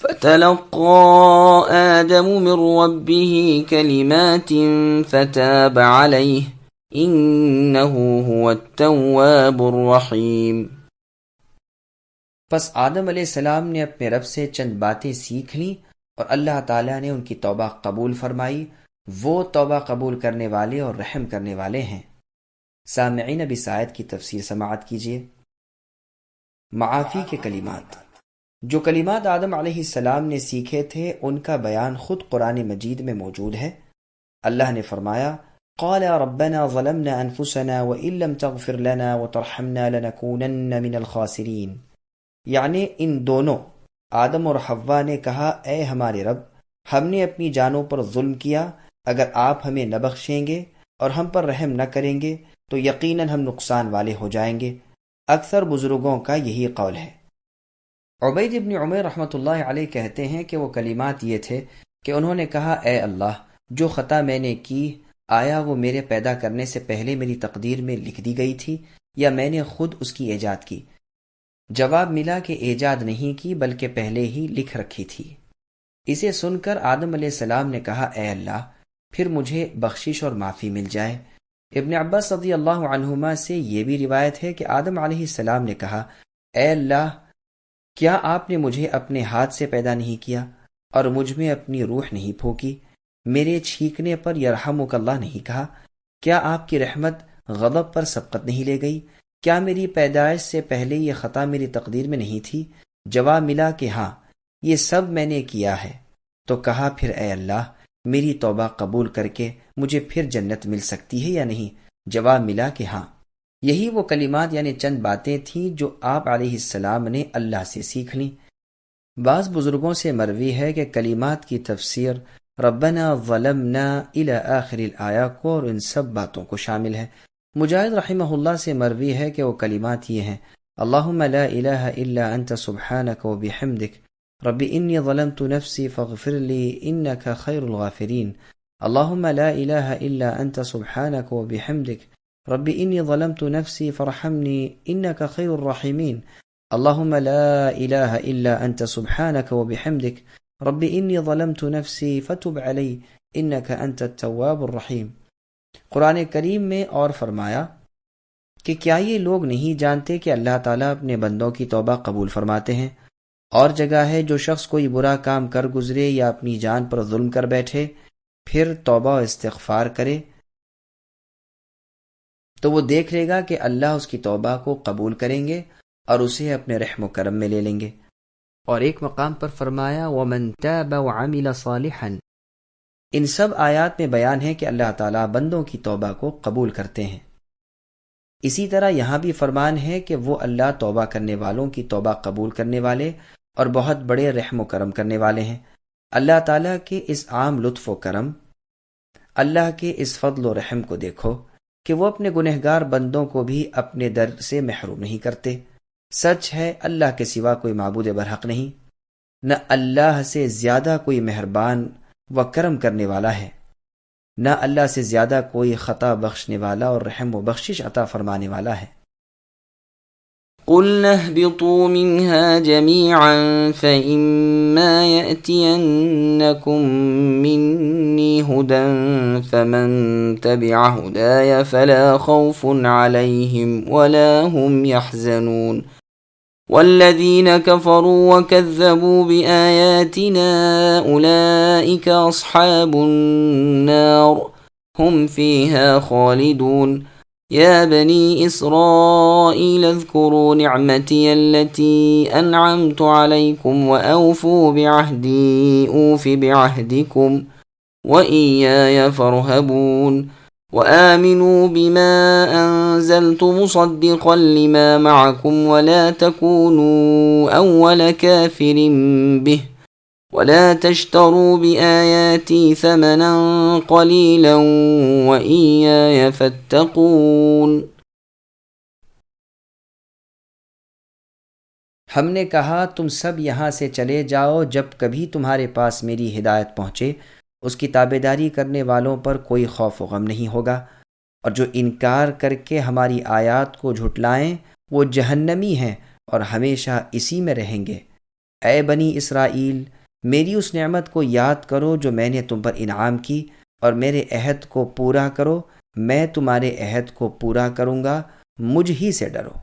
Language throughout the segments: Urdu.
فتلقى آدم من ربه كلمات فتاب عليه إنه هو التواب الرحيم۔ پس آدم علیہ السلام نے اپنے رب سے چند باتیں سیکھ لیں اور اللہ تعالیٰ نے ان کی توبہ قبول فرمائی، وہ توبہ قبول کرنے والے اور رحم کرنے والے ہیں۔ سامعین، اب اس آیت کی تفسیر سماعت کیجیے۔ معافی کے کلمات، جو کلمات آدم علیہ السلام نے سیکھے تھے ان کا بیان خود قرآن مجید میں موجود ہے۔ اللہ نے فرمایا قال ربنا ظلمنا انفسنا وان لم تغفر لنا وترحمنا لنكونن من الخاسرین، یعنی ان دونوں آدم اور حوا نے کہا اے ہمارے رب، ہم نے اپنی جانوں پر ظلم کیا، اگر آپ ہمیں نہ بخشیں گے اور ہم پر رحم نہ کریں گے تو یقیناً ہم نقصان والے ہو جائیں گے۔ اکثر بزرگوں کا یہی قول ہے۔ عبید ابن عمیر رحمۃ اللہ علیہ کہتے ہیں کہ وہ کلمات یہ تھے کہ انہوں نے کہا اے اللہ، جو خطا میں نے کی، آیا وہ میرے پیدا کرنے سے پہلے میری تقدیر میں لکھ دی گئی تھی یا میں نے خود اس کی ایجاد کی؟ جواب ملا کہ ایجاد نہیں کی بلکہ پہلے ہی لکھ رکھی تھی۔ اسے سن کر آدم علیہ السلام نے کہا اے اللہ، پھر مجھے بخشش اور معافی مل جائے۔ ابن عباس رضی اللہ عنہما سے یہ بھی روایت ہے کہ آدم علیہ السلام نے کہا اے اللہ، کیا آپ نے مجھے اپنے ہاتھ سے پیدا نہیں کیا اور مجھ میں اپنی روح نہیں پھونکی؟ میرے چھینکنے پر یرحمک اللہ نہیں کہا؟ کیا آپ کی رحمت غضب پر سبقت نہیں لے گئی؟ کیا میری پیدائش سے پہلے یہ خطا میری تقدیر میں نہیں تھی؟ جواب ملا کہ ہاں، یہ سب میں نے کیا ہے۔ تو کہا پھر اے اللہ، میری توبہ قبول کر کے مجھے پھر جنت مل سکتی ہے یا نہیں؟ جواب ملا کہ ہاں۔ یہی وہ کلمات یعنی چند باتیں تھیں جو آپ علیہ السلام نے اللہ سے سیکھ لیں۔ بعض بزرگوں سے مروی ہے کہ کلمات کی تفسیر ربنا ظلمنا الی آخر الآیہ کو اور ان سب باتوں کو شامل ہے۔ مجاہد رحمہ اللہ سے مروی ہے کہ وہ کلمات یہ ہیں اللہم لا الہ الا انت سبحانک وبحمدک رب انی ظلمت نفسی فاغفر لی انک خیر الغافرین، اللہم لا الہ الا انت سبحانک وبحمدک رب انی ظلمت نفسی فارحمنی انک خیر الراحمین، اللہم لا الہ الا انت سبحانک وبحمدک رب انی ظلمت نفسی فتب علی انک انت التواب الرحیم۔ قرآن کریم میں اور فرمایا کہ کیا یہ لوگ نہیں جانتے کہ اللہ تعالیٰ اپنے بندوں کی توبہ قبول فرماتے ہیں؟ اور جگہ ہے جو شخص کوئی برا کام کر گزرے یا اپنی جان پر ظلم کر بیٹھے، پھر توبہ و استغفار کرے تو وہ دیکھ لے گا کہ اللہ اس کی توبہ کو قبول کریں گے اور اسے اپنے رحم و کرم میں لے لیں گے۔ اور ایک مقام پر فرمایا وَمَن تَابَ وَعَمِلَ صَالِحًا۔ ان سب آیات میں بیان ہے کہ اللہ تعالیٰ بندوں کی توبہ کو قبول کرتے ہیں۔ اسی طرح یہاں بھی فرمان ہے کہ وہ اللہ توبہ کرنے والوں کی توبہ قبول کرنے والے اور بہت بڑے رحم و کرم کرنے والے ہیں۔ اللہ تعالیٰ کے اس عام لطف و کرم، اللہ کے اس فضل و رحم کو دیکھو کہ وہ اپنے گنہگار بندوں کو بھی اپنے در سے محروم نہیں کرتے۔ سچ ہے اللہ کے سوا کوئی معبود برحق نہیں، نہ اللہ سے زیادہ کوئی مہربان و کرم کرنے والا ہے، نہ اللہ سے زیادہ کوئی خطا بخشنے والا اور رحم و بخشش عطا فرمانے والا ہے۔ قُلْنَا اهْبِطُوا مِنْهَا جَمِيعًا فَإِمَّا يَأْتِيَنَّكُمْ مِنِّي هُدًى فَمَن تَبِعَ هُدَايَ فَلَا خَوْفٌ عَلَيْهِمْ وَلَا هُمْ يَحْزَنُونَ والذين كفروا وكذبوا بآياتنا أولئك أصحاب النار هم فيها خالدون يا بني إسرائيل اذكروا نعمتي التي أنعمت عليكم وأوفوا بعهدي أوف بعهدكم وإياي فارهبون وآمنوا بما أنزلت مصدقا لما معكم ولا تكونوا أول كافر به ولا تشتروا بآياتي ثمنا قليلا وإياي فاتقون۔ ہم نے کہا تم سب یہاں سے چلے جاؤ، جب کبھی تمہارے پاس میری ہدایت پہنچے اس کی تابعداری کرنے والوں پر کوئی خوف و غم نہیں ہوگا، اور جو انکار کر کے ہماری آیات کو جھٹلائیں وہ جہنمی ہیں اور ہمیشہ اسی میں رہیں گے۔ اے بنی اسرائیل، میری اس نعمت کو یاد کرو جو میں نے تم پر انعام کی، اور میرے عہد کو پورا کرو، میں تمہارے عہد کو پورا کروں گا، مجھ ہی سے ڈرو،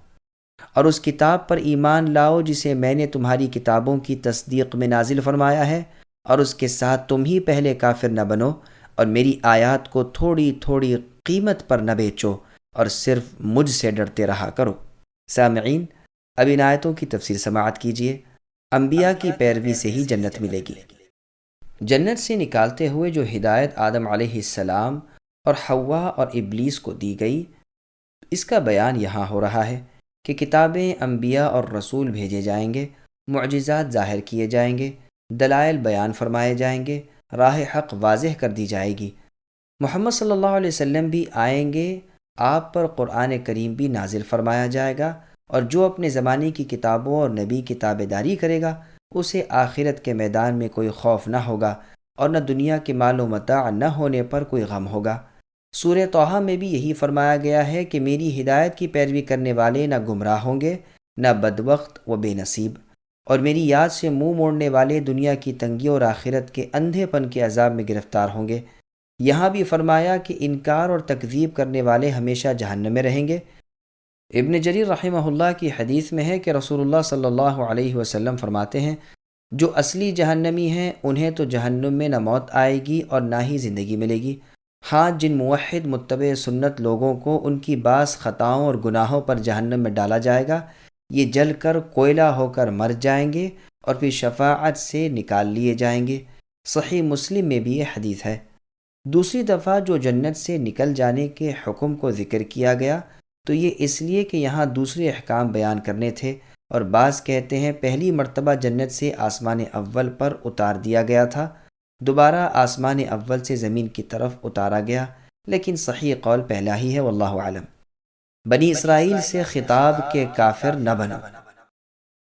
اور اس کتاب پر ایمان لاؤ جسے میں نے تمہاری کتابوں کی تصدیق میں نازل فرمایا ہے، اور اس کے ساتھ تم ہی پہلے کافر نہ بنو، اور میری آیات کو تھوڑی تھوڑی قیمت پر نہ بیچو، اور صرف مجھ سے ڈرتے رہا کرو۔ سامعین، اب ان آیتوں کی تفسیر سماعت کیجیے۔ انبیاء کی پیروی سے ہی جنت ملے گی۔ جنت سے نکالتے ہوئے جو ہدایت آدم علیہ السلام اور حوا اور ابلیس کو دی گئی، اس کا بیان یہاں ہو رہا ہے کہ کتابیں، انبیاء اور رسول بھیجے جائیں گے، معجزات ظاہر کیے جائیں گے، دلائل بیان فرمائے جائیں گے، راہ حق واضح کر دی جائے گی۔ محمد صلی اللہ علیہ وسلم بھی آئیں گے، آپ پر قرآن کریم بھی نازل فرمایا جائے گا، اور جو اپنے زمانے کی کتابوں اور نبی کی تابعداری کرے گا، اسے آخرت کے میدان میں کوئی خوف نہ ہوگا، اور نہ دنیا کے مال و متاع نہ ہونے پر کوئی غم ہوگا۔ سورہ طٰہٰ میں بھی یہی فرمایا گیا ہے کہ میری ہدایت کی پیروی کرنے والے نہ گمراہ ہوں گے، نہ بدبخت و بے نصیب، اور میری یاد سے منہ موڑنے والے دنیا کی تنگی اور آخرت کے اندھے پن کے عذاب میں گرفتار ہوں گے۔ یہاں بھی فرمایا کہ انکار اور تکذیب کرنے والے ہمیشہ جہنم میں رہیں گے۔ ابن جریر رحمہ اللہ کی حدیث میں ہے کہ رسول اللہ صلی اللہ علیہ وسلم فرماتے ہیں، جو اصلی جہنمی ہیں انہیں تو جہنم میں نہ موت آئے گی اور نہ ہی زندگی ملے گی، ہاں جن موحد متبع سنت لوگوں کو ان کی بعض خطاؤں اور گناہوں پر جہنم میں ڈالا جائے گا، یہ جل کر کوئلہ ہو کر مر جائیں گے اور پھر شفاعت سے نکال لیے جائیں گے۔ صحیح مسلم میں بھی یہ حدیث ہے۔ دوسری دفعہ جو جنت سے نکل جانے کے حکم کو ذکر کیا گیا تو یہ اس لیے کہ یہاں دوسرے احکام بیان کرنے تھے، اور بعض کہتے ہیں پہلی مرتبہ جنت سے آسمان اول پر اتار دیا گیا تھا، دوبارہ آسمان اول سے زمین کی طرف اتارا گیا، لیکن صحیح قول پہلا ہی ہے، واللہ اعلم۔ بنی اسرائیل سے خطاب کے کافر نہ بنو۔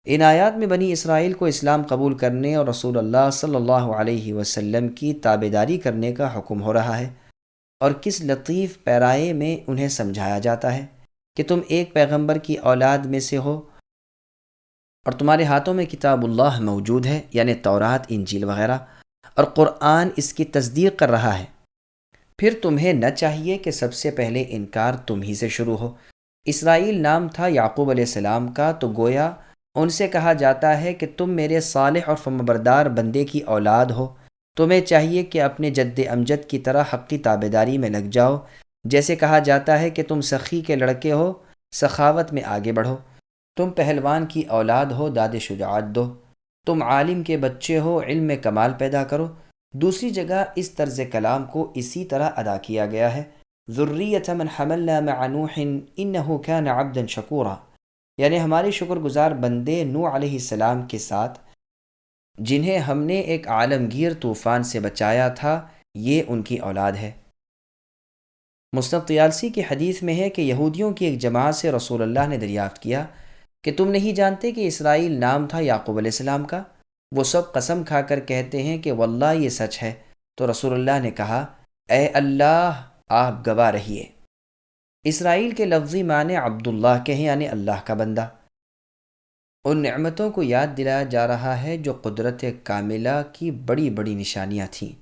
ان آیات میں بنی اسرائیل کو اسلام قبول کرنے اور رسول اللہ صلی اللہ علیہ وسلم کی تابعداری کرنے کا حکم ہو رہا ہے، اور کس لطیف پیرائے میں انہیں سمجھایا جاتا ہے کہ تم ایک پیغمبر کی اولاد میں سے ہو، اور تمہارے ہاتھوں میں کتاب اللہ موجود ہے، یعنی تورات، انجیل وغیرہ، اور قرآن اس کی تصدیق کر رہا ہے۔ پھر تمہیں نہ چاہیے کہ سب سے پہلے انکار تم ہی سے شروع ہو۔ اسرائیل نام تھا یعقوب علیہ السلام کا، تو گویا ان سے کہا جاتا ہے کہ تم میرے صالح اور فرمانبردار بندے کی اولاد ہو، تمہیں چاہیے کہ اپنے جد امجد کی طرح حقی تابعداری میں لگ جاؤ۔ جیسے کہا جاتا ہے کہ تم سخی کے لڑکے ہو، سخاوت میں آگے بڑھو، تم پہلوان کی اولاد ہو، داد شجاعت دو، تم عالم کے بچے ہو، علم میں کمال پیدا کرو۔ دوسری جگہ اس طرز کلام کو اسی طرح ادا کیا گیا ہے، ذریۃ من حملنا مع نوح انہ کان عبدا شکورا، یعنی ہمارے شکر گزار بندے نوح علیہ السلام کے ساتھ جنہیں ہم نے ایک عالمگیر طوفان سے بچایا تھا، یہ ان کی اولاد ہے۔ مسند طیالسی کی حدیث میں ہے کہ یہودیوں کی ایک جماعت سے رسول اللہ نے دریافت کیا کہ تم نہیں جانتے کہ اسرائیل نام تھا یعقوب علیہ السلام کا؟ وہ سب قسم کھا کر کہتے ہیں کہ واللہ یہ سچ ہے۔ تو رسول اللہ نے کہا، اے اللہ، آپ گواہ رہیے۔ اسرائیل کے لفظی معنی عبداللہ کے ہیں، یعنی اللہ کا بندہ۔ ان نعمتوں کو یاد دلایا جا رہا ہے جو قدرت کاملہ کی بڑی بڑی نشانیاں تھیں،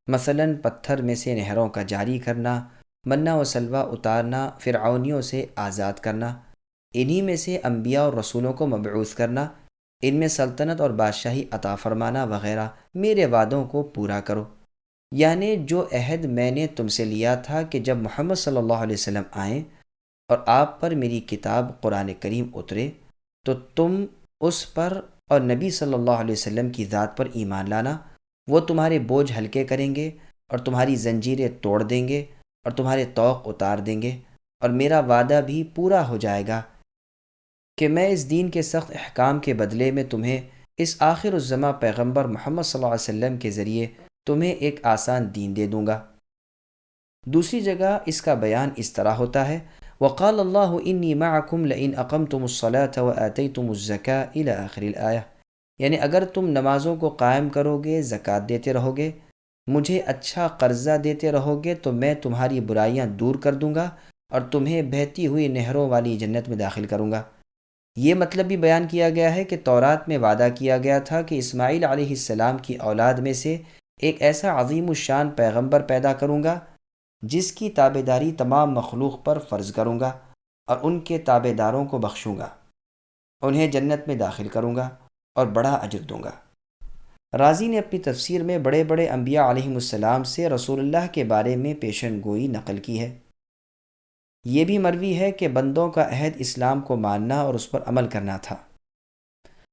مثلاً پتھر میں سے نہروں کا جاری کرنا، منہ و سلوہ اتارنا، فرعونیوں سے آزاد کرنا، انہی میں سے انبیاء اور رسولوں کو مبعوث کرنا، ان میں سلطنت اور بادشاہی عطا فرمانا وغیرہ۔ میرے وعدوں کو پورا کرو، یعنی جو عہد میں نے تم سے لیا تھا کہ جب محمد صلی اللہ علیہ وسلم آئیں اور آپ پر میری کتاب قرآن کریم اترے تو تم اس پر اور نبی صلی اللہ علیہ وسلم کی ذات پر ایمان لانا، وہ تمہارے بوجھ ہلکے کریں گے اور تمہاری زنجیریں توڑ دیں گے اور تمہارے طوق اتار دیں گے، اور میرا وعدہ بھی پورا ہو جائے گا کہ میں اس دین کے سخت احکام کے بدلے میں تمہیں اس آخر الزماں پیغمبر محمد صلی اللہ علیہ وسلم کے ذریعے تمہیں ایک آسان دین دے دوں گا۔ دوسری جگہ اس کا بیان اس طرح ہوتا ہے، وقال اللہ انی معکم لئن اقمتم الصلاة وآتیتم الزکاة الی آخر الآیہ، یعنی اگر تم نمازوں کو قائم کرو گے، زکوٰۃ دیتے رہو گے، مجھے اچھا قرضہ دیتے رہو گے، تو میں تمہاری برائیاں دور کر دوں گا اور تمہیں بہتی ہوئی نہروں والی جنت میں داخل کروں گا۔ یہ مطلب بھی بیان کیا گیا ہے کہ تورات میں وعدہ کیا گیا تھا کہ اسماعیل علیہ السلام کی اولاد میں سے ایک ایسا عظیم الشان پیغمبر پیدا کروں گا جس کی تابع داری تمام مخلوق پر فرض کروں گا اور ان کے تابع داروں کو بخشوں گا، انہیں جنت میں داخل کروں گا اور بڑا اجر دوں گا۔ رازی نے اپنی تفسیر میں بڑے بڑے انبیاء علیہم السلام سے رسول اللہ کے بارے میں پیشن گوئی نقل کی ہے۔ یہ بھی مروی ہے کہ بندوں کا عہد اسلام کو ماننا اور اس پر عمل کرنا تھا۔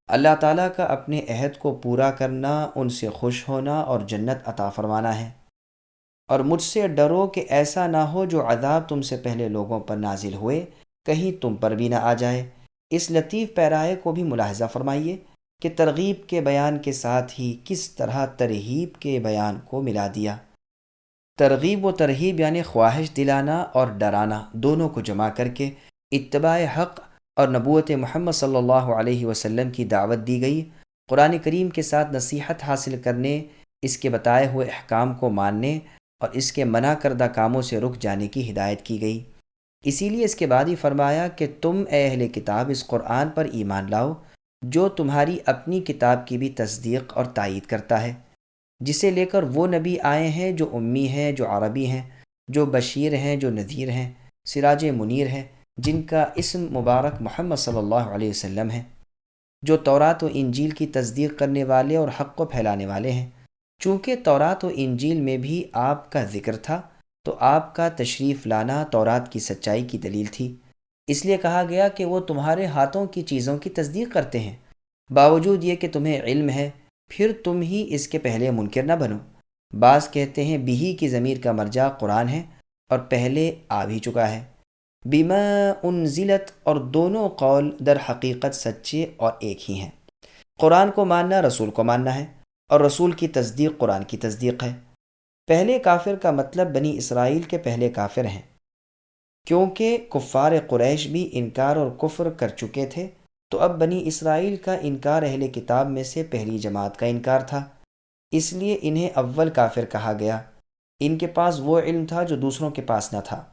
اللہ تعالیٰ کا اپنے عہد کو پورا کرنا، ان سے خوش ہونا اور جنت عطا فرمانا ہے۔ اور مجھ سے ڈرو کہ ایسا نہ ہو جو عذاب تم سے پہلے لوگوں پر نازل ہوئے کہیں تم پر بھی نہ آ جائے۔ اس لطیف پیرائے کو بھی ملاحظہ فرمائیے کہ ترغیب کے بیان کے ساتھ ہی کس طرح ترہیب کے بیان کو ملا دیا۔ ترغیب و ترہیب یعنی خواہش دلانا اور ڈرانا دونوں کو جمع کر کے اتباع حق اور نبوت محمد صلی اللہ علیہ وسلم کی دعوت دی گئی۔ قرآن کریم کے ساتھ نصیحت حاصل کرنے، اس کے بتائے ہوئے احکام کو ماننے اور اس کے منع کردہ کاموں سے رک جانے کی ہدایت کی گئی۔ اسی لیے اس کے بعد ہی فرمایا کہ تم اے اہل کتاب اس قرآن پر ایمان لاؤ جو تمہاری اپنی کتاب کی بھی تصدیق اور تائید کرتا ہے، جسے لے کر وہ نبی آئے ہیں جو امی ہیں، جو عربی ہیں، جو بشیر ہیں، جو نذیر ہیں، سراج منیر ہیں، جن کا اسم مبارک محمد صلی اللہ علیہ وسلم ہے، جو تورات و انجیل کی تصدیق کرنے والے اور حق کو پھیلانے والے ہیں۔ چونکہ تورات و انجیل میں بھی آپ کا ذکر تھا تو آپ کا تشریف لانا تورات کی سچائی کی دلیل تھی، اس لیے کہا گیا کہ وہ تمہارے ہاتھوں کی چیزوں کی تصدیق کرتے ہیں، باوجود یہ کہ تمہیں علم ہے، پھر تم ہی اس کے پہلے منکر نہ بنو۔ بعض کہتے ہیں بہی کی ضمیر کا مرجع قرآن ہے اور پہلے آ بھی چکا ہے۔ بما انزلت اور دونوں قول در حقیقت سچے اور ایک ہی ہیں۔ قرآن کو ماننا رسول کو ماننا ہے اور رسول کی تصدیق قرآن کی تصدیق ہے۔ پہلے کافر کا مطلب بنی اسرائیل کے پہلے کافر ہیں، کیونکہ کفار قریش بھی انکار اور کفر کر چکے تھے، تو اب بنی اسرائیل کا انکار اہل کتاب میں سے پہلی جماعت کا انکار تھا، اس لیے انہیں اول کافر کہا گیا۔ ان کے پاس وہ علم تھا جو دوسروں کے پاس نہ تھا۔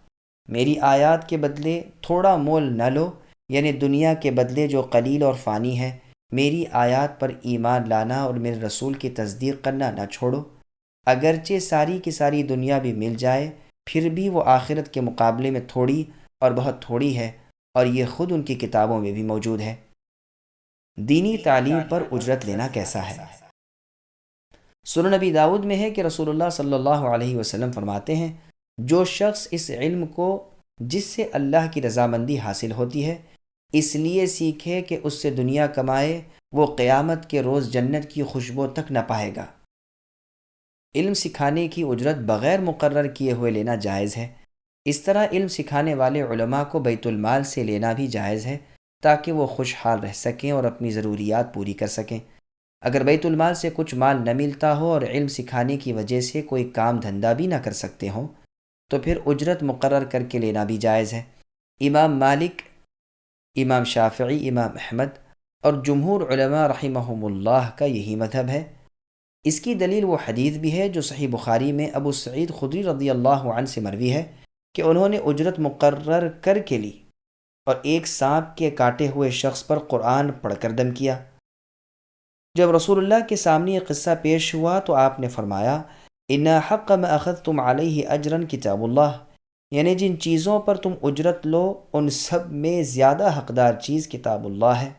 میری آیات کے بدلے تھوڑا مول نہ لو، یعنی دنیا کے بدلے جو قلیل اور فانی ہے، میری آیات پر ایمان لانا اور میرے رسول کی تصدیق کرنا نہ چھوڑو۔ اگرچہ ساری کی ساری دنیا بھی مل جائے، پھر بھی وہ آخرت کے مقابلے میں تھوڑی اور بہت تھوڑی ہے، اور یہ خود ان کی کتابوں میں بھی موجود ہے۔ دینی تعلیم پر اجرت لینا کیسا ہے؟ سنن نبی داؤد میں ہے کہ رسول اللہ صلی اللہ علیہ وسلم فرماتے ہیں، جو شخص اس علم کو جس سے اللہ کی رضامندی حاصل ہوتی ہے اس لیے سیکھے کہ اس سے دنیا کمائے، وہ قیامت کے روز جنت کی خوشبو تک نہ پائے گا۔ علم سکھانے کی اجرت بغیر مقرر کیے ہوئے لینا جائز ہے۔ اس طرح علم سکھانے والے علماء کو بیت المال سے لینا بھی جائز ہے تاکہ وہ خوشحال رہ سکیں اور اپنی ضروریات پوری کر سکیں۔ اگر بیت المال سے کچھ مال نہ ملتا ہو اور علم سکھانے کی وجہ سے کوئی کام دھندا بھی نہ کر سکتے ہوں تو پھر اجرت مقرر کر کے لینا بھی جائز ہے۔ امام مالک، امام شافعی، امام احمد اور جمہور علماء رحمہم اللہ کا یہی مذہب ہے۔ اس کی دلیل وہ حدیث بھی ہے جو صحیح بخاری میں ابو سعید خدری رضی اللہ عنہ سے مروی ہے کہ انہوں نے اجرت مقرر کر کے لی اور ایک سانپ کے کاٹے ہوئے شخص پر قرآن پڑھ کر دم کیا۔ جب رسول اللہ کے سامنے یہ قصہ پیش ہوا تو آپ نے فرمایا، ان حق ما اخذتم علیہ اجرا کتاب اللہ، یعنی جن چیزوں پر تم اجرت لو ان سب میں زیادہ حقدار چیز کتاب اللہ ہے۔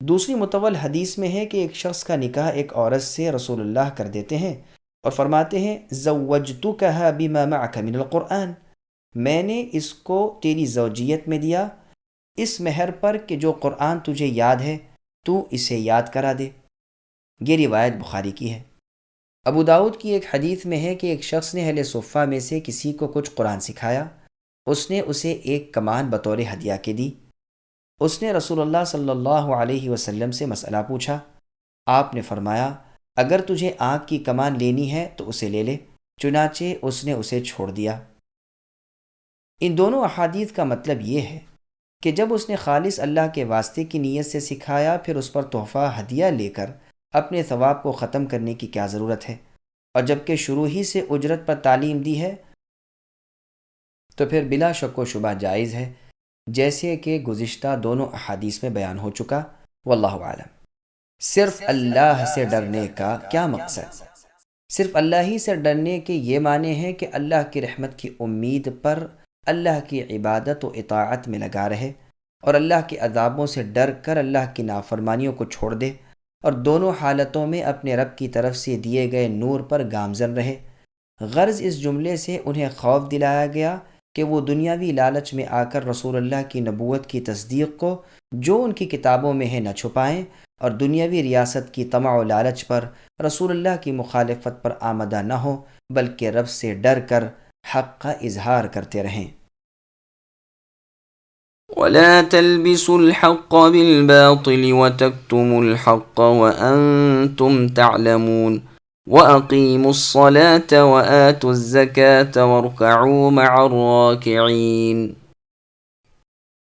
دوسری متول حدیث میں ہے کہ ایک شخص کا نکاح ایک عورت سے رسول اللہ کر دیتے ہیں اور فرماتے ہیں، زوجتکھا بما معک من القرآن، میں نے اس کو تیری زوجیت میں دیا اس مہر پر کہ جو قرآن تجھے یاد ہے تو اسے یاد کرا دے۔ یہ روایت بخاری کی ہے۔ ابو داؤد کی ایک حدیث میں ہے کہ ایک شخص نے اہل صفہ میں سے کسی کو کچھ قرآن سکھایا، اس نے اسے ایک کمان بطور ہدیہ کے دی۔ اس نے رسول اللہ صلی اللہ علیہ وسلم سے مسئلہ پوچھا، آپ نے فرمایا، اگر تجھے آنکھ کی کمان لینی ہے تو اسے لے لے، چنانچہ اس نے اسے چھوڑ دیا۔ ان دونوں احادیث کا مطلب یہ ہے کہ جب اس نے خالص اللہ کے واسطے کی نیت سے سکھایا، پھر اس پر تحفہ ہدیہ لے کر اپنے ثواب کو ختم کرنے کی کیا ضرورت ہے، اور جب کہ شروع ہی سے اجرت پر تعلیم دی ہے تو پھر بلا شک و شبہ جائز ہے جیسے کہ گزشتہ دونوں احادیث میں بیان ہو چکا۔ واللہ عالم۔ صرف اللہ سے ڈرنے کا کیا مقصد؟ صرف اللہ ہی سے ڈرنے کے یہ معنی ہے کہ اللہ کی رحمت کی امید پر اللہ کی عبادت و اطاعت میں لگا رہے، اور اللہ کے عذابوں سے ڈر کر اللہ کی نافرمانیوں کو چھوڑ دے، اور دونوں حالتوں میں اپنے رب کی طرف سے دیے گئے نور پر گامزن رہے۔ غرض اس جملے سے انہیں خوف دلایا گیا کہ وہ دنیاوی لالچ میں آ کر رسول اللہ کی نبوت کی تصدیق کو جو ان کی کتابوں میں ہے نہ چھپائیں، اور دنیاوی ریاست کی طمع و لالچ پر رسول اللہ کی مخالفت پر آمدہ نہ ہوں، بلکہ رب سے ڈر کر حق کا اظہار کرتے رہیں۔ ولا تلبسوا الحق بالباطل وتكتموا الحق وأنتم تعلمون وأقيموا الصلاة وآتوا الزكاة واركعوا مع الراكعين۔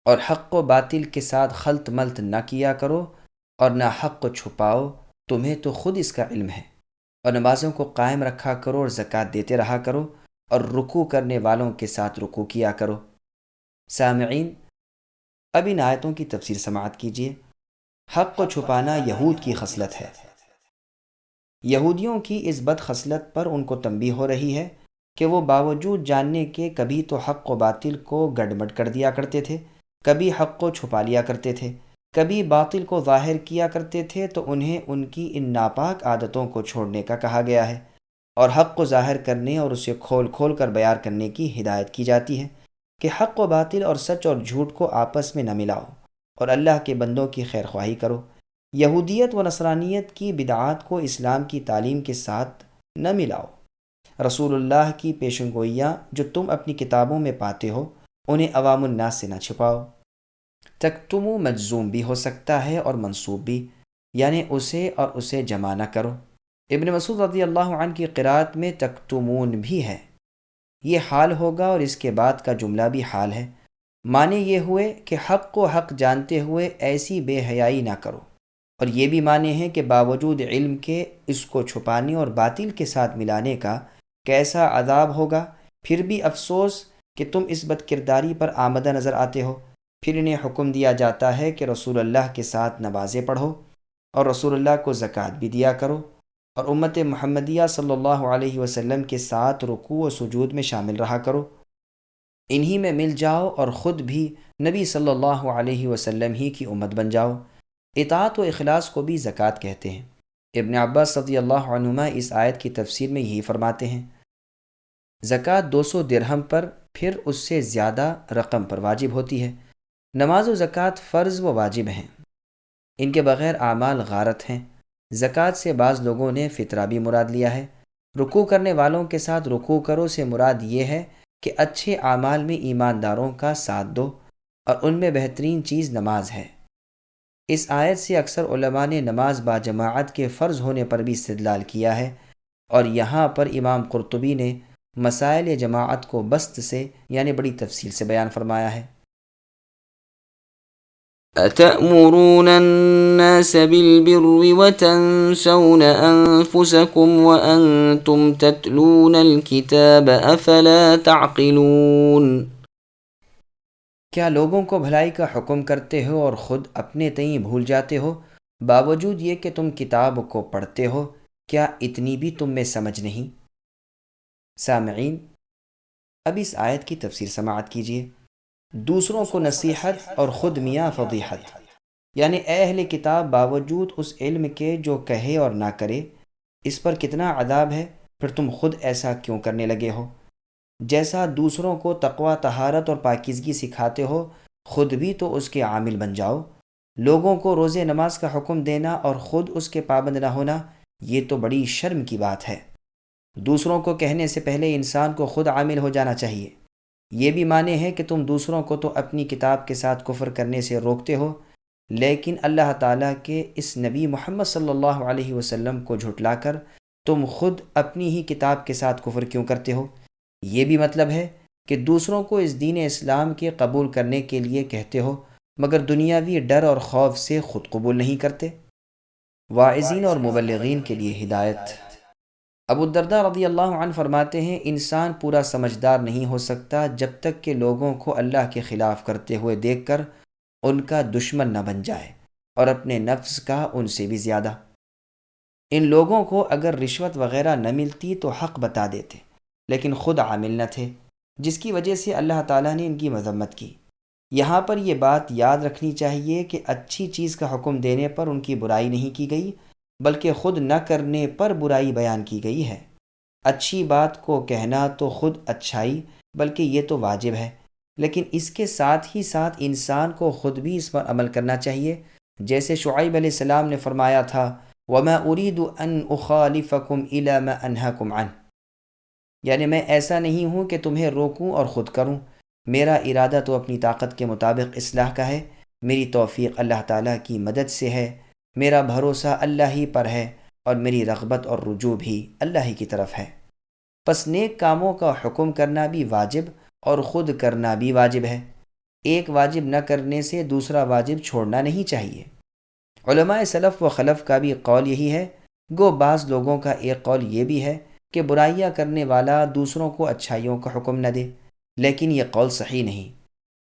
اور حق و باطل کے ساتھ خلط ملط نہ کیا کرو، اور نہ حق کو چھپاؤ، تمہیں تو خود اس کا علم ہے، اور نمازوں کو قائم رکھا کرو اور زکوٰۃ دیتے رہا کرو، اور رکوع کرنے والوں کے ساتھ رکوع کیا کرو۔ سامعین، اب ان آیتوں کی تفسیر سماعت کیجیے۔ حق کو چھپانا یہود کی خصلت ہے۔ یہودیوں کی اس بد خصلت پر ان کو تنبیہ ہو رہی ہے کہ وہ باوجود جاننے کے کبھی تو حق و باطل کو گڑبڑ کر دیا کرتے تھے، کبھی حق کو چھپا لیا کرتے تھے، کبھی باطل کو ظاہر کیا کرتے تھے، تو انہیں ان کی ان ناپاک عادتوں کو چھوڑنے کا کہا گیا ہے، اور حق کو ظاہر کرنے اور اسے کھول کھول کر بیان کرنے کی ہدایت کی جاتی ہے کہ حق و باطل اور سچ اور جھوٹ کو آپس میں نہ ملاؤ، اور اللہ کے بندوں کی خیر خواہی کرو۔ یہودیت و نصرانیت کی بدعات کو اسلام کی تعلیم کے ساتھ نہ ملاؤ۔ رسول اللہ کی پیشن گوئیاں جو تم اپنی کتابوں میں پاتے ہو، انہیں عوام الناس سے نہ چھپاؤ۔ تکتمو مجزوم بھی ہو سکتا ہے اور منصوب بھی، یعنی اسے جمع نہ کرو۔ ابن مسعود رضی اللہ عنہ کی قرأت میں تکتمون بھی ہے، یہ حال ہوگا، اور اس کے بعد کا جملہ بھی حال ہے۔ معنی یہ ہوئے کہ حق کو حق جانتے ہوئے ایسی بے حیائی نہ کرو، اور یہ بھی معنی ہے کہ باوجود علم کے اس کو چھپانے اور باطل کے ساتھ ملانے کا کیسا عذاب ہوگا، پھر بھی افسوس کہ تم اس بد کرداری پر آمدہ نظر آتے ہو۔ پھر انہیں حکم دیا جاتا ہے کہ رسول اللہ کے ساتھ نمازیں پڑھو، اور رسول اللہ کو زکوٰۃ بھی دیا کرو، اور امت محمدیہ صلی اللہ علیہ وسلم کے ساتھ رکوع و سجود میں شامل رہا کرو، انہی میں مل جاؤ، اور خود بھی نبی صلی اللہ علیہ وسلم ہی کی امت بن جاؤ۔ اطاعت و اخلاص کو بھی زکوٰۃ کہتے ہیں۔ ابن عباس رضی اللہ عنہما اس آیت کی تفسیر میں یہی فرماتے ہیں، زکوٰۃ 200 درہم پر پھر اس سے زیادہ رقم پر واجب ہوتی ہے۔ نماز و زکوٰۃ فرض و واجب ہیں، ان کے بغیر اعمال غارت ہیں۔ زکوٰۃ سے بعض لوگوں نے فطرہ بھی مراد لیا ہے۔ رکوع کرنے والوں کے ساتھ رکوع کرو سے مراد یہ ہے کہ اچھے اعمال میں ایمانداروں کا ساتھ دو، اور ان میں بہترین چیز نماز ہے۔ اس آیت سے اکثر علماء نے نماز با جماعت کے فرض ہونے پر بھی استدلال کیا ہے، اور یہاں پر امام قرطبی نے مسائل جماعت کو بسط سے یعنی بڑی تفصیل سے بیان فرمایا ہے۔ أتأمرون الناس بالبر وتنسون أنفسكم وأنتم تتلون الكتاب أفلا تعقلون۔ کیا لوگوں کو بھلائی کا حکم کرتے ہو اور خود اپنے تئیں بھول جاتے ہو، باوجود یہ کہ تم کتاب کو پڑھتے ہو؟ کیا اتنی بھی تم میں سمجھ نہیں؟ سامعین، اب اس آیت کی تفسیر سماعت کیجیے۔ دوسروں کو نصیحت اور خود میاں فضیحت، یعنی اے اہل کتاب، باوجود اس علم کے جو کہے اور نہ کرے، اس پر کتنا عذاب ہے، پھر تم خود ایسا کیوں کرنے لگے ہو؟ جیسا دوسروں کو تقوی، طہارت اور پاکیزگی سکھاتے ہو، خود بھی تو اس کے عامل بن جاؤ۔ لوگوں کو روزے نماز کا حکم دینا اور خود اس کے پابند نہ ہونا، یہ تو بڑی شرم کی بات ہے۔ دوسروں کو کہنے سے پہلے انسان کو خود عامل ہو جانا چاہیے۔ یہ بھی معنی ہے کہ تم دوسروں کو تو اپنی کتاب کے ساتھ کفر کرنے سے روکتے ہو، لیکن اللہ تعالیٰ کے اس نبی محمد صلی اللہ علیہ وسلم کو جھٹلا کر تم خود اپنی ہی کتاب کے ساتھ کفر کیوں کرتے ہو؟ یہ بھی مطلب ہے کہ دوسروں کو اس دین اسلام کے قبول کرنے کے لیے کہتے ہو، مگر دنیاوی ڈر اور خوف سے خود قبول نہیں کرتے۔ واعظین اور مبلغین کے لیے ہدایت۔ ابو الدرداء رضی اللہ عنہ فرماتے ہیں انسان پورا سمجھدار نہیں ہو سکتا جب تک کہ لوگوں کو اللہ کے خلاف کرتے ہوئے دیکھ کر ان کا دشمن نہ بن جائے اور اپنے نفس کا ان سے بھی زیادہ۔ ان لوگوں کو اگر رشوت وغیرہ نہ ملتی تو حق بتا دیتے، لیکن خود عامل نہ تھے، جس کی وجہ سے اللہ تعالیٰ نے ان کی مذمت کی۔ یہاں پر یہ بات یاد رکھنی چاہیے کہ اچھی چیز کا حکم دینے پر ان کی برائی نہیں کی گئی، بلکہ خود نہ کرنے پر برائی بیان کی گئی ہے۔ اچھی بات کو کہنا تو خود اچھائی، بلکہ یہ تو واجب ہے، لیکن اس کے ساتھ ہی ساتھ انسان کو خود بھی اس پر عمل کرنا چاہیے، جیسے شعیب علیہ السلام نے فرمایا تھا وَمَا أُرِيدُ أَنْ أُخَالِفَكُمْ إِلَى مَا أَنْهَاكُمْ عَنْهُ، یعنی میں ایسا نہیں ہوں کہ تمہیں روکوں اور خود کروں، میرا ارادہ تو اپنی طاقت کے مطابق اصلاح کا ہے، میری توفیق اللہ تعالیٰ کی مدد سے ہے، میرا بھروسہ اللہ ہی پر ہے، اور میری رغبت اور رجوع بھی اللہ ہی کی طرف ہے۔ پس نیک کاموں کا حکم کرنا بھی واجب اور خود کرنا بھی واجب ہے۔ ایک واجب نہ کرنے سے دوسرا واجب چھوڑنا نہیں چاہیے۔ علماء سلف و خلف کا بھی قول یہی ہے، گو بعض لوگوں کا ایک قول یہ بھی ہے کہ برائیاں کرنے والا دوسروں کو اچھائیوں کا حکم نہ دے، لیکن یہ قول صحیح نہیں۔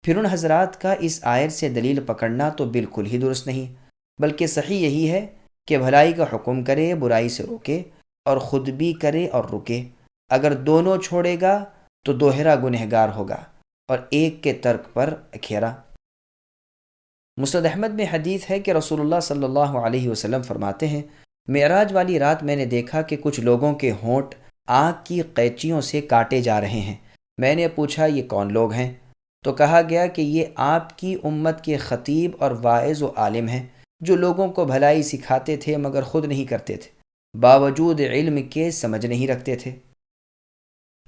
پھر ان حضرات کا اس آیت سے دلیل پکڑنا تو بالکل ہی درست نہیں، بلکہ صحیح یہی ہے کہ بھلائی کا حکم کرے، برائی سے روکے، اور خود بھی کرے اور رکے۔ اگر دونوں چھوڑے گا تو دوہرا گنہگار ہوگا اور ایک کے ترک پر اکھیرا۔ مسند احمد میں حدیث ہے کہ رسول اللہ صلی اللہ علیہ وسلم فرماتے ہیں معراج والی رات میں نے دیکھا کہ کچھ لوگوں کے ہونٹ آنکھ کی قینچیوں سے کاٹے جا رہے ہیں۔ میں نے پوچھا یہ کون لوگ ہیں؟ تو کہا گیا کہ یہ آپ کی امت کے خطیب اور واعظ و عالم ہیں، جو لوگوں کو بھلائی سکھاتے تھے مگر خود نہیں کرتے تھے، باوجود علم کے سمجھ نہیں رکھتے تھے۔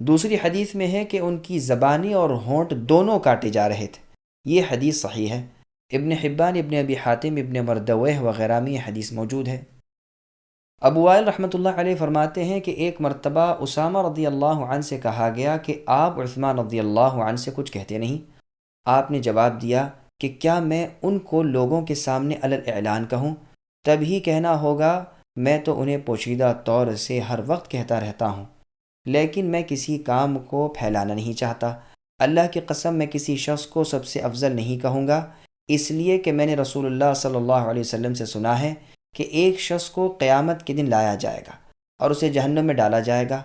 دوسری حدیث میں ہے کہ ان کی زبانیں اور ہونٹ دونوں کاٹے جا رہے تھے۔ یہ حدیث صحیح ہے۔ ابن حبان، ابن ابی حاتم، ابن مردویہ وغیرہ میں یہ حدیث موجود ہے۔ ابو وائل رحمۃ اللہ علیہ فرماتے ہیں کہ ایک مرتبہ اسامہ رضی اللہ عنہ سے کہا گیا کہ آپ عثمان رضی اللہ عنہ سے کچھ کہتے نہیں۔ آپ نے جواب دیا کہ کیا میں ان کو لوگوں کے سامنے علی الاعلان کہوں؟ تب ہی کہنا ہوگا، میں تو انہیں پوشیدہ طور سے ہر وقت کہتا رہتا ہوں، لیکن میں کسی کام کو پھیلانا نہیں چاہتا۔ اللہ کی قسم میں کسی شخص کو سب سے افضل نہیں کہوں گا، اس لیے کہ میں نے رسول اللہ صلی اللہ علیہ وسلم سے سنا ہے کہ ایک شخص کو قیامت کے دن لایا جائے گا اور اسے جہنم میں ڈالا جائے گا،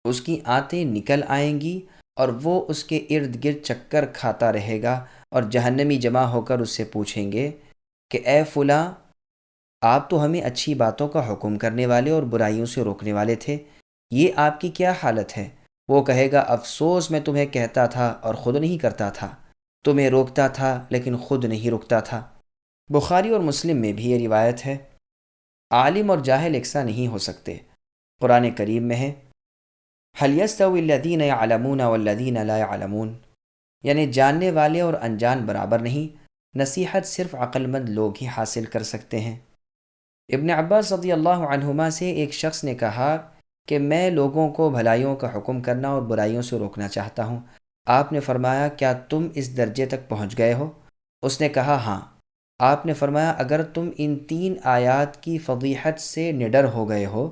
اس کی آنتیں نکل آئیں گی اور وہ اس کے ارد گرد چکر کھاتا رہے گا، اور جہنمی جمع ہو کر اس سے پوچھیں گے کہ اے فلاں، آپ تو ہمیں اچھی باتوں کا حکم کرنے والے اور برائیوں سے روکنے والے تھے، یہ آپ کی کیا حالت ہے؟ وہ کہے گا افسوس، میں تمہیں کہتا تھا اور خود نہیں کرتا تھا، تمہیں روکتا تھا لیکن خود نہیں رکتا تھا۔ بخاری اور مسلم میں بھی یہ روایت ہے۔ عالم اور جاہل یکساں نہیں ہو سکتے۔ قرآن کریم میں ہے هل يستوي الذين يعلمون والذين لا يعلمون، یعنی جاننے والے اور انجان برابر نہیں، نصیحت صرف عقل مند لوگ ہی حاصل کر سکتے ہیں۔ ابن عباس رضی اللہ عنہما سے ایک شخص نے کہا کہ میں لوگوں کو بھلائیوں کا حکم کرنا اور برائیوں سے روکنا چاہتا ہوں۔ آپ نے فرمایا کیا تم اس درجے تک پہنچ گئے ہو؟ اس نے کہا ہاں۔ آپ نے فرمایا اگر تم ان 3 آیات کی فضیحت سے نڈر ہو گئے ہو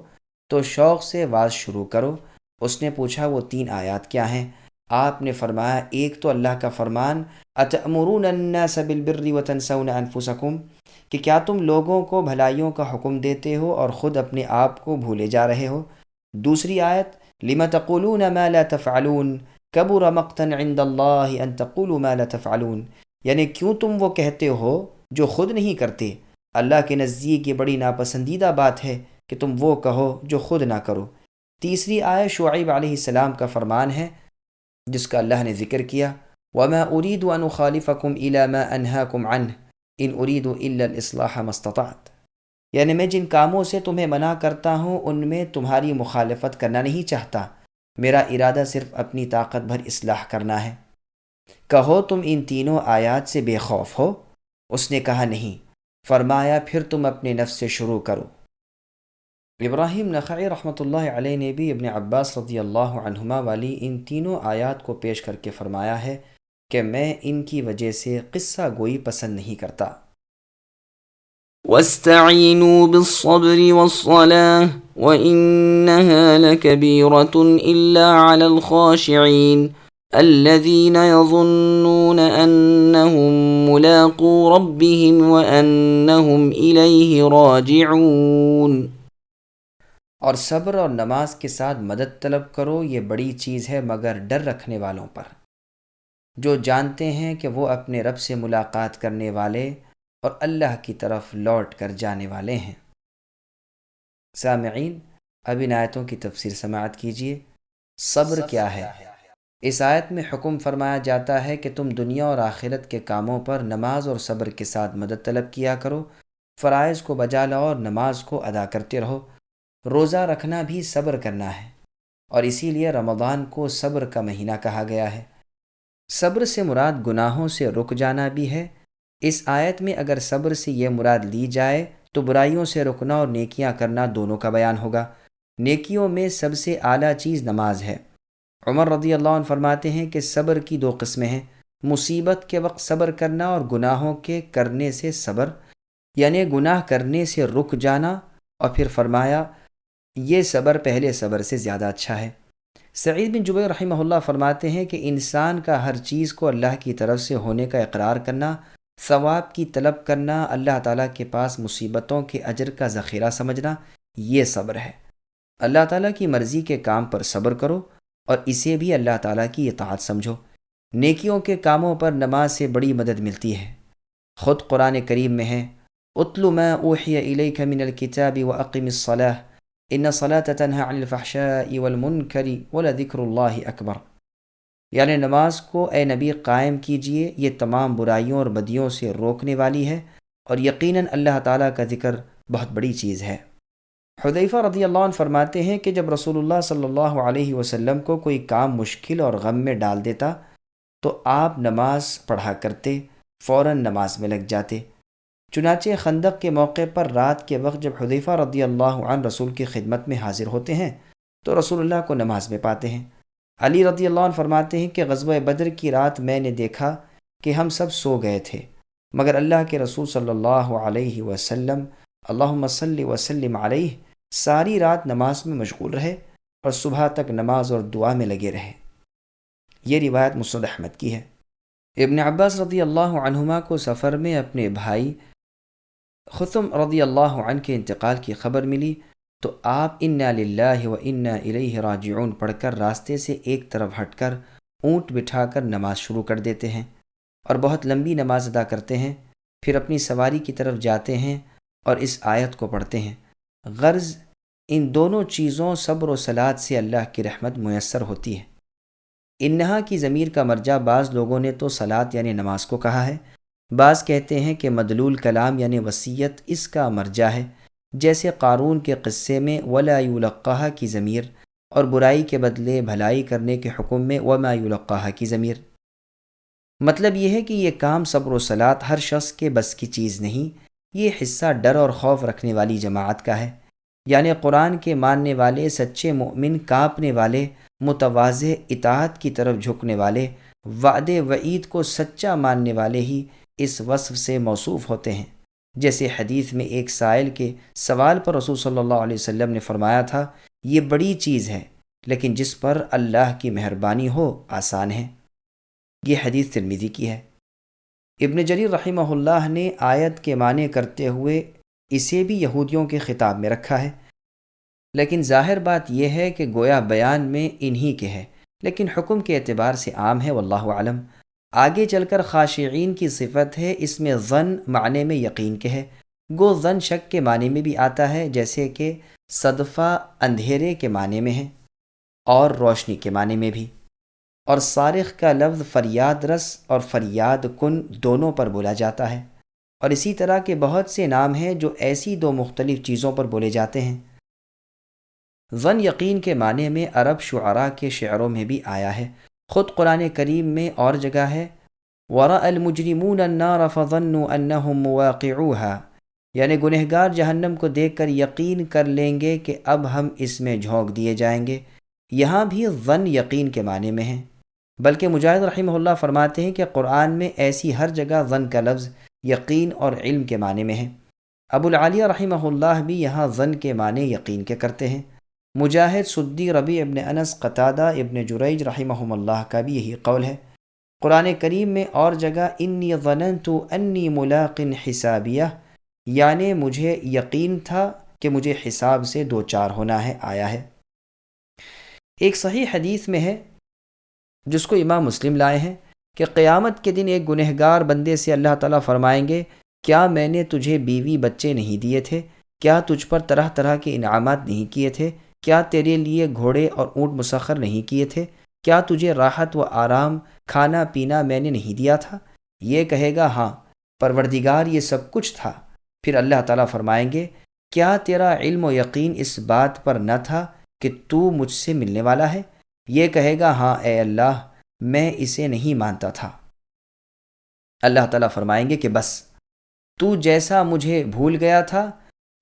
تو شوق سے واز شروع کرو۔ اس نے پوچھا وہ 3 آیات کیا ہیں؟ آپ نے فرمایا ایک تو اللہ کا فرمان اتأمرون الناس بالبر وتنسون انفسکم، کہ کیا تم لوگوں کو بھلائیوں کا حکم دیتے ہو اور خود اپنے آپ کو بھولے جا رہے ہو۔ دوسری آیت لم تقولون ما لا تفعلون کبر مقتا عند اللہ ان تقولوا ما لا تفعلون، یعنی کیوں تم وہ کہتے ہو جو خود نہیں کرتے، اللہ کے نزدیک یہ بڑی ناپسندیدہ بات ہے کہ تم وہ کہو جو خود نہ کرو۔ تیسری آیت شعیب علیہ السلام کا فرمان ہے جس کا اللہ نے ذکر کیا وَمَا أُرِيدُ أَنْ أُخَالِفَكُمْ إِلَى مَا أَنْهَاكُمْ عَنْهُ إِنْ أُرِيدُ إِلَّا الْإِصْلَاحَ مَا اسْتَطَعْتُ، یعنی میں جن کاموں سے تمہیں منع کرتا ہوں ان میں تمہاری مخالفت کرنا نہیں چاہتا، میرا ارادہ صرف اپنی طاقت بھر اصلاح کرنا ہے۔ کہو تم ان تینوں آیات سے بے خوف ہو؟ اس نے کہا نہیں۔ فرمایا پھر تم اپنے نفس سے شروع کرو۔ ابراہیم نخعی رحمۃ اللہ علیہ نے بھی ابن عباس رضی اللہ عنہما والی ان تینوں آیات کو پیش کر کے فرمایا ہے کہ میں ان کی وجہ سے قصہ گوئی پسند نہیں کرتا۔ واستعينوا بالصبر والصلاة وإنها لكبيرة إلا على الخاشعين الذين يظنون أنهم ملاقو ربهم وأنهم إليه راجعون۔ اور صبر اور نماز کے ساتھ مدد طلب کرو، یہ بڑی چیز ہے مگر ڈر رکھنے والوں پر، جو جانتے ہیں کہ وہ اپنے رب سے ملاقات کرنے والے اور اللہ کی طرف لوٹ کر جانے والے ہیں۔ سامعین، اب ان آیتوں کی تفسیر سماعت کیجیے۔ صبر کیا ہے؟ اس آیت میں حکم فرمایا جاتا ہے کہ تم دنیا اور آخرت کے کاموں پر نماز اور صبر کے ساتھ مدد طلب کیا کرو، فرائض کو بجا لاؤ اور نماز کو ادا کرتے رہو۔ روزہ رکھنا بھی صبر کرنا ہے، اور اسی لیے رمضان کو صبر کا مہینہ کہا گیا ہے۔ صبر سے مراد گناہوں سے رک جانا بھی ہے۔ اس آیت میں اگر صبر سے یہ مراد لی جائے تو برائیوں سے رکنا اور نیکیاں کرنا دونوں کا بیان ہوگا۔ نیکیوں میں سب سے اعلیٰ چیز نماز ہے۔ عمر رضی اللہ عنہ فرماتے ہیں کہ صبر کی دو قسمیں ہیں، مصیبت کے وقت صبر کرنا اور گناہوں کے کرنے سے صبر، یعنی گناہ کرنے سے رک جانا، اور پھر فرمایا یہ صبر پہلے صبر سے زیادہ اچھا ہے۔ سعید بن جبیر رحمہ اللہ فرماتے ہیں کہ انسان کا ہر چیز کو اللہ کی طرف سے ہونے کا اقرار کرنا، ثواب کی طلب کرنا، اللہ تعالیٰ کے پاس مصیبتوں کے اجر کا ذخیرہ سمجھنا، یہ صبر ہے۔ اللہ تعالیٰ کی مرضی کے کام پر صبر کرو اور اسے بھی اللہ تعالیٰ کی اطاعت سمجھو۔ نیکیوں کے کاموں پر نماز سے بڑی مدد ملتی ہے۔ خود قرآن کریم میں ہے اتل ما اوحی الیک من الکتاب واقم الصلاۃ ان الصلاۃ تنہی عن الفحشاء والمنکر ولذکر اللہ اکبر، یعنی نماز کو اے نبی قائم کیجئے، یہ تمام برائیوں اور بدیوں سے روکنے والی ہے، اور یقیناً اللہ تعالیٰ کا ذکر بہت بڑی چیز ہے۔ حذیفہ رضی اللہ عنہ فرماتے ہیں کہ جب رسول اللہ صلی اللہ علیہ وسلم کو کوئی کام مشکل اور غم میں ڈال دیتا تو آپ نماز پڑھا کرتے، فوراً نماز میں لگ جاتے۔ چنانچہ خندق کے موقع پر رات کے وقت جب حذیفہ رضی اللہ عنہ رسول کی خدمت میں حاضر ہوتے ہیں تو رسول اللہ کو نماز میں پاتے ہیں۔ علی رضی اللہ عنہ فرماتے ہیں کہ غزوہ بدر کی رات میں نے دیکھا کہ ہم سب سو گئے تھے، مگر اللہ کے رسول صلی اللہ علیہ وسلم اللہم صلی وسلم علیہ ساری رات نماز میں مشغول رہے اور صبح تک نماز اور دعا میں لگے رہے۔ یہ روایت مسند احمد کی ہے۔ ابن عباس رضی اللہ عنہما کو سفر میں اپنے بھائی خثم رضی اللہ عنہ کے انتقال کی خبر ملی تو آپ انا للہ و انا الیہ راجعون پڑھ کر راستے سے ایک طرف ہٹ کر اونٹ بٹھا کر نماز شروع کر دیتے ہیں اور بہت لمبی نماز ادا کرتے ہیں، پھر اپنی سواری کی طرف جاتے ہیں اور اس آیت کو پڑھتے ہیں۔ غرض ان دونوں چیزوں صبر و صلات سے اللہ کی رحمت میسر ہوتی ہے۔ انہا کی ضمیر کا مرجع بعض لوگوں نے تو صلات یعنی نماز کو کہا ہے، بعض کہتے ہیں کہ مدلول کلام یعنی وصیت اس کا مرجع ہے، جیسے قارون کے قصے میں ولا یلقاها کی ضمیر اور برائی کے بدلے بھلائی کرنے کے حکم میں وما یلقاها کی ضمیر۔ مطلب یہ ہے کہ یہ کام صبر و صلات ہر شخص کے بس کی چیز نہیں، یہ حصہ ڈر اور خوف رکھنے والی جماعت کا ہے، یعنی قرآن کے ماننے والے سچے مومن، کانپنے والے، متواضع، اطاعت کی طرف جھکنے والے، وعد وعید کو سچا ماننے والے ہی اس وصف سے موصوف ہوتے ہیں۔ جیسے حدیث میں ایک سائل کے سوال پر رسول صلی اللہ علیہ وسلم نے فرمایا تھا یہ بڑی چیز ہے لیکن جس پر اللہ کی مہربانی ہو آسان ہے۔ یہ حدیث ترمذی کی ہے۔ ابن جریر رحمہ اللہ نے آیت کے معنی کرتے ہوئے اسے بھی یہودیوں کے خطاب میں رکھا ہے، لیکن ظاہر بات یہ ہے کہ گویا بیان میں انہی کے ہے، لیکن حکم کے اعتبار سے عام ہے، واللہ اعلم۔ آگے چل کر خاشعین کی صفت ہے، اس میں ظن معنی میں یقین کے ہے، گو ظن شک کے معنی میں بھی آتا ہے، جیسے کہ صدفہ اندھیرے کے معنی میں ہے اور روشنی کے معنی میں بھی، اور صارخ کا لفظ فریاد رس اور فریاد کن دونوں پر بولا جاتا ہے، اور اسی طرح کے بہت سے نام ہیں جو ایسی دو مختلف چیزوں پر بولے جاتے ہیں۔ ظن یقین کے معنی میں عرب شعراء کے شعروں میں بھی آیا ہے، خود قرآن کریم میں اور جگہ ہے وَرَأَى الْمُجْرِمُونَ النَّارَ فَظَنُّوا أَنَّهُمْ مُوَاقِعُوهَا، یعنی گنہگار جہنم کو دیکھ کر یقین کر لیں گے کہ اب ہم اس میں جھونک دیے جائیں گے۔ یہاں بھی ظن یقین کے معنی میں ہے، بلکہ مجاہد رحمہ اللہ فرماتے ہیں کہ قرآن میں ایسی ہر جگہ ظن کا لفظ یقین اور علم کے معنی میں ہے۔ ابو العالیہ رحمہ اللہ بھی یہاں ظن کے معنی یقین کے کرتے ہیں۔ مجاہد، سدی، ربیع ابن انس، قتادہ، ابن جریج رحمہم اللہ کا بھی یہی قول ہے۔ قرآن کریم میں اور جگہ انی ظننت انی ملاق حسابیہ، یعنی مجھے یقین تھا کہ مجھے حساب سے دوچار ہونا ہے، آیا ہے۔ ایک صحیح حدیث میں ہے جس کو امام مسلم لائے ہیں کہ قیامت کے دن ایک گنہگار بندے سے اللہ تعالیٰ فرمائیں گے، کیا میں نے تجھے بیوی بچے نہیں دیے تھے؟ کیا تجھ پر طرح طرح کے انعامات نہیں کیے تھے؟ کیا تیرے لیے گھوڑے اور اونٹ مسخر نہیں کیے تھے؟ کیا تجھے راحت و آرام، کھانا پینا میں نے نہیں دیا تھا؟ یہ کہے گا ہاں پروردگار، یہ سب کچھ تھا۔ پھر اللہ تعالیٰ فرمائیں گے، کیا تیرا علم و یقین اس بات پر نہ تھا کہ تو مجھ سے ملنے والا ہے؟ یہ کہے گا ہاں اے اللہ، میں اسے نہیں مانتا تھا۔ اللہ تعالیٰ فرمائیں گے کہ بس تو جیسا مجھے بھول گیا تھا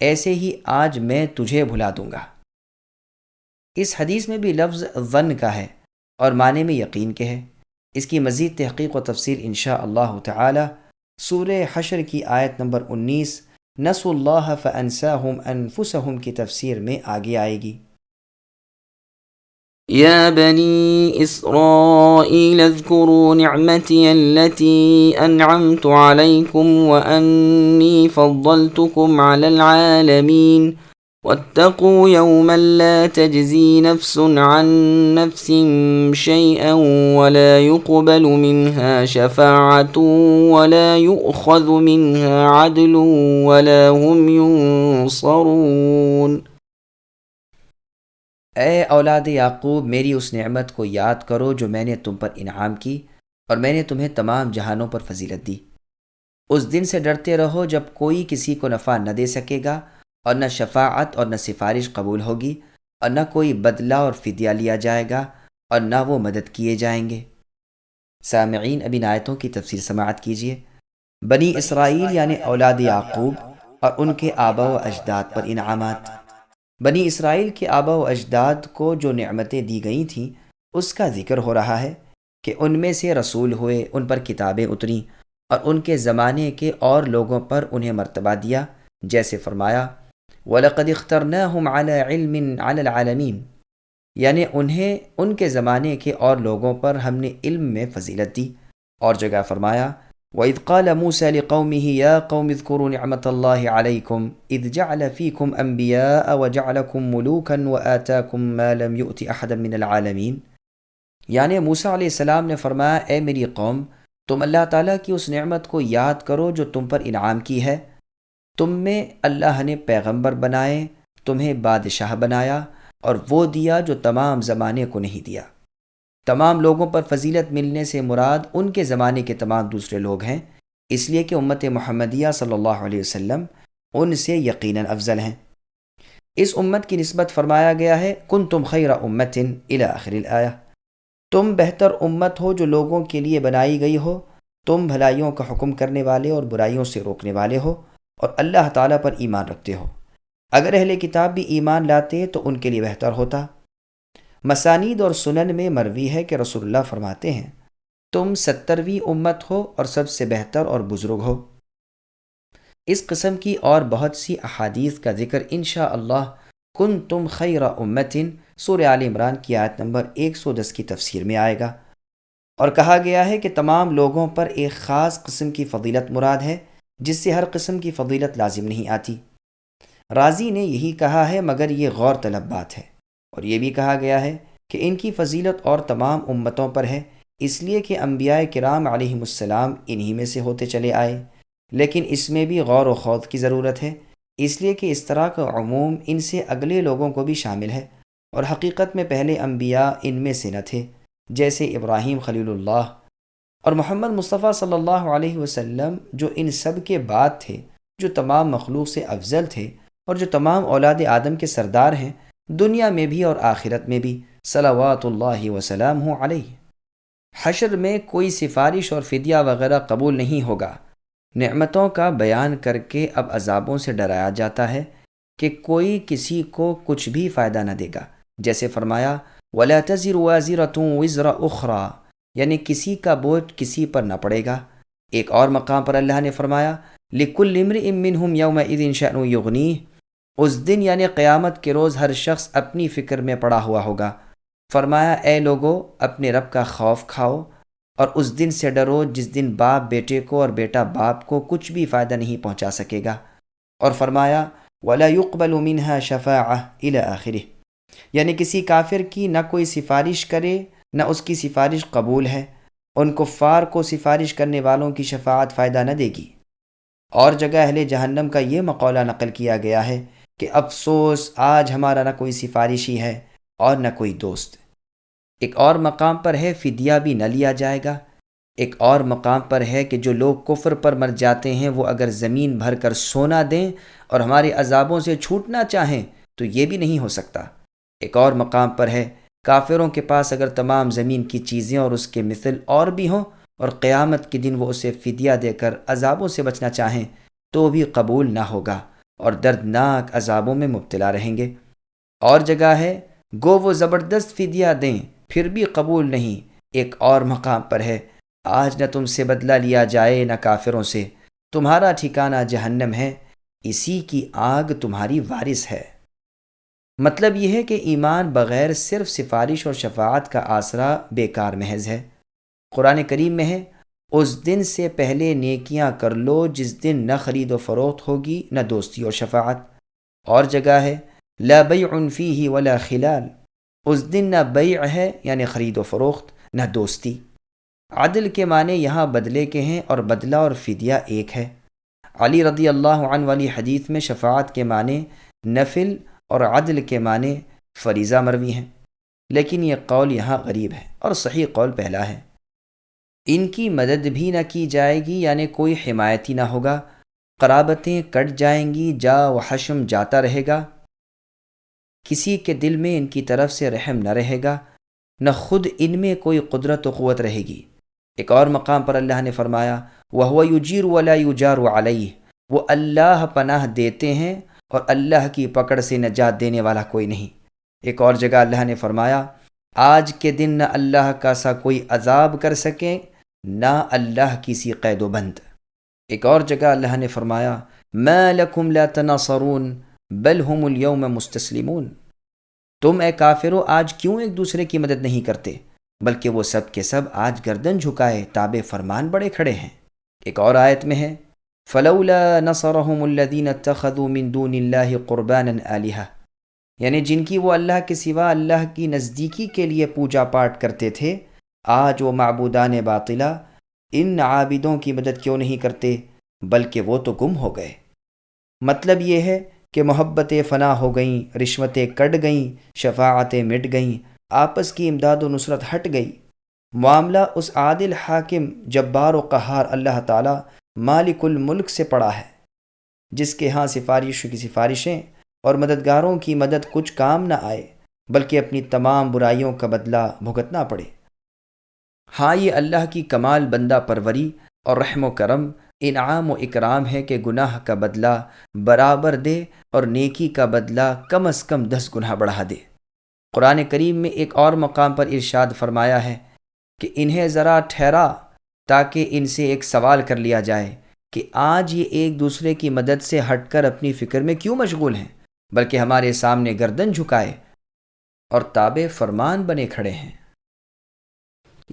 ایسے ہی آج میں تجھے بھلا دوں گا۔ اس حدیث میں بھی لفظ ظن کا ہے اور معنی میں یقین کے ہے۔ اس کی مزید تحقیق و تفصیل انشاء اللہ تعالی سورہ حشر کی آیت نمبر 19 نسوا اللہ فانساہم انفسہم کی تفسیر میں آگے آئے گی۔ يا بني إسرائيل اذكروا نعمتي التي أنعمت عليكم وأني فضلتكم على العالمين واتقوا يوما لا تجزي نفس عن نفس شيئا ولا يقبل منها شفاعة ولا يؤخذ منها عدل ولا هم ينصرون۔ اے اولاد یعقوب، میری اس نعمت کو یاد کرو جو میں نے تم پر انعام کی اور میں نے تمہیں تمام جہانوں پر فضیلت دی۔ اس دن سے ڈرتے رہو جب کوئی کسی کو نفع نہ دے سکے گا اور نہ شفاعت اور نہ سفارش قبول ہوگی اور نہ کوئی بدلہ اور فدیہ لیا جائے گا اور نہ وہ مدد کیے جائیں گے۔ سامعین، اب ان آیتوں کی تفسیر سماعت کیجیے۔ بنی اسرائیل یعنی اولاد یعقوب اور ان کے آبا و اجداد پر انعامات۔ بنی اسرائیل کے آبا و اجداد کو جو نعمتیں دی گئی تھیں اس کا ذکر ہو رہا ہے کہ ان میں سے رسول ہوئے، ان پر کتابیں اتریں اور ان کے زمانے کے اور لوگوں پر انہیں مرتبہ دیا، جیسے فرمایا وَلَقَدِ اخْتَرْنَاهُمْ عَلَى عِلْمٍ عَلَى الْعَالَمِينَ، یعنی انہیں ان کے زمانے کے اور لوگوں پر ہم نے علم میں فضیلت دی۔ اور جگہ فرمایا وَإِذْ قَالَ مُوسَى لِقَوْمِهِ يَا قَوْمِ اذْكُرُوا نِعْمَةَ اللَّهِ عَلَيْكُمْ إِذْ جَعَلَ فِيكُمْ أَنْبِيَاءَ وَجَعَلَكُمْ مُلُوكًا وَآتَاكُمْ مَا لَمْ يُؤْتِ أَحَدًا مِنَ الْعَالَمِينَ، یعنی موسیٰ علیہ السلام نے فرمایا، اے میری قوم، تم اللہ تعالیٰ کی اس نعمت کو یاد کرو جو تم پر انعام کی ہے۔ تم میں اللہ نے پیغمبر بنائے، تمہیں بادشاہ بنایا اور وہ دیا جو تمام زمانے کو نہیں دیا۔ تمام لوگوں پر فضیلت ملنے سے مراد ان کے زمانے کے تمام دوسرے لوگ ہیں، اس لیے کہ امت محمدیہ صلی اللہ علیہ وسلم ان سے یقیناً افضل ہیں۔ اس امت کی نسبت فرمایا گیا ہے کنتم خیر امت الی آخر الآیہ، تم بہتر امت ہو جو لوگوں کے لیے بنائی گئی ہو، تم بھلائیوں کا حکم کرنے والے اور برائیوں سے روکنے والے ہو اور اللہ تعالیٰ پر ایمان رکھتے ہو۔ اگر اہل کتاب بھی ایمان لاتے تو ان کے لیے بہتر ہوتا۔ مسانید اور سنن میں مروی ہے کہ رسول اللہ فرماتے ہیں تم 70ویں امت ہو اور سب سے بہتر اور بزرگ ہو۔ اس قسم کی اور بہت سی احادیث کا ذکر انشاءاللہ کنتم خیر امت سورہ آل عمران کی آیت نمبر 110 کی تفسیر میں آئے گا۔ اور کہا گیا ہے کہ تمام لوگوں پر ایک خاص قسم کی فضیلت مراد ہے جس سے ہر قسم کی فضیلت لازم نہیں آتی۔ رازی نے یہی کہا ہے مگر یہ غور طلب بات ہے، اور یہ بھی کہا گیا ہے کہ ان کی فضیلت اور تمام امتوں پر ہے، اس لیے کہ انبیاء کرام علیہم السلام انہی میں سے ہوتے چلے آئے، لیکن اس میں بھی غور و خوض کی ضرورت ہے، اس لیے کہ اس طرح کا عموم ان سے اگلے لوگوں کو بھی شامل ہے، اور حقیقت میں پہلے انبیاء ان میں سے نہ تھے، جیسے ابراہیم خلیل اللہ اور محمد مصطفیٰ صلی اللہ علیہ وسلم جو ان سب کے بعد تھے، جو تمام مخلوق سے افضل تھے اور جو تمام اولاد آدم کے سردار ہیں، دنیا میں بھی اور آخرت میں بھی، صلوات اللہ وسلامہ علیہ۔ حشر میں کوئی سفارش اور فدیہ وغیرہ قبول نہیں ہوگا۔ نعمتوں کا بیان کر کے اب عذابوں سے ڈرایا جاتا ہے کہ کوئی کسی کو کچھ بھی فائدہ نہ دے گا، جیسے فرمایا وَلَا تَزِرُ وَازِرَةٌ وِزْرَ أُخْرَى، یعنی کسی کا بوجھ کسی پر نہ پڑے گا۔ ایک اور مقام پر اللہ نے فرمایا لِكُلِّ امْرِئٍ مِّنْهُمْ يَوْمَئِذٍ شَأْنٌ يُغْنِيهِ، اس دن یعنی قیامت کے روز ہر شخص اپنی فکر میں پڑا ہوا ہوگا۔ فرمایا اے لوگو اپنے رب کا خوف کھاؤ اور اس دن سے ڈرو جس دن باپ بیٹے کو اور بیٹا باپ کو کچھ بھی فائدہ نہیں پہنچا سکے گا۔ اور فرمایا وَلَا يُقْبَلُ مِنْهَا شَفَاعَةٌ إِلَى آخِرِهِ، یعنی کسی کافر کی نہ کوئی سفارش کرے نہ اس کی سفارش قبول ہے، ان کفار کو سفارش کرنے والوں کی شفاعت فائدہ نہ دے گی۔ اور جگہ اہل جہنم کا یہ مقولہ نقل کیا گیا ہے کہ افسوس آج ہمارا نہ کوئی سفارشی ہے اور نہ کوئی دوست۔ ایک اور مقام پر ہے فدیہ بھی نہ لیا جائے گا۔ ایک اور مقام پر ہے کہ جو لوگ کفر پر مر جاتے ہیں وہ اگر زمین بھر کر سونا دیں اور ہمارے عذابوں سے چھوٹنا چاہیں تو یہ بھی نہیں ہو سکتا۔ ایک اور مقام پر ہے کافروں کے پاس اگر تمام زمین کی چیزیں اور اس کے مثل اور بھی ہوں اور قیامت کے دن وہ اسے فدیہ دے کر عذابوں سے بچنا چاہیں تو بھی قبول نہ ہوگا اور دردناک عذابوں میں مبتلا رہیں گے۔ اور جگہ ہے گو وہ زبردست فدیہ دیں پھر بھی قبول نہیں۔ ایک اور مقام پر ہے آج نہ تم سے بدلہ لیا جائے نہ کافروں سے، تمہارا ٹھکانہ جہنم ہے، اسی کی آگ تمہاری وارث ہے۔ مطلب یہ ہے کہ ایمان بغیر صرف سفارش اور شفاعت کا آسرا بیکار محض ہے۔ قرآن کریم میں ہے اس دن سے پہلے نیکیاں کر لو جس دن نہ خرید و فروخت ہوگی نہ دوستی اور شفاعت۔ اور جگہ ہے لا بیع فیہ ولا خلال، اس دن نہ بیع ہے یعنی خرید و فروخت نہ دوستی۔ عدل کے معنی یہاں بدلے کے ہیں اور بدلہ اور فدیہ ایک ہے۔ علی رضی اللہ عنہ والی حدیث میں شفاعت کے معنی نفل اور عدل کے معنی فریضہ مروی ہیں، لیکن یہ قول یہاں غریب ہے اور صحیح قول پہلا ہے۔ ان کی مدد بھی نہ کی جائے گی یعنی کوئی حمایتی نہ ہوگا، قرابتیں کٹ جائیں گی، جا و حشم جاتا رہے گا، کسی کے دل میں ان کی طرف سے رحم نہ رہے گا، نہ خود ان میں کوئی قدرت و قوت رہے گی۔ ایک اور مقام پر اللہ نے فرمایا وَهُوَ يُجِيرُ وَلَا يُجَارُ عَلَيْهِ، وہ اللہ پناہ دیتے ہیں اور اللہ کی پکڑ سے نجات دینے والا کوئی نہیں۔ ایک اور جگہ اللہ نے فرمایا آج کے دن نہ اللہ کا سا کوئی عذاب کر سکے نہ اللہ کی سی قید و بند۔ ایک اور جگہ اللہ نے فرمایا مَا لَكُمْ لَا تَنَاصَرُونَ بَلْ هُمُ الْيَوْمَ مُسْتَسْلِمُونَ، تم اے کافرو آج کیوں ایک دوسرے کی مدد نہیں کرتے، بلکہ وہ سب کے سب آج گردن جھکائے تابع فرمان بڑے کھڑے ہیں۔ ایک اور آیت میں ہے فَلَوْلَا نَصَرَهُمُ الَّذِينَ اتَّخَذُوا مِن دُونِ اللَّهِ قُرْبَانًا آلِهَةً، یعنی جن کی وہ اللہ کے سوا اللہ کی نزدیکی کے لیے پوجا پاٹ کرتے تھے، آج وہ معبودان باطلہ ان عابدوں کی مدد کیوں نہیں کرتے بلکہ وہ تو گم ہو گئے۔ مطلب یہ ہے کہ محبتیں فنا ہو گئیں، رشوتیں کٹ گئیں، شفاعتیں مٹ گئیں، آپس کی امداد و نصرت ہٹ گئی۔ معاملہ اس عادل حاکم جبار و قہار اللہ تعالی مالک الملک سے پڑا ہے، جس کے ہاں سفارشوں کی سفارشیں اور مددگاروں کی مدد کچھ کام نہ آئے بلکہ اپنی تمام برائیوں کا بدلہ بھگتنا پڑے۔ ہاں یہ اللہ کی کمال بندہ پروری اور رحم و کرم، انعام و اکرام ہے کہ گناہ کا بدلہ برابر دے اور نیکی کا بدلہ کم از کم 10 گنا بڑھا دے۔ قرآن کریم میں ایک اور مقام پر ارشاد فرمایا ہے کہ انہیں ذرا ٹھہرا تاکہ ان سے ایک سوال کر لیا جائے کہ آج یہ ایک دوسرے کی مدد سے ہٹ کر اپنی فکر میں کیوں مشغول ہیں، بلکہ ہمارے سامنے گردن جھکائے اور تابع فرمان بنے کھڑے ہیں۔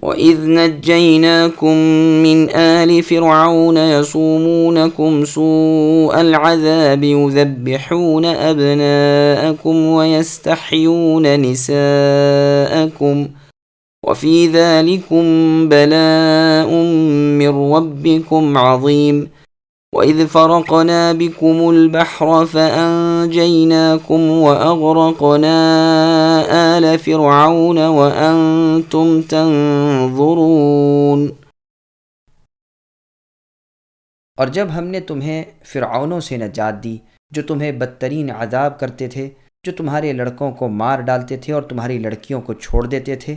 وَإِذْ نَجَّيْنَاكُمْ مِنْ آلِ فِرْعَوْنَ يَصُومُونَكُمْ سُوءَ الْعَذَابِ يُذَبِّحُونَ أَبْنَاءَكُمْ وَيَسْتَحْيُونَ نِسَاءَكُمْ وَفِي ذَلِكُمْ بَلَاءٌ مِّن رَّبِّكُمْ عَظِيمٌ وَإِذْ فَرَقْنَا بِكُمُ الْبَحْرَ فَأَنجَيْنَاكُمْ وَأَغْرَقْنَا آلَ فِرْعَوْنَ وَأَنْتُمْ تَنظُرُونَ۔ اور جب ہم نے تمہیں فرعونوں سے نجات دی جو تمہیں بدترین عذاب کرتے تھے، جو تمہارے لڑکوں کو مار ڈالتے تھے اور تمہاری لڑکیوں کو چھوڑ دیتے تھے،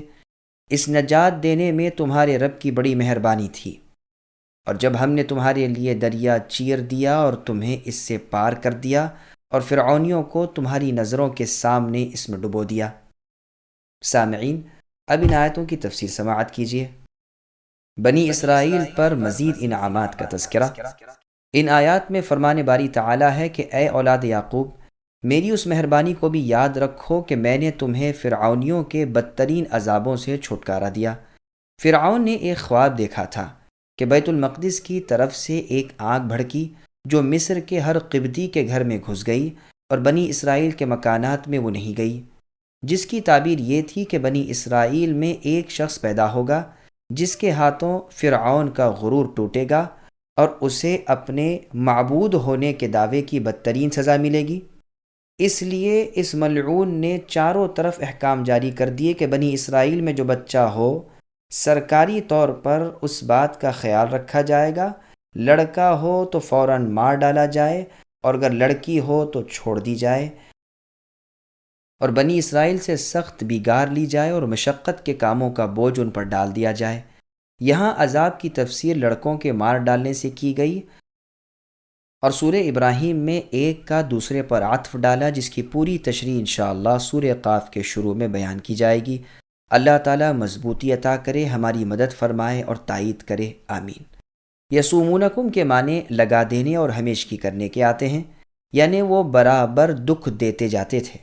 اس نجات دینے میں تمہارے رب کی بڑی مہربانی تھی۔ اور جب ہم نے تمہارے لیے دریا چیر دیا اور تمہیں اس سے پار کر دیا اور فرعونیوں کو تمہاری نظروں کے سامنے اس میں ڈبو دیا۔ سامعین، اب ان آیتوں کی تفسیر سماعت کیجیے۔ بنی اسرائیل پر مزید انعامات کا تذکرہ۔ ان آیات میں فرمان باری تعالیٰ ہے کہ اے اولاد یعقوب، میری اس مہربانی کو بھی یاد رکھو کہ میں نے تمہیں فرعونیوں کے بدترین عذابوں سے چھٹکارا دیا۔ فرعون نے ایک خواب دیکھا تھا کہ بیت المقدس کی طرف سے ایک آگ بھڑکی جو مصر کے ہر قبطی کے گھر میں گھس گئی اور بنی اسرائیل کے مکانات میں وہ نہیں گئی، جس کی تعبیر یہ تھی کہ بنی اسرائیل میں ایک شخص پیدا ہوگا جس کے ہاتھوں فرعون کا غرور ٹوٹے گا اور اسے اپنے معبود ہونے کے دعوے کی بدترین سزا ملے گی۔ اس لیے اس ملعون نے چاروں طرف احکام جاری کر دیے کہ بنی اسرائیل میں جو بچہ ہو سرکاری طور پر اس بات کا خیال رکھا جائے گا، لڑکا ہو تو فوراً مار ڈالا جائے اور اگر لڑکی ہو تو چھوڑ دی جائے، اور بنی اسرائیل سے سخت بگار لی جائے اور مشقت کے کاموں کا بوجھ ان پر ڈال دیا جائے۔ یہاں عذاب کی تفسیر لڑکوں کے مار ڈالنے سے کی گئی اور سورہ ابراہیم میں ایک کا دوسرے پر عطف ڈالا، جس کی پوری تشریح انشاءاللہ سورہ قاف کے شروع میں بیان کی جائے گی۔ اللہ تعالیٰ مضبوطی عطا کرے، ہماری مدد فرمائے اور تائید کرے، آمین۔ یسومونکم کے معنی لگا دینے اور ہمیشگی کرنے کے آتے ہیں، یعنی وہ برابر دکھ دیتے جاتے تھے۔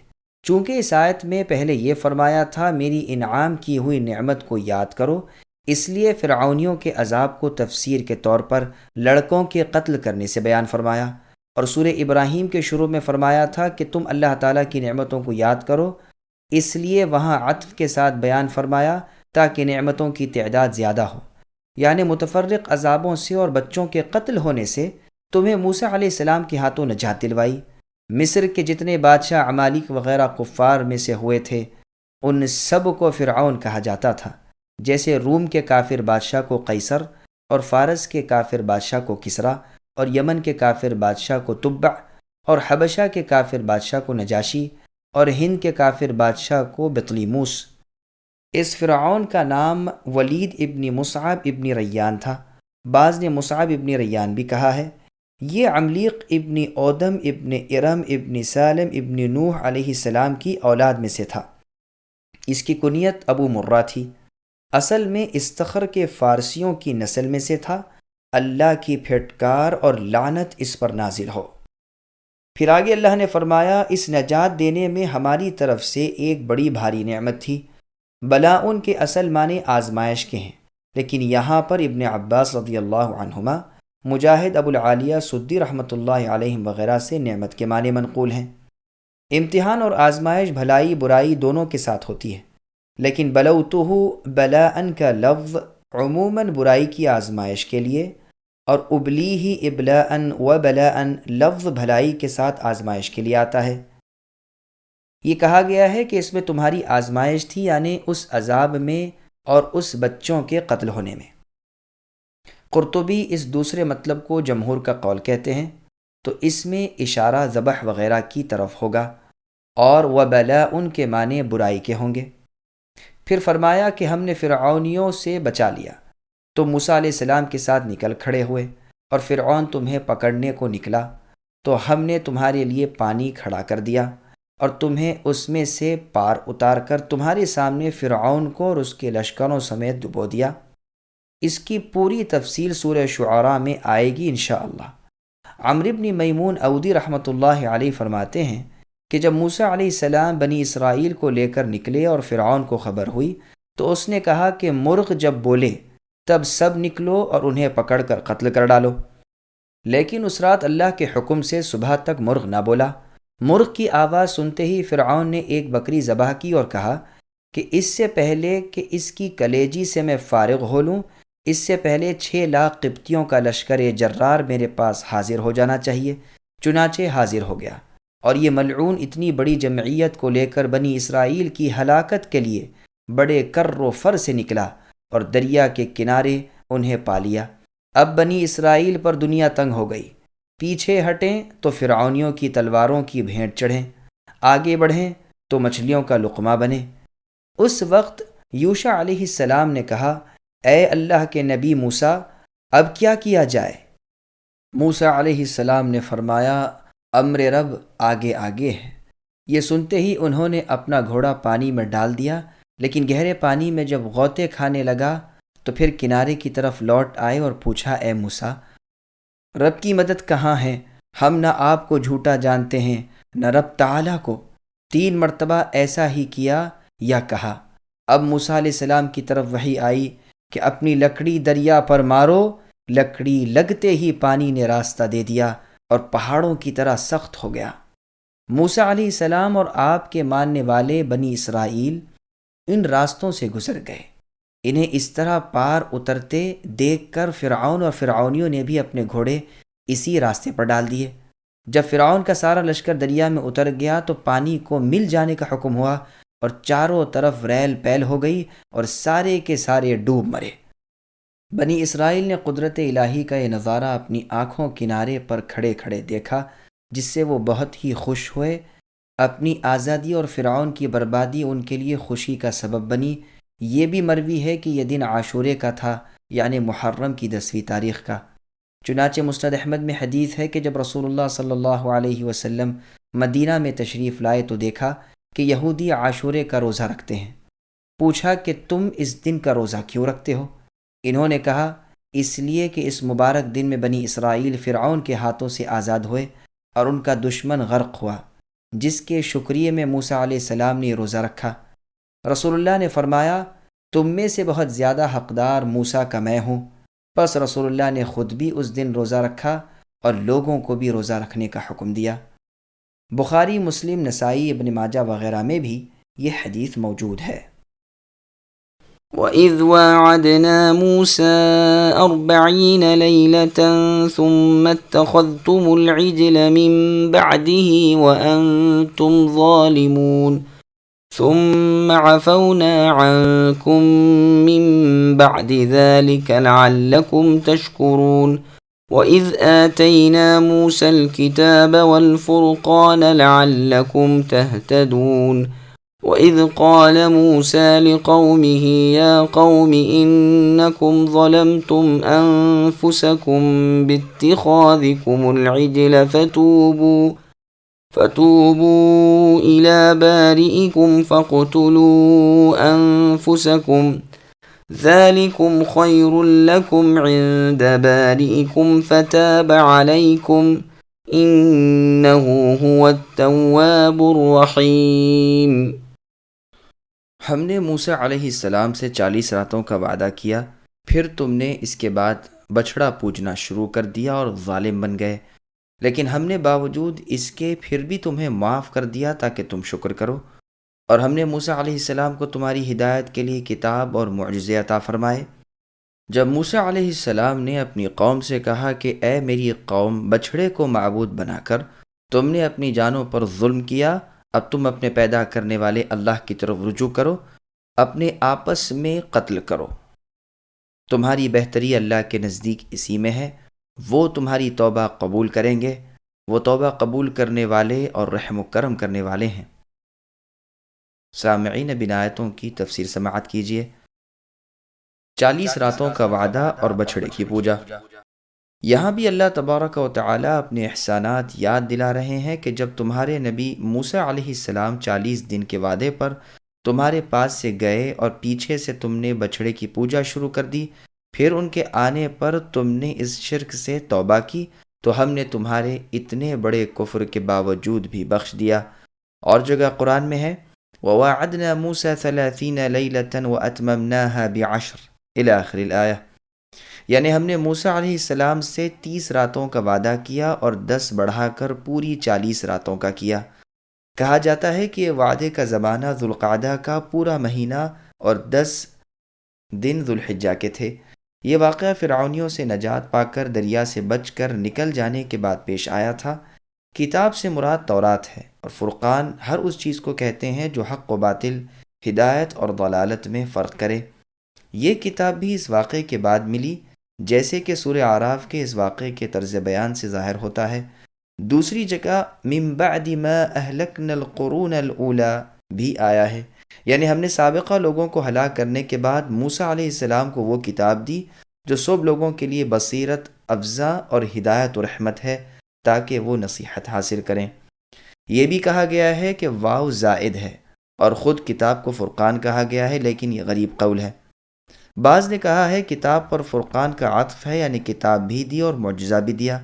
چونکہ اس آیت میں پہلے یہ فرمایا تھا میری انعام کی ہوئی نعمت کو یاد کرو، اس لیے فرعونیوں کے عذاب کو تفسیر کے طور پر لڑکوں کے قتل کرنے سے بیان فرمایا، اور سورہ ابراہیم کے شروع میں فرمایا تھا کہ تم اللہ تعالیٰ کی نعمتوں کو یاد کرو، اس لیے وہاں عطف کے ساتھ بیان فرمایا تاکہ نعمتوں کی تعداد زیادہ ہو، یعنی متفرق عذابوں سے اور بچوں کے قتل ہونے سے تمہیں موسیٰ علیہ السلام کے ہاتھوں نجات دلوائی۔ مصر کے جتنے بادشاہ عمالق وغیرہ کفار میں سے ہوئے تھے ان سب کو فرعون کہا جاتا تھا، جیسے روم کے کافر بادشاہ کو قیصر اور فارس کے کافر بادشاہ کو کسریٰ اور یمن کے کافر بادشاہ کو تبع اور حبشہ کے کافر بادشاہ کو نجاشی اور ہند کے کافر بادشاہ کو بطلیموس۔ اس فرعون کا نام ولید ابن مصعب ابن ریان تھا، بعض نے مصعب ابن ریان بھی کہا ہے۔ یہ عملیق ابن اودم ابن ارم ابن سالم ابن نوح علیہ السلام کی اولاد میں سے تھا۔ اس کی کنیت ابو مرہ تھی، اصل میں استخر کے فارسیوں کی نسل میں سے تھا۔ اللہ کی پھٹکار اور لعنت اس پر نازل ہو۔ پھر آگے اللہ نے فرمایا اس نجات دینے میں ہماری طرف سے ایک بڑی بھاری نعمت تھی۔ بلا ان کے اصل معنی آزمائش کے ہیں، لیکن یہاں پر ابن عباس رضی اللہ عنہما، مجاہد ابو العالیہ سدی رحمۃ اللہ علیہم وغیرہ سے نعمت کے معنی منقول ہیں۔ امتحان اور آزمائش بھلائی برائی دونوں کے ساتھ ہوتی ہے، لیکن بلوتہ بلاءً کا لفظ عموماً برائی کی آزمائش کے لیے، اور ابلیہ ابلاءً و بلاءً لفظ بھلائی کے ساتھ آزمائش کے لیے آتا ہے۔ یہ کہا گیا ہے کہ اس میں تمہاری آزمائش تھی، یعنی اس عذاب میں اور اس بچوں کے قتل ہونے میں۔ قرطبی اس دوسرے مطلب کو جمہور کا قول کہتے ہیں، تو اس میں اشارہ ذبح وغیرہ کی طرف ہوگا، اور وبلاء کے معنی برائی کے ہوں گے۔ پھر فرمایا کہ ہم نے فرعونیوں سے بچا لیا، تو موسیٰ علیہ السلام کے ساتھ نکل کھڑے ہوئے، اور فرعون تمہیں پکڑنے کو نکلا تو ہم نے تمہارے لیے پانی کھڑا کر دیا اور تمہیں اس میں سے پار اتار کر تمہارے سامنے فرعون کو اور اس کے لشکروں سمیت ڈبو دیا۔ اس کی پوری تفصیل سورہ شعراء میں آئے گی انشاءاللہ۔ عمرو بن میمون اودی رحمۃ اللہ علیہ فرماتے ہیں کہ جب موسیٰ علیہ السلام بنی اسرائیل کو لے کر نکلے اور فرعون کو خبر ہوئی تو اس نے کہا کہ مرغ جب بولے تب سب نکلو اور انہیں پکڑ کر قتل کر ڈالو، لیکن اس رات اللہ کے حکم سے صبح تک مرغ نہ بولا۔ مرغ کی آواز سنتے ہی فرعون نے ایک بکری ذبح کی اور کہا کہ اس سے پہلے کہ اس کی کلیجی سے میں فارغ ہو لوں، اس سے پہلے 6 لاکھ قبطیوں کا لشکر جرار میرے پاس حاضر ہو جانا چاہیے۔ چنانچہ حاضر ہو گیا، اور یہ ملعون اتنی بڑی جمعیت کو لے کر بنی اسرائیل کی ہلاکت کے لیے بڑے کر و فر سے نکلا اور دریا کے کنارے انہیں پا لیا۔ اب بنی اسرائیل پر دنیا تنگ ہو گئی، پیچھے ہٹیں تو فرعونیوں کی تلواروں کی بھینٹ چڑھیں، آگے بڑھیں تو مچھلیوں کا لقمہ بنیں۔ اس وقت یوشع علیہ السلام نے کہا، اے اللہ کے نبی موسیٰ، اب کیا کیا جائے؟ موسیٰ علیہ السلام نے فرمایا، امر رب آگے آگے ہے۔ یہ سنتے ہی انہوں نے اپنا گھوڑا پانی میں ڈال دیا، لیکن گہرے پانی میں جب غوطے کھانے لگا تو پھر کنارے کی طرف لوٹ آئے اور پوچھا، اے موسیٰ، رب کی مدد کہاں ہے؟ ہم نہ آپ کو جھوٹا جانتے ہیں نہ رب تعالیٰ کو۔ 3 مرتبہ ایسا ہی کیا یا کہا۔ اب موسیٰ علیہ السلام کی طرف وحی آئی کہ اپنی لکڑی دریا پر مارو۔ لکڑی لگتے ہی پانی نے راستہ دے دیا اور پہاڑوں کی طرح سخت ہو گیا۔ موسیٰ علیہ السلام اور آپ کے ماننے والے بنی اسرائیل ان راستوں سے گزر گئے۔ انہیں اس طرح پار اترتے دیکھ کر فرعون اور فرعونیوں نے بھی اپنے گھوڑے اسی راستے پر ڈال دیے۔ جب فرعون کا سارا لشکر دریا میں اتر گیا تو پانی کو مل جانے کا حکم ہوا اور چاروں طرف ریل پیل ہو گئی اور سارے کے سارے ڈوب مرے۔ بنی اسرائیل نے قدرت الہی کا یہ نظارہ اپنی آنکھوں کنارے پر کھڑے کھڑے دیکھا، جس سے وہ بہت ہی خوش ہوئے۔ اپنی آزادی اور فرعون کی بربادی ان کے لیے خوشی کا سبب بنی۔ یہ بھی مروی ہے کہ یہ دن عاشورے کا تھا، یعنی محرم کی 10ویں تاریخ کا۔ چنانچہ مسند احمد میں حدیث ہے کہ جب رسول اللہ صلی اللہ علیہ وسلم مدینہ میں تشریف لائے تو دیکھا کہ یہودی عاشورے کا روزہ رکھتے ہیں۔ پوچھا کہ تم اس دن کا روزہ کیوں رکھتے ہو؟ انہوں نے کہا اس لیے کہ اس مبارک دن میں بنی اسرائیل فرعون کے ہاتھوں سے آزاد ہوئے اور ان کا دشمن غرق ہوا، جس کے شکریے میں موسیٰ علیہ السلام نے روزہ رکھا۔ رسول اللہ نے فرمایا تم میں سے بہت زیادہ حقدار موسیٰ کا میں ہوں۔ پس رسول اللہ نے خود بھی اس دن روزہ رکھا اور لوگوں کو بھی روزہ رکھنے کا حکم دیا۔ بخاری، مسلم، نسائی، ابن ماجہ وغیرہ میں بھی یہ حدیث موجود ہے۔ وَإِذْ وَاعَدْنَا مُوسَىٰ 40 لَيْلَةً ثُمَّ اتَّخَذْتُمُ الْعِجْلَ مِن بَعْدِهِ وَأَنْتُمْ ظَالِمُونَ ثُمَّ عَفَوْنَا عَنْكُمْ مِن بَعْدِ ذَلِكَ لَعَلَّكُمْ تَشْكُرُونَ وَإِذْ آتَيْنَا مُوسَى الْكِتَابَ وَالْفُرْقَانَ لَعَلَّكُمْ تَهْتَدُونَ وَإِذْ قَالَ مُوسَى لِقَوْمِهِ يَا قَوْمِ إِنَّكُمْ ظَلَمْتُمْ أَنفُسَكُمْ بِاتِّخَاذِكُمُ الْعِجْلَ فَتُوبُوا إِلَى بَارِئِكُمْ فَاقْتُلُوا أَنفُسَكُمْ ذَلِكُمْ خَيْرٌ لَكُمْ عِندَ بَارِئِكُمْ فَتَابَ عَلَيْكُمْ إِنَّهُ هُوَ التَّوَّابُ الرَّحِيمُ۔ ہم نے موسیٰ علیہ السلام سے 40 راتوں کا وعدہ کیا، پھر تم نے اس کے بعد بچھڑا پوجنا شروع کر دیا اور ظالم بن گئے، لیکن ہم نے باوجود اس کے پھر بھی تمہیں معاف کر دیا تاکہ تم شکر کرو، اور ہم نے موسیٰ علیہ السلام کو تمہاری ہدایت کے لیے کتاب اور معجزے عطا فرمائے۔ جب موسیٰ علیہ السلام نے اپنی قوم سے کہا کہ اے میری قوم، بچھڑے کو معبود بنا کر تم نے اپنی جانوں پر ظلم کیا، اب تم اپنے پیدا کرنے والے اللہ کی طرف رجوع کرو، اپنے آپس میں قتل کرو، تمہاری بہتری اللہ کے نزدیک اسی میں ہے، وہ تمہاری توبہ قبول کریں گے، وہ توبہ قبول کرنے والے اور رحم و کرم کرنے والے ہیں۔ سامعین، اب آیتوں کی تفسیر سماعت کیجیے۔ 40 راتوں کا وعدہ اور بچھڑے کی پوجا۔ یہاں بھی اللہ تبارک و تعالی اپنے احسانات یاد دلا رہے ہیں کہ جب تمہارے نبی موسیٰ علیہ السلام 40 دن کے وعدے پر تمہارے پاس سے گئے اور پیچھے سے تم نے بچھڑے کی پوجا شروع کر دی، پھر ان کے آنے پر تم نے اس شرک سے توبہ کی، تو ہم نے تمہارے اتنے بڑے کفر کے باوجود بھی بخش دیا۔ اور جگہ قرآن میں ہے وَوَعَدْنَا مُوسَىٰ 30 لَيْلَةً وَأَتْمَمْنَاهَا ب10 إلى آخر الآیہ، یعنی ہم نے موسیٰ علیہ السلام سے 30 راتوں کا وعدہ کیا اور 10 بڑھا کر پوری 40 راتوں کا کیا۔ کہا جاتا ہے کہ یہ وعدے کا زمانہ ذوالقعدہ کا پورا مہینہ اور 10 دن ذوالحجہ کے تھے۔ یہ واقعہ فرعونیوں سے نجات پا کر دریا سے بچ کر نکل جانے کے بعد پیش آیا تھا۔ کتاب سے مراد تورات ہے، اور فرقان ہر اس چیز کو کہتے ہیں جو حق و باطل، ہدایت اور ضلالت میں فرق کرے۔ یہ کتاب بھی اس واقعے کے بعد ملی، جیسے کہ سورہ اعراف کے اس واقعے کے طرز بیان سے ظاہر ہوتا ہے۔ دوسری جگہ من بعد ما اہلکنا القرون الاولی بھی آیا ہے، یعنی ہم نے سابقہ لوگوں کو ہلاک کرنے کے بعد موسیٰ علیہ السلام کو وہ کتاب دی جو سب لوگوں کے لیے بصیرت افزا اور ہدایت و رحمت ہے، تاکہ وہ نصیحت حاصل کریں۔ یہ بھی کہا گیا ہے کہ واو زائد ہے، اور خود کتاب کو فرقان کہا گیا ہے، لیکن یہ غریب قول ہے۔ بعض نے کہا ہے کتاب پر فرقان کا عطف ہے، یعنی کتاب بھی دی اور معجزہ بھی دیا۔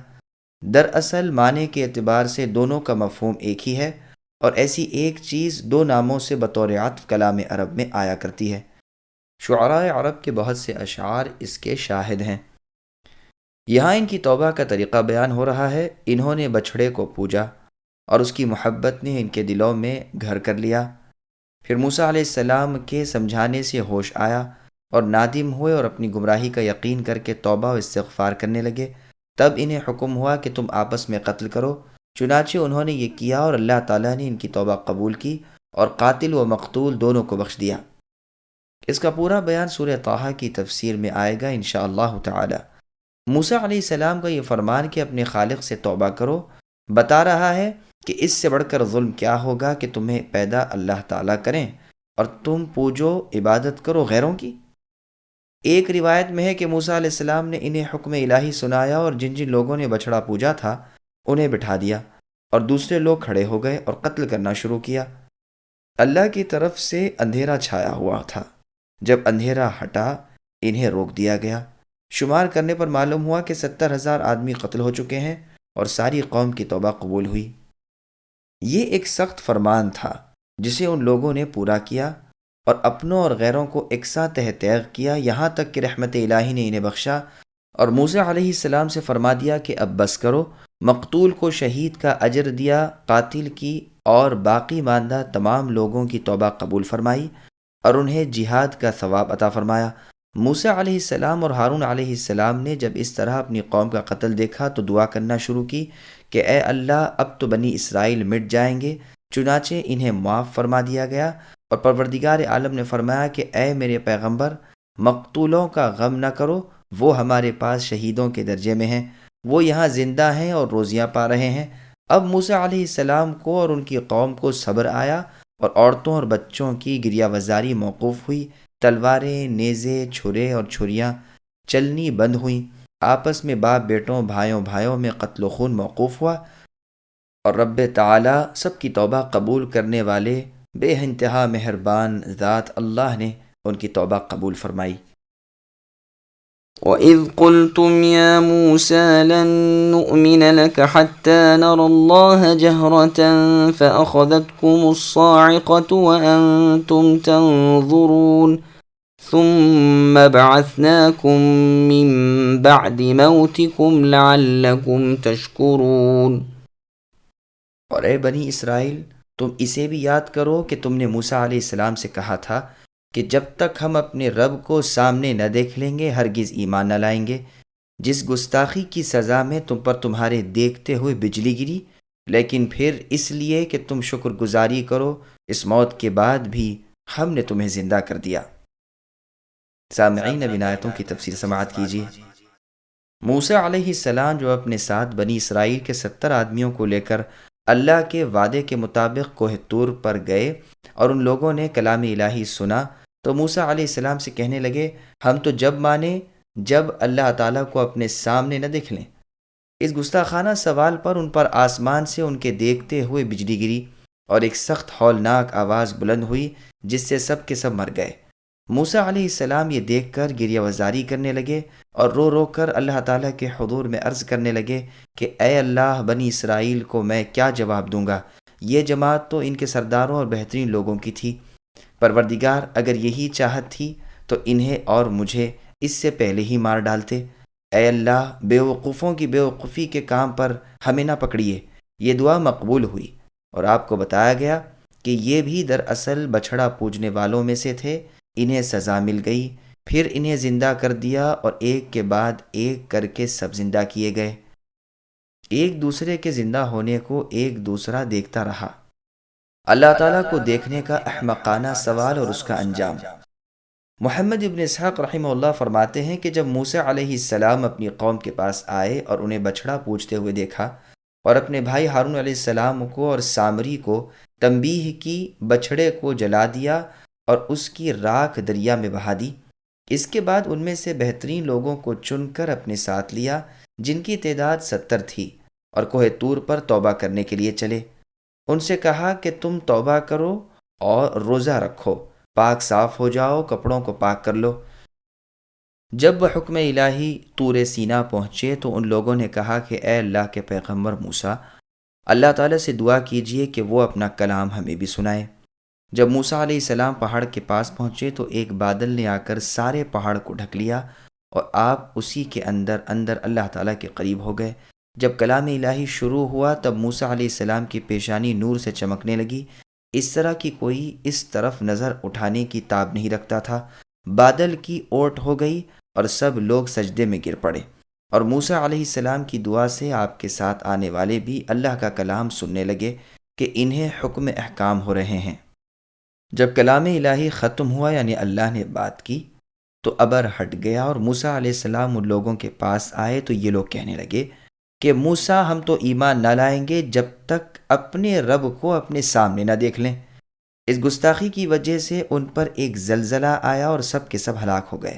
دراصل معنی کے اعتبار سے دونوں کا مفہوم ایک ہی ہے، اور ایسی ایک چیز دو ناموں سے بطور عطف کلام عرب میں آیا کرتی ہے۔ شعراء عرب کے بہت سے اشعار اس کے شاہد ہیں۔ یہاں ان کی توبہ کا طریقہ بیان ہو رہا ہے۔ انہوں نے بچھڑے کو پوجا اور اس کی محبت نے ان کے دلوں میں گھر کر لیا۔ پھر موسیٰ علیہ السلام کے سمجھانے سے ہوش آیا اور نادم ہوئے اور اپنی گمراہی کا یقین کر کے توبہ و استغفار کرنے لگے۔ تب انہیں حکم ہوا کہ تم آپس میں قتل کرو، چنانچہ انہوں نے یہ کیا اور اللہ تعالیٰ نے ان کی توبہ قبول کی اور قاتل و مقتول دونوں کو بخش دیا۔ اس کا پورا بیان سورہ طٰہٰ کی تفسیر میں آئے گا انشاءاللہ تعالی۔ موسیٰ علیہ السلام کا یہ فرمان کہ اپنے خالق سے توبہ کرو بتا رہا ہے کہ اس سے بڑھ کر ظلم کیا ہوگا کہ تمہیں پیدا اللہ تعالیٰ کریں اور تم پوجو عبادت کرو غیروں کی۔ ایک روایت میں ہے کہ موسیٰ علیہ السلام نے انہیں حکم الہی سنایا اور جن جن لوگوں نے بچھڑا پوجا تھا انہیں بٹھا دیا، اور دوسرے لوگ کھڑے ہو گئے اور قتل کرنا شروع کیا۔ اللہ کی طرف سے اندھیرا چھایا ہوا تھا۔ جب اندھیرا ہٹا انہیں روک دیا گیا۔ شمار کرنے پر معلوم ہوا کہ 70,000 آدمی قتل ہو چکے ہیں اور ساری قوم کی توبہ قبول ہوئی۔ یہ ایک سخت فرمان تھا جسے ان لوگوں نے پورا کیا اور اپنوں اور غیروں کو یکساں تہ تیغ کیا، یہاں تک کہ رحمت الہی نے انہیں بخشا اور موسیٰ علیہ السلام سے فرما دیا کہ اب بس کرو۔ مقتول کو شہید کا اجر دیا، قاتل کی اور باقی ماندہ تمام لوگوں کی توبہ قبول فرمائی اور انہیں جہاد کا ثواب عطا فرمایا۔ موسیٰ علیہ السلام اور ہارون علیہ السلام نے جب اس طرح اپنی قوم کا قتل دیکھا تو دعا کرنا شروع کی کہ اے اللہ، اب تو بنی اسرائیل مٹ جائیں گے، چنانچہ انہیں معاف فرما دیا گیا۔ اور پروردگار عالم نے فرمایا کہ اے میرے پیغمبر، مقتولوں کا غم نہ کرو، وہ ہمارے پاس شہیدوں کے درجے میں ہیں، وہ یہاں زندہ ہیں اور روزیاں پا رہے ہیں۔ اب موسیٰ علیہ السلام کو اور ان کی قوم کو صبر آیا اور عورتوں اور بچوں کی گریہ وزاری موقوف ہوئی، تلواریں، نیزے، چھرے اور چھریاں چلنی بند ہوئیں، آپس میں باپ بیٹوں، بھائیوں میں قتل و خون موقوف ہوا، اور رب تعالی سب کی توبہ قبول کرنے والے بے انتہا مہربان ذات اللہ نے ان کی توبہ قبول فرمائی۔ وَإِذْ قُلْتُمْ يَا مُوسَىٰ لَن نُّؤْمِنَ لَكَ حَتَّىٰ نَرَى اللَّهَ جَهْرَةً فَأَخَذَتْكُمُ الصَّاعِقَةُ وَأَنتُمْ تَنظُرُونَ ثُمَّ بَعَثْنَاكُم مِّن بَعْدِ مَوْتِكُمْ لَعَلَّكُمْ تَشْكُرُونَ۔ اور اے بنی اسرائیل، تم اسے بھی یاد کرو کہ تم نے موسیٰ علیہ السلام سے کہا تھا کہ جب تک ہم اپنے رب کو سامنے نہ دیکھ لیں گے ہرگز ایمان نہ لائیں گے۔ جس گستاخی کی سزا میں تم پر تمہارے دیکھتے ہوئے بجلی گری، لیکن پھر اس لیے کہ تم شکر گزاری کرو اس موت کے بعد بھی ہم نے تمہیں زندہ کر دیا۔ سامعین، اب ان آیتوں کی تفسیر سماعت کیجیے۔ موسیٰ علیہ السلام جو اپنے ساتھ بنی اسرائیل کے 70 آدمیوں کو لے کر اللہ کے وعدے کے مطابق کوہ طور پر گئے اور ان لوگوں نے کلام الہی سنا تو موسیٰ علیہ السلام سے کہنے لگے، ہم تو جب مانیں جب اللہ تعالیٰ کو اپنے سامنے نہ دیکھ لیں۔ اس گستاخانہ سوال پر ان پر آسمان سے ان کے دیکھتے ہوئے بجلی گری اور ایک سخت ہولناک آواز بلند ہوئی جس سے سب کے سب مر گئے۔ موسیٰ علیہ السلام یہ دیکھ کر گریہ وزاری کرنے لگے اور رو رو کر اللہ تعالیٰ کے حضور میں عرض کرنے لگے کہ اے اللہ، بنی اسرائیل کو میں کیا جواب دوں گا؟ یہ جماعت تو ان کے سرداروں اور بہترین لوگوں کی تھی۔ پروردگار، اگر یہی چاہت تھی تو انہیں اور مجھے اس سے پہلے ہی مار ڈالتے۔ اے اللہ، بے وقوفوں کی بے وقوفی کے کام پر ہمیں نہ پکڑیے۔ یہ دعا مقبول ہوئی اور آپ کو بتایا گیا کہ یہ بھی دراصل بچھڑا پوجنے والوں میں سے تھے۔ انہیں سزا مل گئی، پھر انہیں زندہ کر دیا اور ایک کے بعد ایک کر کے سب زندہ کیے گئے۔ ایک دوسرے کے زندہ ہونے کو ایک دوسرا دیکھتا رہا۔ اللہ تعالیٰ کو دیکھنے کا احمقانہ سوال اور اس کا انجام۔ محمد ابن اسحاق رحمہ اللہ فرماتے ہیں کہ جب موسیٰ علیہ السلام اپنی قوم کے پاس آئے اور انہیں بچھڑا پوجتے ہوئے دیکھا اور اپنے بھائی ہارون علیہ السلام کو اور سامری کو تنبیہ کی، بچھڑے کو جلا دیا اور اس کی راکھ دریا میں بہا دی۔ اس کے بعد ان میں سے بہترین لوگوں کو چن کر اپنے ساتھ لیا جن کی تعداد 70 تھی، اور کوہ طور پر توبہ کرنے کے لیے چلے۔ ان سے کہا کہ تم توبہ کرو اور روزہ رکھو، پاک صاف ہو جاؤ، کپڑوں کو پاک کر لو۔ جب وہ حکم الہی طور سینا پہنچے تو ان لوگوں نے کہا کہ اے اللہ کے پیغمبر موسیٰ، اللہ تعالیٰ سے دعا کیجئے کہ وہ اپنا کلام ہمیں بھی سنائے۔ جب موسیٰ علیہ السلام پہاڑ کے پاس پہنچے تو ایک بادل نے آ کر سارے پہاڑ کو ڈھک لیا اور آپ اسی کے اندر اندر اللہ تعالیٰ کے قریب ہو گئے۔ جب کلام الہی شروع ہوا تب موسیٰ علیہ السلام کی پیشانی نور سے چمکنے لگی، اس طرح کی کوئی اس طرف نظر اٹھانے کی تاب نہیں رکھتا تھا۔ بادل کی اوٹ ہو گئی اور سب لوگ سجدے میں گر پڑے، اور موسیٰ علیہ السلام کی دعا سے آپ کے ساتھ آنے والے بھی اللہ کا کلام سننے لگے کہ انہیں حکم احکام ہو رہے ہیں۔ جب کلام الہی ختم ہوا یعنی اللہ نے بات کی تو ابر ہٹ گیا، اور موسیٰ علیہ السلام ان لوگوں کے پاس آئے تو یہ لوگ کہنے لگے کہ موسیٰ ہم تو ایمان نہ لائیں گے جب تک اپنے رب کو اپنے سامنے نہ دیکھ لیں۔ اس گستاخی کی وجہ سے ان پر ایک زلزلہ آیا اور سب کے سب ہلاک ہو گئے۔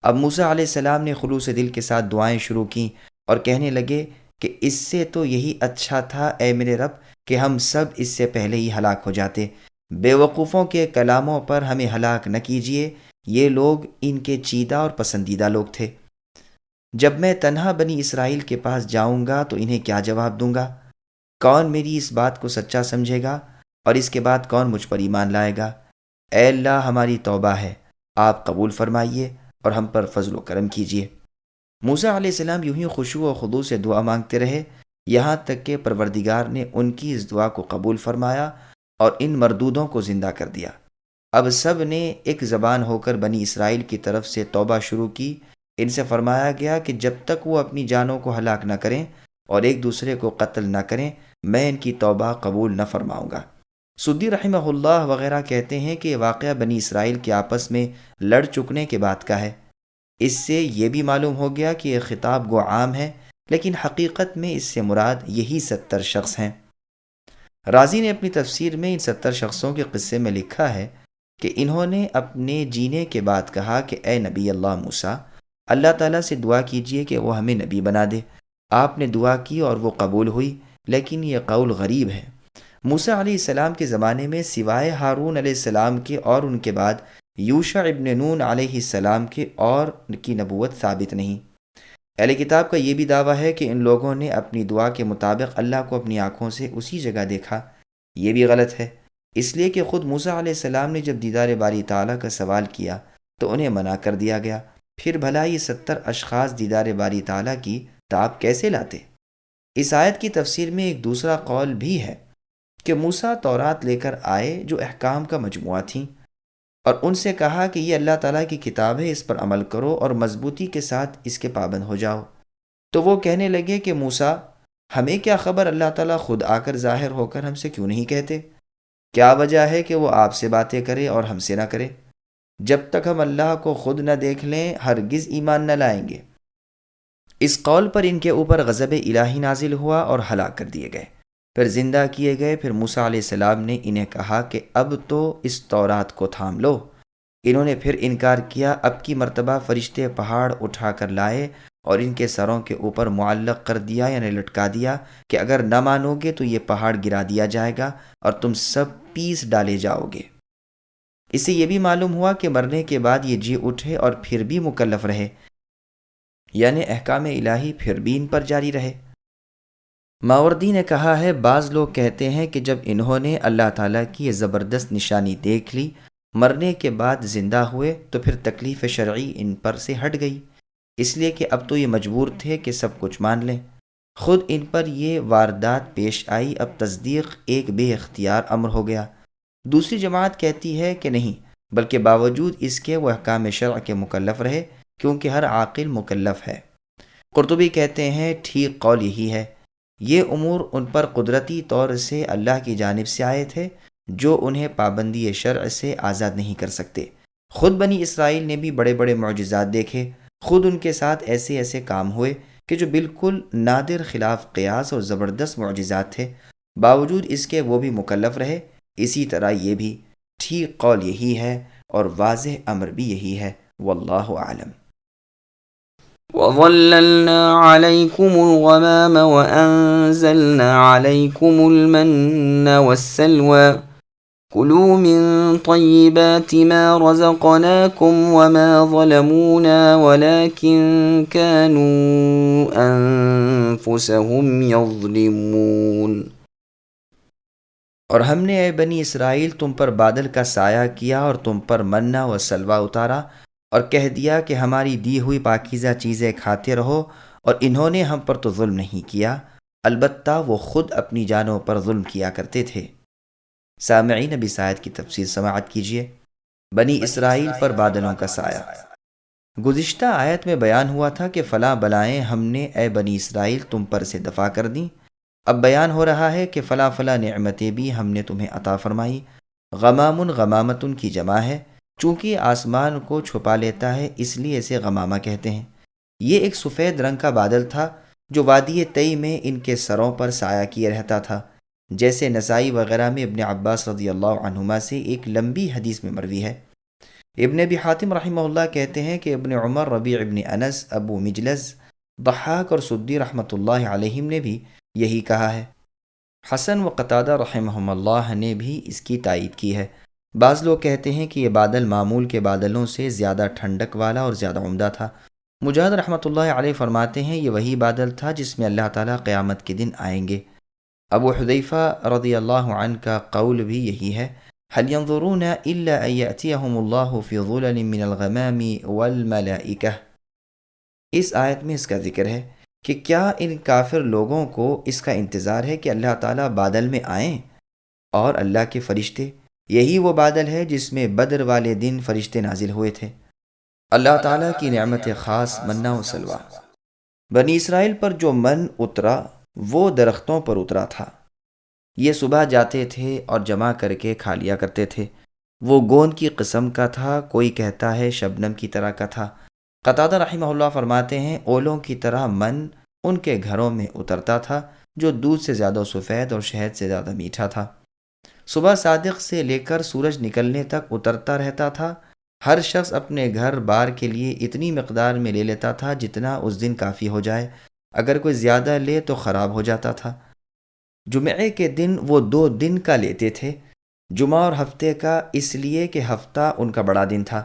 اب موسیٰ علیہ السلام نے خلوص دل کے ساتھ دعائیں شروع کیں اور کہنے لگے کہ اس سے تو یہی اچھا تھا اے میرے رب کہ ہم سب اس سے پہلے ہی ہلاک ہو جاتے۔ بے وقوفوں کے کلاموں پر ہمیں ہلاک نہ کیجیے، یہ لوگ ان کے چیدہ اور پسندیدہ لوگ تھے۔ جب میں تنہا بنی اسرائیل کے پاس جاؤں گا تو انہیں کیا جواب دوں گا؟ کون میری اس بات کو سچا سمجھے گا اور اس کے بعد کون مجھ پر ایمان لائے گا؟ اے اللہ، ہماری توبہ ہے، آپ قبول فرمائیے اور ہم پر فضل و کرم کیجیے۔ موسیٰ علیہ السلام یوں ہی خشوع و خضوع سے دعا مانگتے رہے، یہاں تک کہ پروردگار نے ان کی اس دعا کو قبول فرمایا اور ان مردودوں کو زندہ کر دیا۔ اب سب نے ایک زبان ہو کر بنی اسرائیل کی طرف سے توبہ شروع کی۔ ان سے فرمایا گیا کہ جب تک وہ اپنی جانوں کو ہلاک نہ کریں اور ایک دوسرے کو قتل نہ کریں، میں ان کی توبہ قبول نہ فرماؤں گا۔ سدی رحمہ اللہ وغیرہ کہتے ہیں کہ یہ واقعہ بنی اسرائیل کے آپس میں لڑ چکنے کے بعد کا ہے۔ اس سے یہ بھی معلوم ہو گیا کہ یہ خطاب گو عام ہے، لیکن حقیقت میں اس سے مراد یہی 70 شخص ہیں۔ رازی نے اپنی تفسیر میں ان 70 شخصوں کے قصے میں لکھا ہے کہ انہوں نے اپنے جینے کے بعد کہا کہ اے نبی اللہ موسیٰ، اللہ تعالیٰ سے دعا کیجئے کہ وہ ہمیں نبی بنا دے۔ آپ نے دعا کی اور وہ قبول ہوئی، لیکن یہ قول غریب ہے۔ موسیٰ علیہ السلام کے زمانے میں سوائے ہارون علیہ السلام کے اور ان کے بعد یوشع ابن نون علیہ السلام کے اور کی نبوت ثابت نہیں۔ اہل کتاب کا یہ بھی دعویٰ ہے کہ ان لوگوں نے اپنی دعا کے مطابق اللہ کو اپنی آنکھوں سے اسی جگہ دیکھا۔ یہ بھی غلط ہے، اس لیے کہ خود موسیٰ علیہ السلام نے جب دیدار باری تعالیٰ کا سوال کیا تو انہیں منع کر دیا گیا، پھر بھلا یہ 70 اشخاص دیدار باری تعالیٰ کی تاب کیسے لاتے؟ اس آیت کی تفسیر میں ایک دوسرا قول بھی ہے کہ موسیٰ تورات لے کر آئے جو احکام کا مجموعہ تھیں، اور ان سے کہا کہ یہ اللہ تعالیٰ کی کتاب ہے، اس پر عمل کرو اور مضبوطی کے ساتھ اس کے پابند ہو جاؤ۔ تو وہ کہنے لگے کہ موسیٰ، ہمیں کیا خبر، اللہ تعالیٰ خود آ کر ظاہر ہو کر ہم سے کیوں نہیں کہتے؟ کیا وجہ ہے کہ وہ آپ سے باتیں کرے اور ہم سے نہ کرے؟ جب تک ہم اللہ کو خود نہ دیکھ لیں ہرگز ایمان نہ لائیں گے۔ اس قول پر ان کے اوپر غضب الہی نازل ہوا اور ہلاک کر دیے گئے، پھر زندہ کیے گئے۔ پھر موسیٰ علیہ السلام نے انہیں کہا کہ اب تو اس تورات کو تھام لو۔ انہوں نے پھر انکار کیا۔ اب کی مرتبہ فرشتے پہاڑ اٹھا کر لائے اور ان کے سروں کے اوپر معلق کر دیا یعنی لٹکا دیا کہ اگر نہ مانو گے تو یہ پہاڑ گرا دیا جائے گا اور تم سب پیس ڈالے جاؤ گے۔ اس سے یہ بھی معلوم ہوا کہ مرنے کے بعد یہ جی اٹھے اور پھر بھی مکلف رہے، یعنی احکام الہی پھر بھی ان پر جاری رہے۔ ماوردی نے کہا ہے، بعض لوگ کہتے ہیں کہ جب انہوں نے اللہ تعالیٰ کی یہ زبردست نشانی دیکھ لی، مرنے کے بعد زندہ ہوئے، تو پھر تکلیف شرعی ان پر سے ہٹ گئی، اس لیے کہ اب تو یہ مجبور تھے کہ سب کچھ مان لیں۔ خود ان پر یہ واردات پیش آئی، اب تصدیق ایک بے اختیار امر ہو گیا۔ دوسری جماعت کہتی ہے کہ نہیں، بلکہ باوجود اس کے وہ احکام شرع کے مکلف رہے، کیونکہ ہر عاقل مکلف ہے۔ قرطبی کہتے ہیں ٹھیک قول یہی ہے، یہ امور ان پر قدرتی طور سے اللہ کی جانب سے آئے تھے جو انہیں پابندی شرع سے آزاد نہیں کر سکتے۔ خود بنی اسرائیل نے بھی بڑے بڑے معجزات دیکھے، خود ان کے ساتھ ایسے ایسے کام ہوئے کہ جو بالکل نادر خلاف قیاس اور زبردست معجزات تھے، باوجود اس کے وہ بھی مکلف رہے۔ اسی طرح یہ بھی ٹھیک قول یہی ہے اور واضح امر بھی یہی ہے، واللہ اعلم۔ وَظَلَّلْنَا عَلَيْكُمُ الْغَمَامَ وَأَنزَلْنَا عَلَيْكُمُ الْمَنَّ وَالسَّلْوَىٰ كلوا من طيبات ما رزقناكم وما ظلمونا ولكن كانوا أنفسهم يظلمون۔ اور ہم نے اے بنی اسرائیل تم پر بادل کا سایہ کیا اور تم پر منہ و سلوہ اتارا اور کہہ دیا کہ ہماری دی ہوئی پاکیزہ چیزیں کھاتے رہو، اور انہوں نے ہم پر تو ظلم نہیں کیا، البتہ وہ خود اپنی جانوں پر ظلم کیا کرتے تھے۔ سامعین اب اس آیت کی تفسیر سماعت کیجیے۔ بنی اسرائیل پر بادلوں کا سایہ۔ گزشتہ آیت میں بیان ہوا تھا کہ فلاں بلائیں ہم نے اے بنی اسرائیل تم پر سے دفع کر دیں۔ اب بیان ہو رہا ہے کہ فلاں فلاں نعمتیں بھی ہم نے تمہیں عطا فرمائی۔ غمام غمامتن کی جمع ہے، چونکہ آسمان کو چھپا لیتا ہے اس لیے اسے غمامہ کہتے ہیں۔ یہ ایک سفید رنگ کا بادل تھا جو وادی طی میں ان کے سروں پر سایہ کیے رہتا تھا، جیسے نسائی وغیرہ میں ابن عباس رضی اللہ عنہما سے ایک لمبی حدیث میں مروی ہے۔ ابن ابی حاتم رحمہ اللہ کہتے ہیں کہ ابن عمر، ربیع ابن انس، ابو مجلس، ضحاک اور سدی رحمۃ اللہ علیہم نے بھی یہی کہا ہے۔ حسن و قتادہ رحمہم اللہ نے بھی اس کی تائید کی ہے۔ بعض لوگ کہتے ہیں کہ یہ بادل معمول کے بادلوں سے زیادہ ٹھنڈک والا اور زیادہ عمدہ تھا۔ مجاہد رحمۃ اللہ علیہ فرماتے ہیں یہ وہی بادل تھا جس میں اللہ تعالیٰ قیامت کے دن آئیں گے۔ ابو حذیفہ رضی اللہ عنہ کا قول بھی یہی ہے، هل ينظرون الا ان ياتيهم الله في ظلل من الغمام والملائکہ۔ اس آیت میں اس کا ذکر ہے کہ کیا ان کافر لوگوں کو اس کا انتظار ہے کہ اللہ تعالیٰ بادل میں آئیں اور اللہ کے فرشتے؟ یہی وہ بادل ہے جس میں بدر والے دن فرشتے نازل ہوئے تھے۔ اللہ تعالیٰ کی نعمت خاص منہ و سلوہ۔ بنی اسرائیل پر جو من اترا وہ درختوں پر اترا تھا۔ یہ صبح جاتے تھے اور جمع کر کے کھا لیا کرتے تھے۔ وہ گوند کی قسم کا تھا، کوئی کہتا ہے شبنم کی طرح کا تھا۔ قتادہ رحمہ اللہ فرماتے ہیں اولوں کی طرح من ان کے گھروں میں اترتا تھا جو دودھ سے زیادہ سفید اور شہد سے زیادہ میٹھا تھا۔ صبح صادق سے لے کر سورج نکلنے تک اترتا رہتا تھا۔ ہر شخص اپنے گھر بار کے لیے اتنی مقدار میں لے لیتا تھا جتنا اس دن کافی ہو جائے، اگر کوئی زیادہ لے تو خراب ہو جاتا تھا۔ جمعے کے دن وہ 2 دن کا لیتے تھے، جمعہ اور ہفتے کا، اس لیے کہ ہفتہ ان کا بڑا دن تھا۔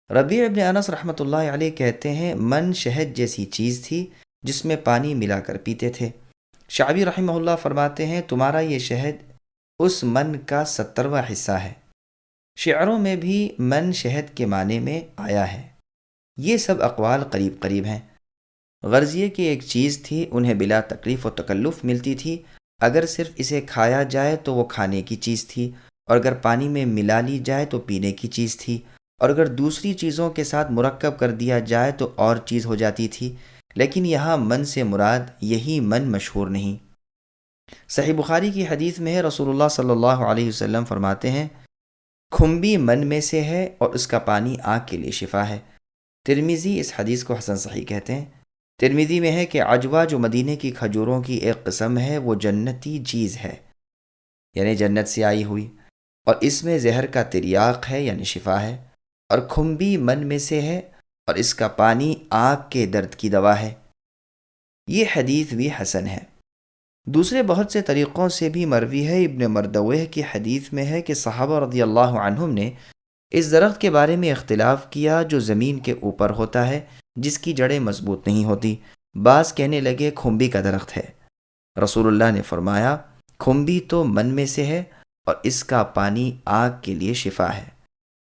ربیع ابن انس رحمۃ اللہ علیہ کہتے ہیں من شہد جیسی چیز تھی جس میں پانی ملا کر پیتے تھے۔ شعبی رحمہ اللہ فرماتے ہیں تمہارا یہ شہد اس من کا 70واں حصہ ہے۔ شعروں میں بھی من شہد کے معنی میں آیا ہے۔ یہ سب اقوال قریب قریب ہیں۔ غرض یہ کہ ایک چیز تھی، انہیں بلا تکلیف و تکلف ملتی تھی۔ اگر صرف اسے کھایا جائے تو وہ کھانے کی چیز تھی، اور اگر پانی میں ملا لی جائے تو پینے کی چیز تھی، اور اگر دوسری چیزوں کے ساتھ مرکب کر دیا جائے تو اور چیز ہو جاتی تھی۔ لیکن یہاں من سے مراد یہی من مشہور نہیں۔ صحیح بخاری کی حدیث میں ہے رسول اللہ صلی اللہ علیہ وسلم فرماتے ہیں کھمبی من میں سے ہے اور اس کا پانی آنکھ کے لیے شفا ہے۔ ترمذی اس حدیث کو حسن صحیح کہتے ہیں۔ ترمذی میں ہے کہ عجوہ جو مدینے کی کھجوروں کی ایک قسم ہے وہ جنتی چیز ہے، یعنی جنت سے آئی ہوئی، اور اس میں زہر کا تریاق ہے یعنی شفا ہے، اور کھمبی من میں سے ہے اور اس کا پانی آنکھ کے درد کی دوا ہے۔ یہ حدیث بھی حسن ہے۔ دوسرے بہت سے طریقوں سے بھی مروی ہے۔ ابن مردویہ کی حدیث میں ہے کہ صحابہ رضی اللہ عنہم نے اس درخت کے بارے میں اختلاف کیا جو زمین کے اوپر ہوتا ہے، جس کی جڑیں مضبوط نہیں ہوتی۔ بعض کہنے لگے کھمبی کا درخت ہے۔ رسول اللہ نے فرمایا کھمبی تو من میں سے ہے اور اس کا پانی آنکھ کے لیے شفا ہے۔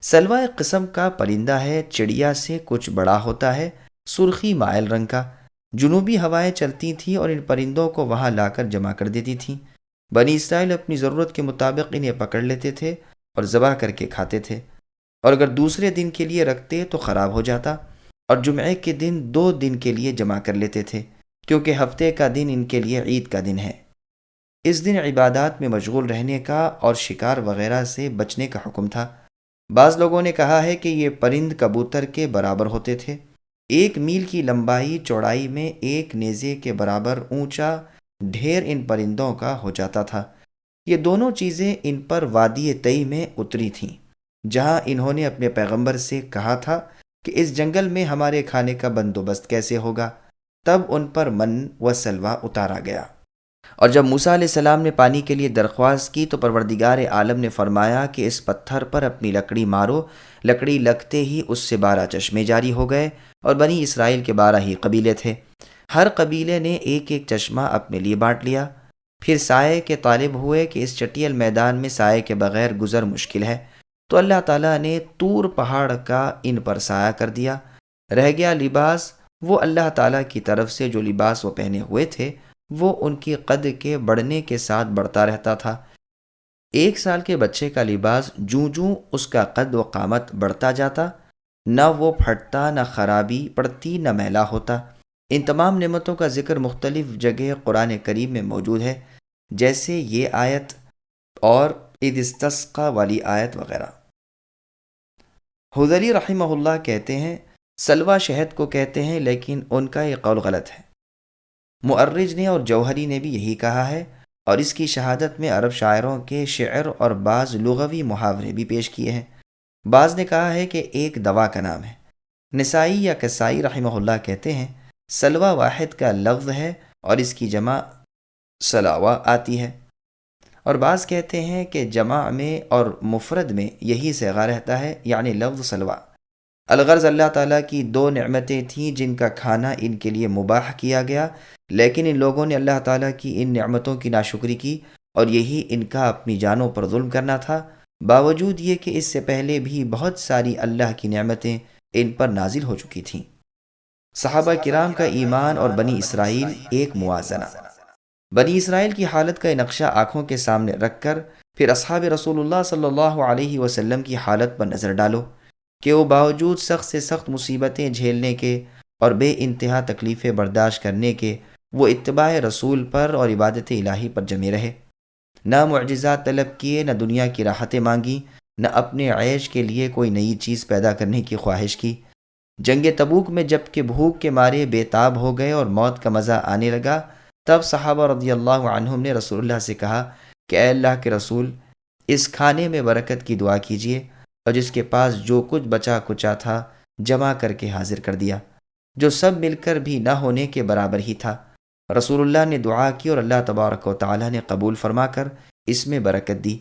سلوہ ایک قسم کا پرندہ ہے، چڑیا سے کچھ بڑا ہوتا ہے، سرخی مائل رنگ کا۔ جنوبی ہوائیں چلتی تھیں اور ان پرندوں کو وہاں لا کر جمع کر دیتی تھیں۔ بنی اسرائیل اپنی ضرورت کے مطابق انہیں پکڑ لیتے تھے اور ذبح کر کے کھاتے تھے، اور اگر دوسرے دن کے لیے رکھتے تو خراب ہو جاتا، اور جمعے کے دن 2 دن کے لیے جمع کر لیتے تھے، کیونکہ ہفتے کا دن ان کے لیے عید کا دن ہے۔ اس دن عبادات میں مشغول رہنے کا اور شکار وغیرہ سے بچنے کا حکم تھا۔ بعض لوگوں نے کہا ہے کہ یہ پرند کبوتر کے برابر ہوتے تھے۔ 1 میل کی لمبائی چوڑائی میں 1 نیزے کے برابر اونچا ڈھیر ان پرندوں کا ہو جاتا تھا۔ یہ دونوں چیزیں ان پر وادی طی میں اتری تھیں، جہاں انہوں نے اپنے پیغمبر سے کہا تھا کہ اس جنگل میں ہمارے کھانے کا بندوبست کیسے ہوگا۔ تب ان پر من و سلوہ اتارا گیا۔ اور جب موسیٰ علیہ السلام نے پانی کے لیے درخواست کی تو پروردگار عالم نے فرمایا کہ اس پتھر پر اپنی لکڑی مارو۔ لکڑی لگتے ہی اس سے 12 چشمے جاری ہو گئے، اور بنی اسرائیل کے 12 ہی قبیلے تھے۔ ہر قبیلے نے ایک ایک چشمہ اپنے لیے بانٹ لیا۔ پھر سائے کے طالب ہوئے کہ اس چٹیل میدان میں سائے کے بغیر گزر مشکل ہے، تو اللہ تعالیٰ نے طور پہاڑ کا ان پر سایہ کر دیا۔ رہ گیا لباس، وہ اللہ تعالیٰ کی طرف سے جو لباس وہ پہنے ہوئے تھے وہ ان کی قد کے بڑھنے کے ساتھ بڑھتا رہتا تھا۔ 1 سال کے بچے کا لباس جوں جوں اس کا قد و قامت بڑھتا جاتا، نہ وہ پھٹتا، نہ خرابی پڑتی، نہ میلا ہوتا۔ ان تمام نعمتوں کا ذکر مختلف جگہ قرآن کریم میں موجود ہے، جیسے یہ آیت اور اذ استسقى والی آیت وغیرہ۔ حذلی رحمہ اللہ کہتے ہیں سلوہ شہد کو کہتے ہیں، لیکن ان کا یہ قول غلط ہے۔ مؤرج نے اور جوہری نے بھی یہی کہا ہے، اور اس کی شہادت میں عرب شاعروں کے شعر اور بعض لغوی محاورے بھی پیش کیے ہیں۔ بعض نے کہا ہے کہ ایک دوا کا نام ہے۔ نسائی یا کسائی رحمہ اللہ کہتے ہیں سلوہ واحد کا لفظ ہے اور اس کی جمع سلاوہ آتی ہے، اور بعض کہتے ہیں کہ جمع میں اور مفرد میں یہی صیغہ رہتا ہے، یعنی لفظ سلوہ۔ الغرض اللہ تعالیٰ کی 2 نعمتیں تھیں جن کا کھانا ان کے لیے مباح کیا گیا، لیکن ان لوگوں نے اللہ تعالیٰ کی ان نعمتوں کی ناشکری کی، اور یہی ان کا اپنی جانوں پر ظلم کرنا تھا، باوجود یہ کہ اس سے پہلے بھی بہت ساری اللہ کی نعمتیں ان پر نازل ہو چکی تھیں۔ صحابہ کرام کا ایمان اور بنی اسرائیل ایک موازنہ۔ بنی اسرائیل کی حالت کا یہ نقشہ آنکھوں کے سامنے رکھ کر پھر اصحاب رسول اللہ صلی اللہ علیہ وسلم کی حالت پر نظر ڈالو کہ وہ باوجود سخت سے سخت مصیبتیں جھیلنے کے اور بے انتہا تکلیفیں برداشت کرنے کے وہ اتباع رسول پر اور عبادت الہی پر جمے رہے، نہ معجزات طلب کیے، نہ دنیا کی راحتیں مانگی، نہ اپنے عیش کے لیے کوئی نئی چیز پیدا کرنے کی خواہش کی۔ جنگ تبوک میں جب کہ بھوک کے مارے بے تاب ہو گئے اور موت کا مزہ آنے لگا، تب صحابہ رضی اللہ عنہم نے رسول اللہ سے کہا کہ اے اللہ کے رسول، اس کھانے میں برکت کی دعا کیجیے، اور جس کے پاس جو کچھ بچا کچا تھا جمع کر کے حاضر کر دیا، جو سب مل کر بھی نہ ہونے کے برابر ہی تھا۔ رسول اللہ نے دعا کی اور اللہ تبارک و تعالی نے قبول فرما کر اس میں برکت دی۔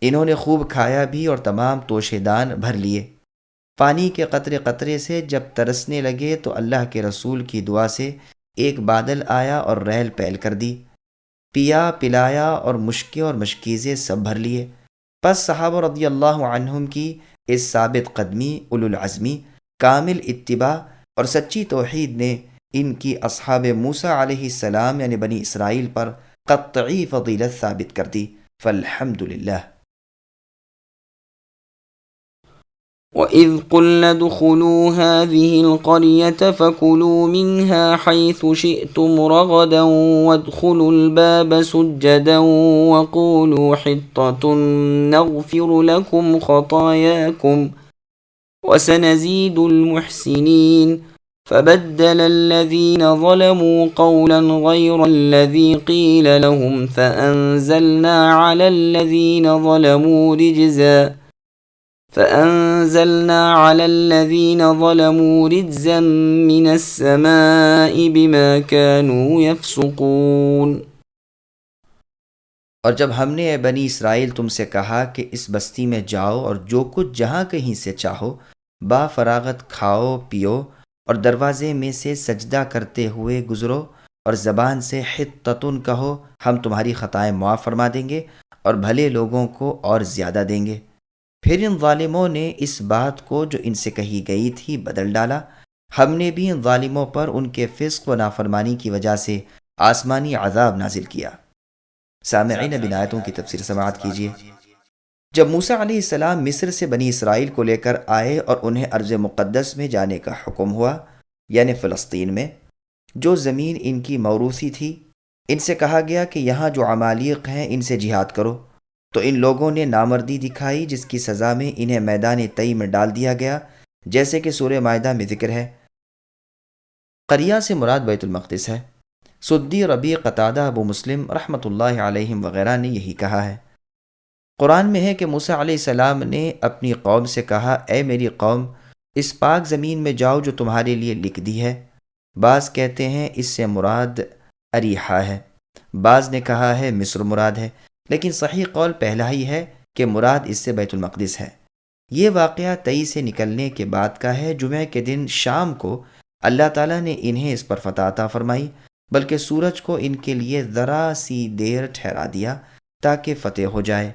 انہوں نے خوب کھایا بھی اور تمام توشے دان بھر لیے۔ پانی کے قطرے قطرے سے جب ترسنے لگے تو اللہ کے رسول کی دعا سے ایک بادل آیا اور ریل پیل کر دی، پیا پلایا اور مشکیں اور مشکیزیں سب بھر لیے۔ پس صحابہ رضی اللہ عنہم کی اس ثابت قدمی، اولو العزمی، کامل اتباع اور سچی توحید نے ان کی اصحاب موسیٰ علیہ السلام یعنی بنی اسرائیل پر قطعی فضیلت ثابت کر دی۔ فالحمدللہ۔ وَإِذْ قُلْنَا ادْخُلُوا هَٰذِهِ الْقَرْيَةَ فَكُلُوا مِنْهَا حَيْثُ شِئْتُمْ رَغَدًا وَادْخُلُوا الْبَابَ سُجَّدًا وَقُولُوا حِطَّةٌ نَغْفِرُ لَكُمْ خَطَايَاكُمْ وَسَنَزِيدُ الْمُحْسِنِينَ فَبَدَّلَ الَّذِينَ ظَلَمُوا قَوْلًا غَيْرَ الَّذِي قِيلَ لَهُمْ فَأَنزَلْنَا عَلَى الَّذِينَ ظَلَمُوا رِجْزًا مِّنَ السَّمَاءِ بِمَا كَانُوا يَفْسُقُونَ۔ اور جب ہم نے اے بنی اسرائیل تم سے کہا کہ اس بستی میں جاؤ اور جو کچھ جہاں کہیں سے چاہو با فراغت کھاؤ پیو، اور دروازے میں سے سجدہ کرتے ہوئے گزرو، اور زبان سے حطتن کہو، ہم تمہاری خطائیں معاف فرما دیں گے اور بھلے لوگوں کو اور زیادہ دیں گے۔ پھر ان ظالموں نے اس بات کو جو ان سے کہی گئی تھی بدل ڈالا۔ ہم نے بھی ان ظالموں پر ان کے فسق و نافرمانی کی وجہ سے آسمانی عذاب نازل کیا۔ سامعین اب ان آیتوں کی تفسیر سماعت کیجیے۔ جب موسیٰ علیہ السلام مصر سے بنی اسرائیل کو لے کر آئے اور انہیں ارض مقدس میں جانے کا حکم ہوا، یعنی فلسطین میں، جو زمین ان کی موروثی تھی، ان سے کہا گیا کہ یہاں جو عمالیق ہیں ان سے جہاد کرو، تو ان لوگوں نے نامردی دکھائی، جس کی سزا میں انہیں میدان طی میں ڈال دیا گیا، جیسے کہ سورہ مائدہ میں ذکر ہے۔ قریہ سے مراد بیت المقدس ہے۔ سدی، ربیع، قتادہ، ابو مسلم رحمۃ اللہ علیہم وغیرہ نے یہی کہا ہے۔ قرآن میں ہے کہ موسیٰ علیہ السلام نے اپنی قوم سے کہا اے میری قوم، اس پاک زمین میں جاؤ جو تمہارے لیے لکھ دی ہے۔ بعض کہتے ہیں اس سے مراد اریحہ ہے۔ بعض نے کہا ہے مصر مراد ہے، لیکن صحیح قول پہلا ہی ہے کہ مراد اس سے بیت المقدس ہے۔ یہ واقعہ تئی سے نکلنے کے بعد کا ہے۔ جمعہ کے دن شام کو اللہ تعالیٰ نے انہیں اس پر فتح عطا فرمائی، بلکہ سورج کو ان کے لیے ذرا سی دیر ٹھہرا دیا تاکہ فتح ہو جائے۔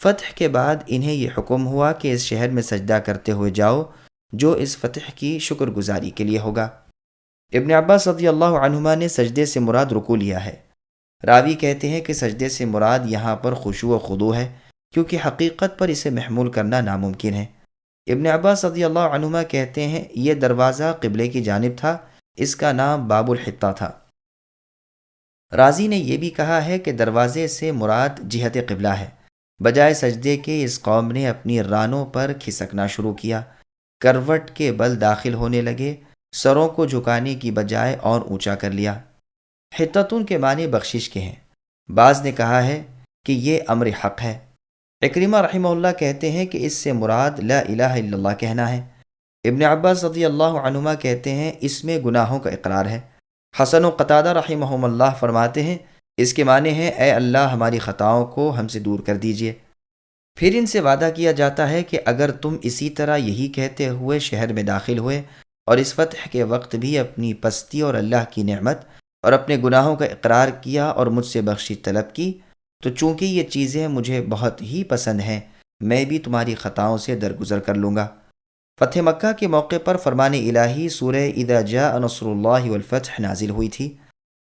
فتح کے بعد انہیں یہ حکم ہوا کہ اس شہر میں سجدہ کرتے ہوئے جاؤ جو اس فتح کی شکر گزاری کے لیے ہوگا۔ ابن عباس رضی اللہ عنہما نے سجدے سے مراد رکوع لیا ہے۔ راوی کہتے ہیں کہ سجدے سے مراد یہاں پر خشوع و خضوع ہے، کیونکہ حقیقت پر اسے محمول کرنا ناممکن ہے۔ ابن عباس رضی اللہ عنہما کہتے ہیں یہ دروازہ قبلے کی جانب تھا، اس کا نام باب الحطہ تھا۔ رازی نے یہ بھی کہا ہے کہ دروازے سے مراد جہت قبلہ ہے۔ بجائے سجدے کے اس قوم نے اپنی رانوں پر کھسکنا شروع کیا، کروٹ کے بل داخل ہونے لگے، سروں کو جھکانے کی بجائے اور اونچا کر لیا۔ حطتن کے معنی بخشش کے ہیں۔ بعض نے کہا ہے کہ یہ امر حق ہے۔ اکرمہ رحمہ اللہ کہتے ہیں کہ اس سے مراد لا الہ الا اللہ کہنا ہے۔ ابن عباس رضی اللہ عنہما کہتے ہیں اس میں گناہوں کا اقرار ہے۔ حسن و قتادہ رحمہم اللہ فرماتے ہیں اس کے معنی ہے اے اللہ ہماری خطاؤں کو ہم سے دور کر دیجئے۔ پھر ان سے وعدہ کیا جاتا ہے کہ اگر تم اسی طرح یہی کہتے ہوئے شہر میں داخل ہوئے اور اس فتح کے وقت بھی اپنی پستی اور اللہ کی نعمت اور اپنے گناہوں کا اقرار کیا اور مجھ سے بخشش طلب کی، تو چونکہ یہ چیزیں مجھے بہت ہی پسند ہیں، میں بھی تمہاری خطاؤں سے درگزر کر لوں گا۔ فتح مکہ کے موقع پر فرمان الہی سورہ اذا جاء نصر اللہ والفتح نازل ہوئی تھی،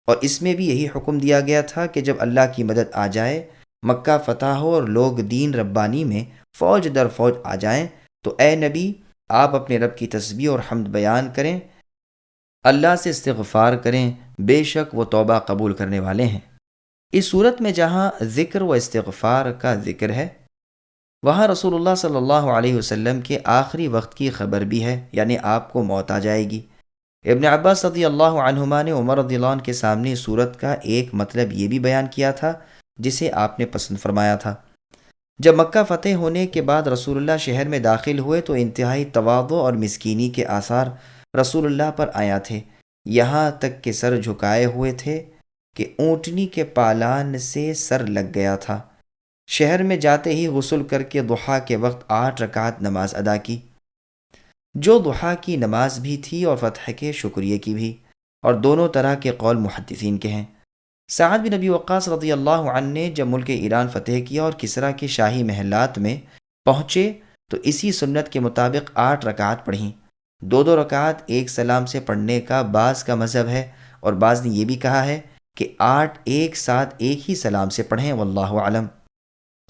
اور اس میں بھی یہی حکم دیا گیا تھا کہ جب اللہ کی مدد آ جائے، مکہ فتح ہو اور لوگ دین ربانی میں فوج در فوج آ جائیں، تو اے نبی آپ اپنے رب کی تسبیح اور حمد بیان کریں، اللہ سے استغفار کریں، بے شک وہ توبہ قبول کرنے والے ہیں۔ اس صورت میں جہاں ذکر و استغفار کا ذکر ہے، وہاں رسول اللہ صلی اللہ علیہ وسلم کے آخری وقت کی خبر بھی ہے، یعنی آپ کو موت آ جائے گی۔ ابن عباس رضی اللہ عنہما نے عمر رضی اللہ عنہ کے سامنے اس صورت کا ایک مطلب یہ بھی بیان کیا تھا جسے آپ نے پسند فرمایا تھا۔ جب مکہ فتح ہونے کے بعد رسول اللہ شہر میں داخل ہوئے تو انتہائی تواضع اور مسکینی کے آثار رسول اللہ پر آیا تھے، یہاں تک کہ سر جھکائے ہوئے تھے کہ اونٹنی کے پالان سے سر لگ گیا تھا۔ شہر میں جاتے ہی غسل کر کے ضحیٰ کے وقت 8 رکعت نماز ادا کی، جو ضحیٰ کی نماز بھی تھی اور فتح کے شکریہ کی بھی، اور دونوں طرح کے قول محدثین کے ہیں۔ سعد بن ابی وقاص رضی اللہ عنہ نے جب ملک ایران فتح کیا اور کسریٰ کے شاہی محلات میں پہنچے تو اسی سنت کے مطابق 8 رکعت پڑھیں۔ 2 رکعت ایک سلام سے پڑھنے کا بعض کا مذہب ہے، اور بعض نے یہ بھی کہا ہے کہ 8 ایک ساتھ ایک ہی سلام سے پڑھیں، واللہ اعلم۔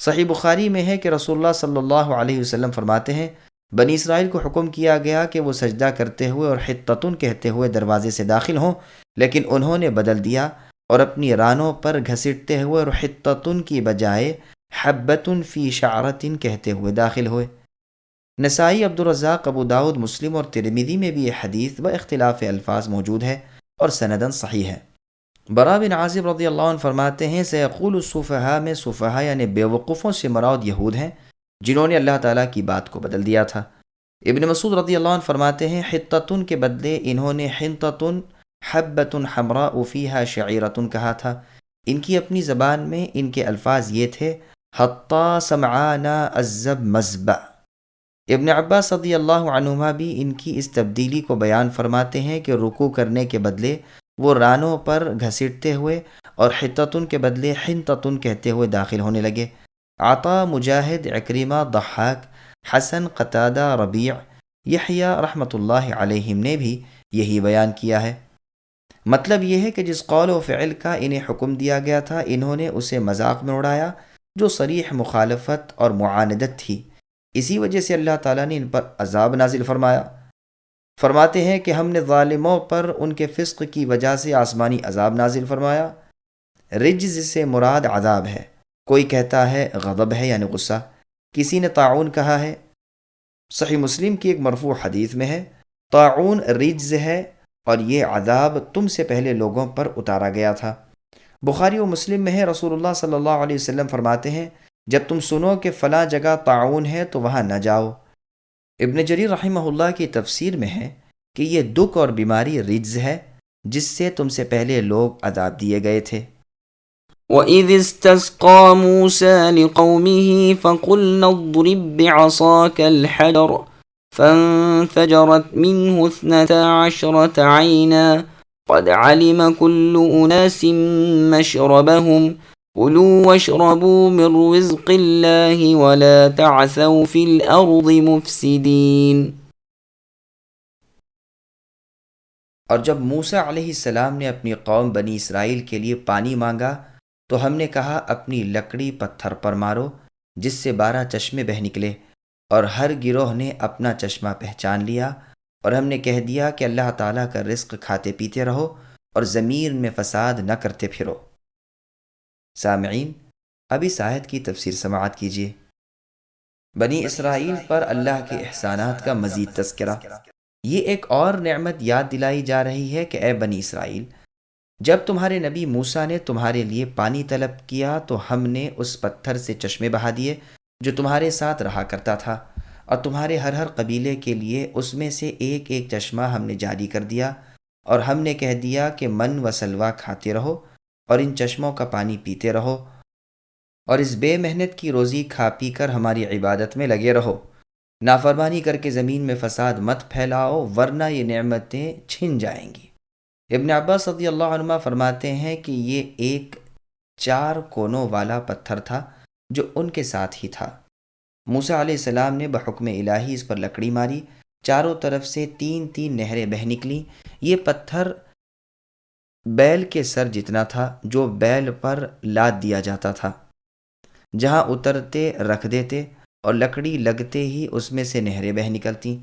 صحیح بخاری میں ہے کہ رسول اللہ صلی اللہ علیہ وسلم فرماتے ہیں بنی اسرائیل کو حکم کیا گیا کہ وہ سجدہ کرتے ہوئے اور حطتن کہتے ہوئے دروازے سے داخل ہوں، لیکن انہوں نے بدل دیا اور اپنی رانوں پر گھسٹتے ہوئے اور حطتن کی بجائے حبتن فی شعرتن کہتے ہوئے داخل ہوئے۔ نسائی، عبدالرزاق، ابو داؤد، مسلم اور ترمذی میں بھی یہ حدیث و اختلاف الفاظ موجود ہے اور سندن صحیح ہے۔ برا بن عازب رضی اللہ عنہ فرماتے ہیں سیقول السفہاء میں سفہاء یعنی بے وقوفوں سے مراد یہود ہیں جنہوں نے اللہ تعالیٰ کی بات کو بدل دیا تھا۔ ابن مسعود رضی اللہ عنہ فرماتے ہیں حطتن کے بدلے انہوں نے حنطتن حبتن حمراء فیہا شعیرتن کہا تھا۔ ان کی اپنی زبان میں ان کے الفاظ یہ تھے حتی سمعانا الزب مزبع۔ ابن عباس رضی اللہ عنہما بھی ان کی اس تبدیلی کو بیان فرماتے ہیں کہ رکوع کرنے کے بدلے وہ رانوں پر گھسیٹتے ہوئے اور حطتن کے بدلے حنطتن کہتے ہوئے داخل ہونے لگے۔ عطا، مجاہد، عکرمہ، ضحاک، حسن، قتادہ، ربیع، یحییٰ رحمۃ اللہ علیہم نے بھی یہی بیان کیا ہے۔ مطلب یہ ہے کہ جس قول و فعل کا انہیں حکم دیا گیا تھا انہوں نے اسے مذاق میں اڑایا، جو صریح مخالفت اور معاندت تھی۔ اسی وجہ سے اللہ تعالیٰ نے ان پر عذاب نازل فرمایا۔ فرماتے ہیں کہ ہم نے ظالموں پر ان کے فسق کی وجہ سے آسمانی عذاب نازل فرمایا۔ رجز سے مراد عذاب ہے، کوئی کہتا ہے غضب ہے یعنی غصہ، کسی نے طاعون کہا ہے۔ صحیح مسلم کی ایک مرفوع حدیث میں ہے طاعون رجز ہے اور یہ عذاب تم سے پہلے لوگوں پر اتارا گیا تھا۔ بخاری و مسلم میں ہے رسول اللہ صلی اللہ علیہ وسلم فرماتے ہیں جب تم سنو کہ فلاں جگہ طاعون ہے تو وہاں نہ جاؤ۔ ابن جریر رحمہ اللہ کی تفسیر میں ہے کہ یہ دکھ اور بیماری رجز ہے جس سے تم سے پہلے لوگ عذاب دیے گئے تھے۔ وَإِذِ اسْتَسْقَىٰ مُوسَىٰ لِقَوْمِهِ فَقُلْنَا اضْرِب بِّعَصَاكَ الْحَجَرَ فَانفَجَرَتْ مِنْهُ 12 عَيْنًا قَدْ عَلِمَ كُلُّ أُنَاسٍ مَّشْرَبَهُمْ كُلُوا وَاشْرَبُوا مِن رِّزْقِ اللَّهِ وَلَا تَعْثَوْا فِي الْأَرْضِ مُفْسِدِينَ۔ اور جب موسیٰ علیہ السلام نے اپنی قوم بنی اسرائیل کے لیے پانی مانگا تو ہم نے کہا اپنی لکڑی پتھر پر مارو جس سے 12 چشمے بہہ نکلے، اور ہر گروہ نے اپنا چشمہ پہچان لیا، اور ہم نے کہہ دیا کہ اللہ تعالیٰ کا رزق کھاتے پیتے رہو اور زمین میں فساد نہ کرتے پھرو۔ سامعین، اب اس آیت کی تفسیر سماعت کیجیے۔ بنی اسرائیل پر اللہ کے احسانات کا مزید تذکرہ۔ یہ ایک اور نعمت یاد دلائی جا رہی ہے کہ اے بنی اسرائیل، جب تمہارے نبی موسیٰ نے تمہارے لیے پانی طلب کیا تو ہم نے اس پتھر سے چشمے بہا دیے جو تمہارے ساتھ رہا کرتا تھا، اور تمہارے ہر قبیلے کے لیے اس میں سے ایک ایک چشمہ ہم نے جاری کر دیا، اور ہم نے کہہ دیا کہ من و سلوہ کھاتے رہو اور ان چشموں کا پانی پیتے رہو، اور اس بے محنت کی روزی کھا پی کر ہماری عبادت میں لگے رہو، نافرمانی کر کے زمین میں فساد مت پھیلاؤ ورنہ یہ نعمتیں چھن جائیں گی۔ ابن عباس رضی اللہ عنہ فرماتے ہیں کہ یہ ایک 4 کونوں والا پتھر تھا جو ان کے ساتھ ہی تھا۔ موسیٰ علیہ السلام نے بحکم الہی اس پر لکڑی ماری، چاروں طرف سے 3 نہریں بہہ نکلیں۔ یہ پتھر بیل کے سر جتنا تھا جو بیل پر لاد دیا جاتا تھا، جہاں اترتے رکھ دیتے اور لکڑی لگتے ہی اس میں سے نہریں بہہ نکلتی،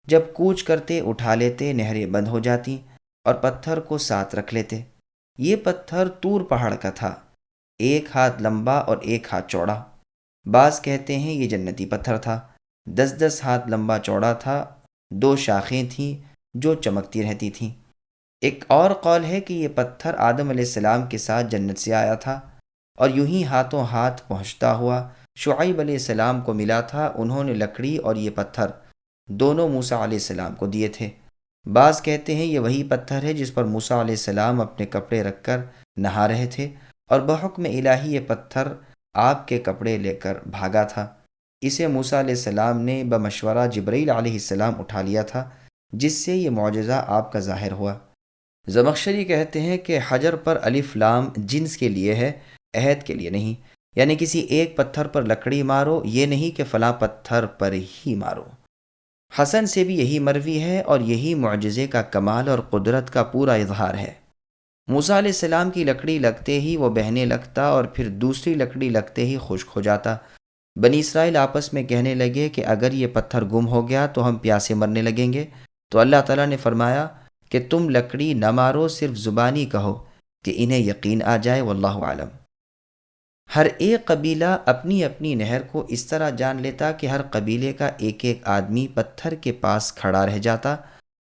جب کوچ کرتے اٹھا لیتے نہریں بند ہو جاتی اور پتھر کو ساتھ رکھ لیتے۔ یہ پتھر طور پہاڑ کا تھا، 1 ہاتھ لمبا اور 1 ہاتھ چوڑا۔ بعض کہتے ہیں یہ جنتی پتھر تھا، 10 ہاتھ لمبا چوڑا تھا، 2 شاخیں تھیں جو چمکتی رہتی تھیں۔ ایک اور قول ہے کہ یہ پتھر آدم علیہ السلام کے ساتھ جنت سے آیا تھا اور یوں ہی ہاتھوں ہاتھ پہنچتا ہوا شعیب علیہ السلام کو ملا تھا۔ انہوں نے لکڑی اور یہ پتھر دونوں موسیٰ علیہ السلام کو دیے تھے۔ بعض کہتے ہیں یہ وہی پتھر ہے جس پر موسیٰ علیہ السلام اپنے کپڑے رکھ کر نہا رہے تھے، اور بحکم الہی یہ پتھر آپ کے کپڑے لے کر بھاگا تھا۔ اسے موسیٰ علیہ السلام نے بمشورہ جبرائیل علیہ السلام اٹھا لیا تھا، جس سے یہ معجزہ آپ کا ظاہر ہوا۔ زمخشری کہتے ہیں کہ حجر پر الف لام جنس کے لیے ہے، عہد کے لیے نہیں، یعنی کسی ایک پتھر پر لکڑی مارو، یہ نہیں کہ فلاں پتھر پر ہی مارو۔ حسن سے بھی یہی مروی ہے اور یہی معجزے کا کمال اور قدرت کا پورا اظہار ہے۔ موسیٰ علیہ السلام کی لکڑی لگتے ہی وہ بہنے لگتا اور پھر دوسری لکڑی لگتے ہی خشک ہو جاتا۔ بنی اسرائیل آپس میں کہنے لگے کہ اگر یہ پتھر گم ہو گیا تو ہم پیاسے مرنے لگیں گے، تو اللہ تعالیٰ نے فرمایا کہ تم لکڑی نہ مارو، صرف زبانی کہو کہ انہیں یقین آ جائے، واللہ عالم۔ ہر ایک قبیلہ اپنی اپنی نہر کو اس طرح جان لیتا کہ ہر قبیلے کا ایک ایک آدمی پتھر کے پاس کھڑا رہ جاتا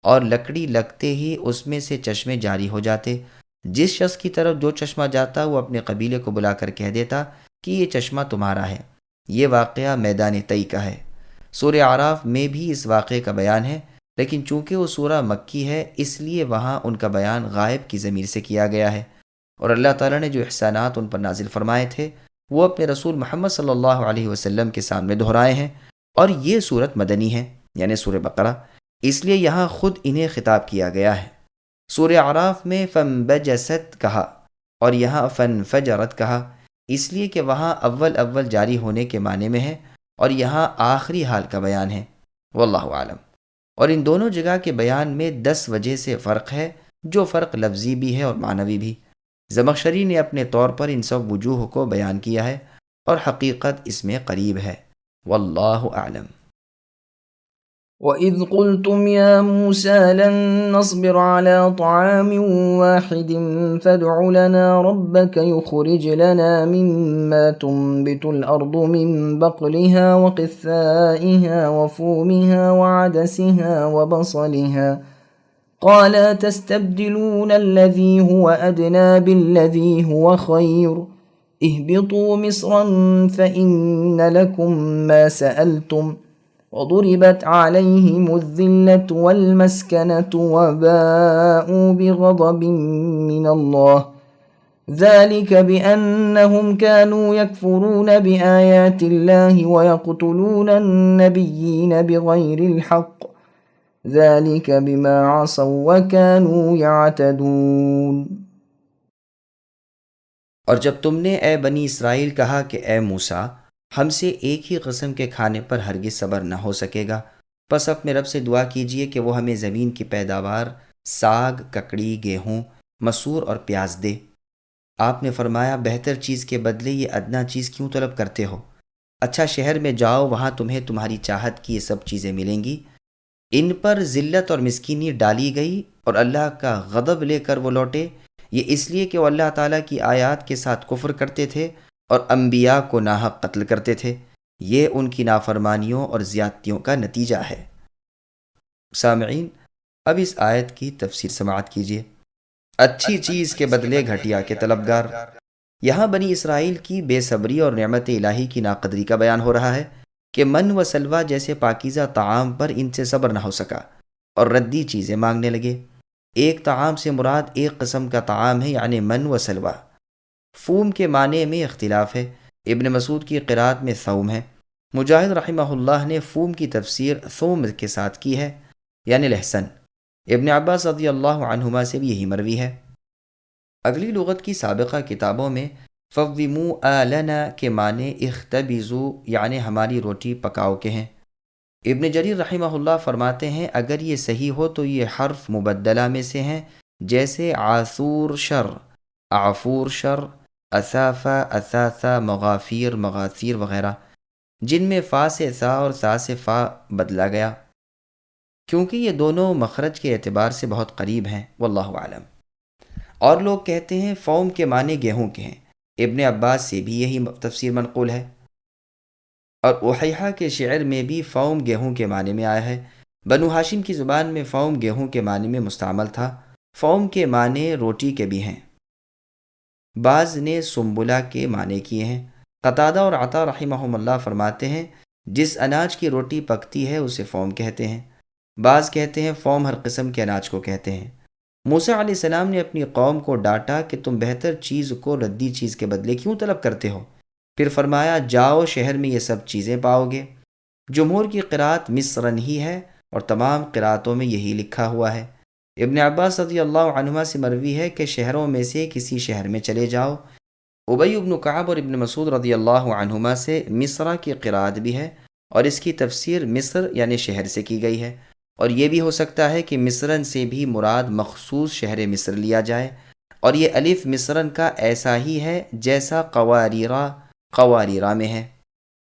اور لکڑی لگتے ہی اس میں سے چشمے جاری ہو جاتے۔ جس شخص کی طرف جو چشمہ جاتا وہ اپنے قبیلے کو بلا کر کہہ دیتا کہ یہ چشمہ تمہارا ہے۔ یہ واقعہ میدان طی کا ہے۔ سورہ اعراف میں بھی اس واقعے کا بیان ہے، لیکن چونکہ وہ سورہ مکی ہے اس لیے وہاں ان کا بیان غائب کی ضمیر سے کیا گیا ہے، اور اللہ تعالیٰ نے جو احسانات ان پر نازل فرمائے تھے وہ اپنے رسول محمد صلی اللہ علیہ وسلم کے سامنے دہرائے ہیں، اور یہ صورت مدنی ہے یعنی سورہ بقرہ، اس لیے یہاں خود انہیں خطاب کیا گیا ہے۔ سورہ اعراف میں فانبجست کہا اور یہاں فانفجرت کہا، اس لیے کہ وہاں اول جاری ہونے کے معنی میں ہے اور یہاں آخری حال کا بیان ہے، واللہ عالم۔ اور ان دونوں جگہ کے بیان میں 10 وجہ سے فرق ہے، جو فرق لفظی بھی ہے اور معنوی بھی۔ زمخشری نے اپنے طور پر ان سب وجوہ کو بیان کیا ہے اور حقیقت اس میں قریب ہے، واللہ اعلم۔ وَإِذْ قُلْتُمْ يَا مُوسَىٰ لَن نَّصْبِرَ عَلَىٰ طَعَامٍ وَاحِدٍ فَادْعُ لَنَا رَبَّكَ يُخْرِجْ لَنَا مِمَّا تُنبِتُ الْأَرْضُ مِن بَقْلِهَا وَقِثَّائِهَا وَفُومِهَا وَعَدَسِهَا وَبَصَلِهَا قَالَ تَسْتَبْدِلُونَ الَّذِي هُوَ أَدْنَىٰ بِالَّذِي هُوَ خَيْرٌ اهْبِطُوا مِصْرًا فَإِنَّ لَكُم مَّا سَأَلْتُمْ وضربت عليهم الذلة والمسكنة وباءوا بغضب من الله ذلك بأنهم كانوا يكفرون بآيات الله ويقتلون النبيين بغير الحق ذلك بما عصوا وكانوا يعتدون۔ اور جب تم نے اے بنی اسرائیل کہا کہ اے موسیٰ ہم سے ایک ہی قسم کے کھانے پر ہرگز صبر نہ ہو سکے گا، پس اپنے رب سے دعا کیجئے کہ وہ ہمیں زمین کی پیداوار ساگ، ککڑی، گیہوں، مسور اور پیاز دے۔ آپ نے فرمایا بہتر چیز کے بدلے یہ ادنا چیز کیوں طلب کرتے ہو؟ اچھا شہر میں جاؤ، وہاں تمہیں تمہاری چاہت کی یہ سب چیزیں ملیں گی۔ ان پر ذلت اور مسکینی ڈالی گئی اور اللہ کا غضب لے کر وہ لوٹے، یہ اس لیے کہ وہ اللہ تعالیٰ کی آیات کے ساتھ کفر کرتے تھے اور انبیاء کو ناحق قتل کرتے تھے۔ یہ ان کی نافرمانیوں اور زیادتیوں کا نتیجہ ہے۔ سامعین، اب اس آیت کی تفسیر سماعت کیجیے۔ اچھی چیز کے بدلے گھٹیا کے طلبگار۔ یہاں بنی اسرائیل کی بے صبری اور نعمت الہی کی ناقدری کا بیان ہو رہا ہے کہ من و سلوہ جیسے پاکیزہ طعام پر ان سے صبر نہ ہو سکا اور ردی چیزیں مانگنے لگے۔ ایک طعام سے مراد ایک قسم کا طعام ہے، یعنی من و سلوہ۔ فوم کے معنی میں اختلاف ہے، ابن مسعود کی قرات میں ثوم ہے۔ مجاہد رحمہ اللہ نے فوم کی تفسیر ثوم کے ساتھ کی ہے، یعنی لہسن۔ ابن عباس رضی اللہ عنہما سے بھی یہی مروی ہے۔ اگلی لغت کی سابقہ کتابوں میں فوّموا آلنا کے معنی اختبزوا یعنی ہماری روٹی پکاؤ کے ہیں۔ ابن جریر رحمہ اللہ فرماتے ہیں اگر یہ صحیح ہو تو یہ حرف مبدلہ میں سے ہیں، جیسے عاثور شر، عافور شر، اثافہ، اثاثہ، مغافیر، مغاثیر وغیرہ، جن میں فا سے ثا اور ثا سے فا بدلا گیا، کیونکہ یہ دونوں مخرج کے اعتبار سے بہت قریب ہیں، واللہ اعلم۔ اور لوگ کہتے ہیں فوم کے معنی گیہوں کے ہیں، ابن عباس سے بھی یہی تفسیر منقول ہے، اور احیحہ کے شعر میں بھی فوم گیہوں کے معنی میں آیا ہے۔ بنو ہاشم کی زبان میں فوم گیہوں کے معنی میں مستعمل تھا۔ فوم کے معنی روٹی کے بھی ہیں، بعض نے سنبلہ کے معنی کیے ہیں۔ قتادہ اور عطا رحمہم اللہ فرماتے ہیں جس اناج کی روٹی پکتی ہے اسے فوم کہتے ہیں۔ بعض کہتے ہیں فوم ہر قسم کے اناج کو کہتے ہیں۔ موسیٰ علیہ السلام نے اپنی قوم کو ڈانٹا کہ تم بہتر چیز کو ردی چیز کے بدلے کیوں طلب کرتے ہو؟ پھر فرمایا جاؤ شہر میں یہ سب چیزیں پاؤ گے۔ جمہور کی قرات مصرن ہی ہے اور تمام قراتوں میں یہی لکھا ہوا ہے۔ ابن عباس رضی اللہ عنہما سے مروی ہے کہ شہروں میں سے کسی شہر میں چلے جاؤ۔ ابی بن کعب اور ابن مسعود رضی اللہ عنہما سے مصرہ کی قرات بھی ہے اور اس کی تفسیر مصر یعنی شہر سے کی گئی ہے، اور یہ بھی ہو سکتا ہے کہ مصرن سے بھی مراد مخصوص شہر مصر لیا جائے، اور یہ الف مصرن کا ایسا ہی ہے جیسا قواریرا میں ہے۔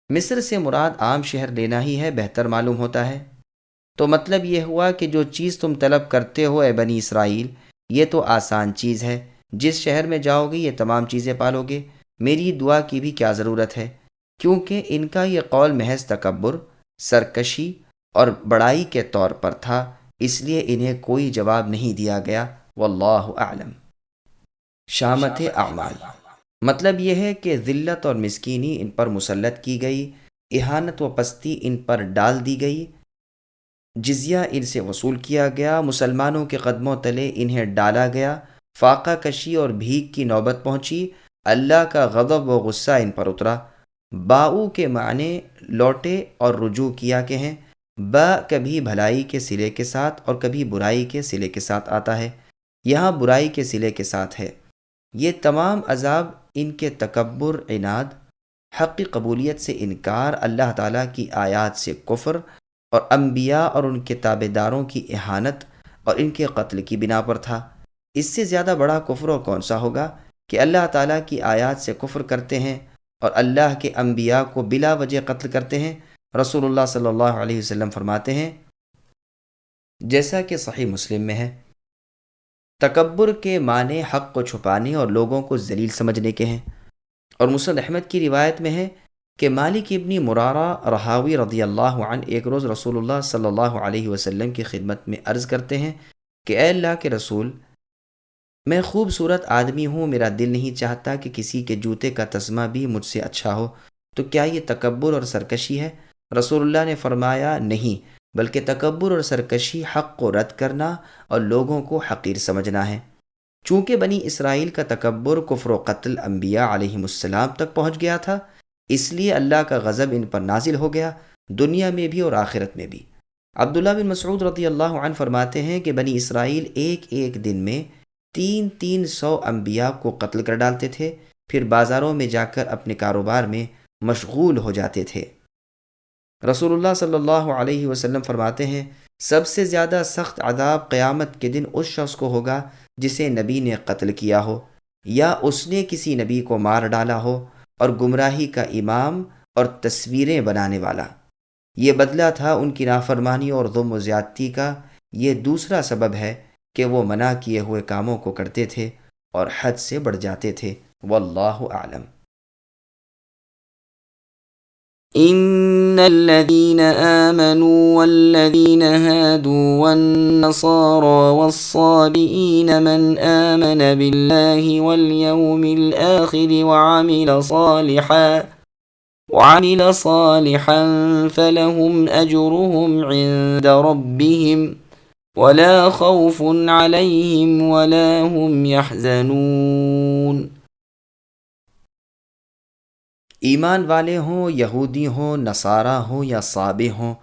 مصر سے مراد عام شہر لینا ہی ہے، بہتر معلوم ہوتا ہے۔ تو مطلب یہ ہوا کہ جو چیز تم طلب کرتے ہو اے بنی اسرائیل، یہ تو آسان چیز ہے، جس شہر میں جاؤ گے یہ تمام چیزیں پالو گے، میری دعا کی بھی کیا ضرورت ہے؟ کیونکہ ان کا یہ قول محض تکبر، سرکشی اور بڑائی کے طور پر تھا، اس لیے انہیں کوئی جواب نہیں دیا گیا، واللہ اعلم۔ شامت اعمال، مطلب یہ ہے کہ ذلت اور مسکینی ان پر مسلط کی گئی، اہانت و پستی ان پر ڈال دی گئی، جزیہ ان سے وصول کیا گیا، مسلمانوں کے قدموں تلے انہیں ڈالا گیا، فاقہ کشی اور بھیک کی نوبت پہنچی، اللہ کا غضب و غصہ ان پر اترا۔ باؤ کے معنی لوٹے اور رجوع کیا کے ہیں۔ با کبھی بھلائی کے صلے کے ساتھ اور کبھی برائی کے صلے کے ساتھ آتا ہے، یہاں برائی کے صلے کے ساتھ ہے۔ یہ تمام عذاب ان کے تکبر، عناد، حق کی قبولیت سے انکار، اللہ تعالیٰ کی آیات سے کفر اور انبیاء اور ان کے تابع داروں کی اہانت اور ان کے قتل کی بنا پر تھا۔ اس سے زیادہ بڑا کفر اور کون سا ہوگا کہ اللہ تعالیٰ کی آیات سے کفر کرتے ہیں اور اللہ کے انبیاء کو بلا وجہ قتل کرتے ہیں۔ رسول اللہ صلی اللہ علیہ وسلم فرماتے ہیں جیسا کہ صحیح مسلم میں ہے، تکبر کے معنی حق کو چھپانے اور لوگوں کو ذلیل سمجھنے کے ہیں۔ اور مسند احمد کی روایت میں ہے کہ مالک ابن مرارہ رہاوی رضی اللہ عنہ ایک روز رسول اللہ صلی اللہ علیہ وسلم کی خدمت میں عرض کرتے ہیں کہ اے اللہ کے رسول، میں خوبصورت آدمی ہوں، میرا دل نہیں چاہتا کہ کسی کے جوتے کا تسمہ بھی مجھ سے اچھا ہو، تو کیا یہ تکبر اور سرکشی ہے؟ رسول اللہ نے فرمایا نہیں، بلکہ تکبر اور سرکشی حق کو رد کرنا اور لوگوں کو حقیر سمجھنا ہے۔ چونکہ بنی اسرائیل کا تکبر، کفر و قتل انبیاء علیہم السلام تک پہنچ گیا تھا، اس لیے اللہ کا غضب ان پر نازل ہو گیا، دنیا میں بھی اور آخرت میں بھی۔ عبداللہ بن مسعود رضی اللہ عنہ فرماتے ہیں کہ بنی اسرائیل ایک ایک دن میں 300 انبیاء کو قتل کر ڈالتے تھے، پھر بازاروں میں جا کر اپنے کاروبار میں مشغول ہو جاتے تھے۔ رسول اللہ صلی اللہ علیہ وسلم فرماتے ہیں، سب سے زیادہ سخت عذاب قیامت کے دن اس شخص کو ہوگا جسے نبی نے قتل کیا ہو، یا اس نے کسی نبی کو مار ڈالا ہو، اور گمراہی کا امام اور تصویریں بنانے والا۔ یہ بدلہ تھا ان کی نافرمانی اور ظلم و زیادتی کا۔ یہ دوسرا سبب ہے کہ وہ منع کیے ہوئے کاموں کو کرتے تھے اور حد سے بڑھ جاتے تھے۔ واللہ اعلم۔ إن الذين آمنوا والذين هادوا والنصارى والصابئين من آمن بالله واليوم الآخر وعمل صالحا فلهم أجرهم عند ربهم ولا خوف عليهم ولا هم يحزنون۔ ایمان والے ہوں، یہودی ہوں، نصارہ ہوں یا صابئ ہوں،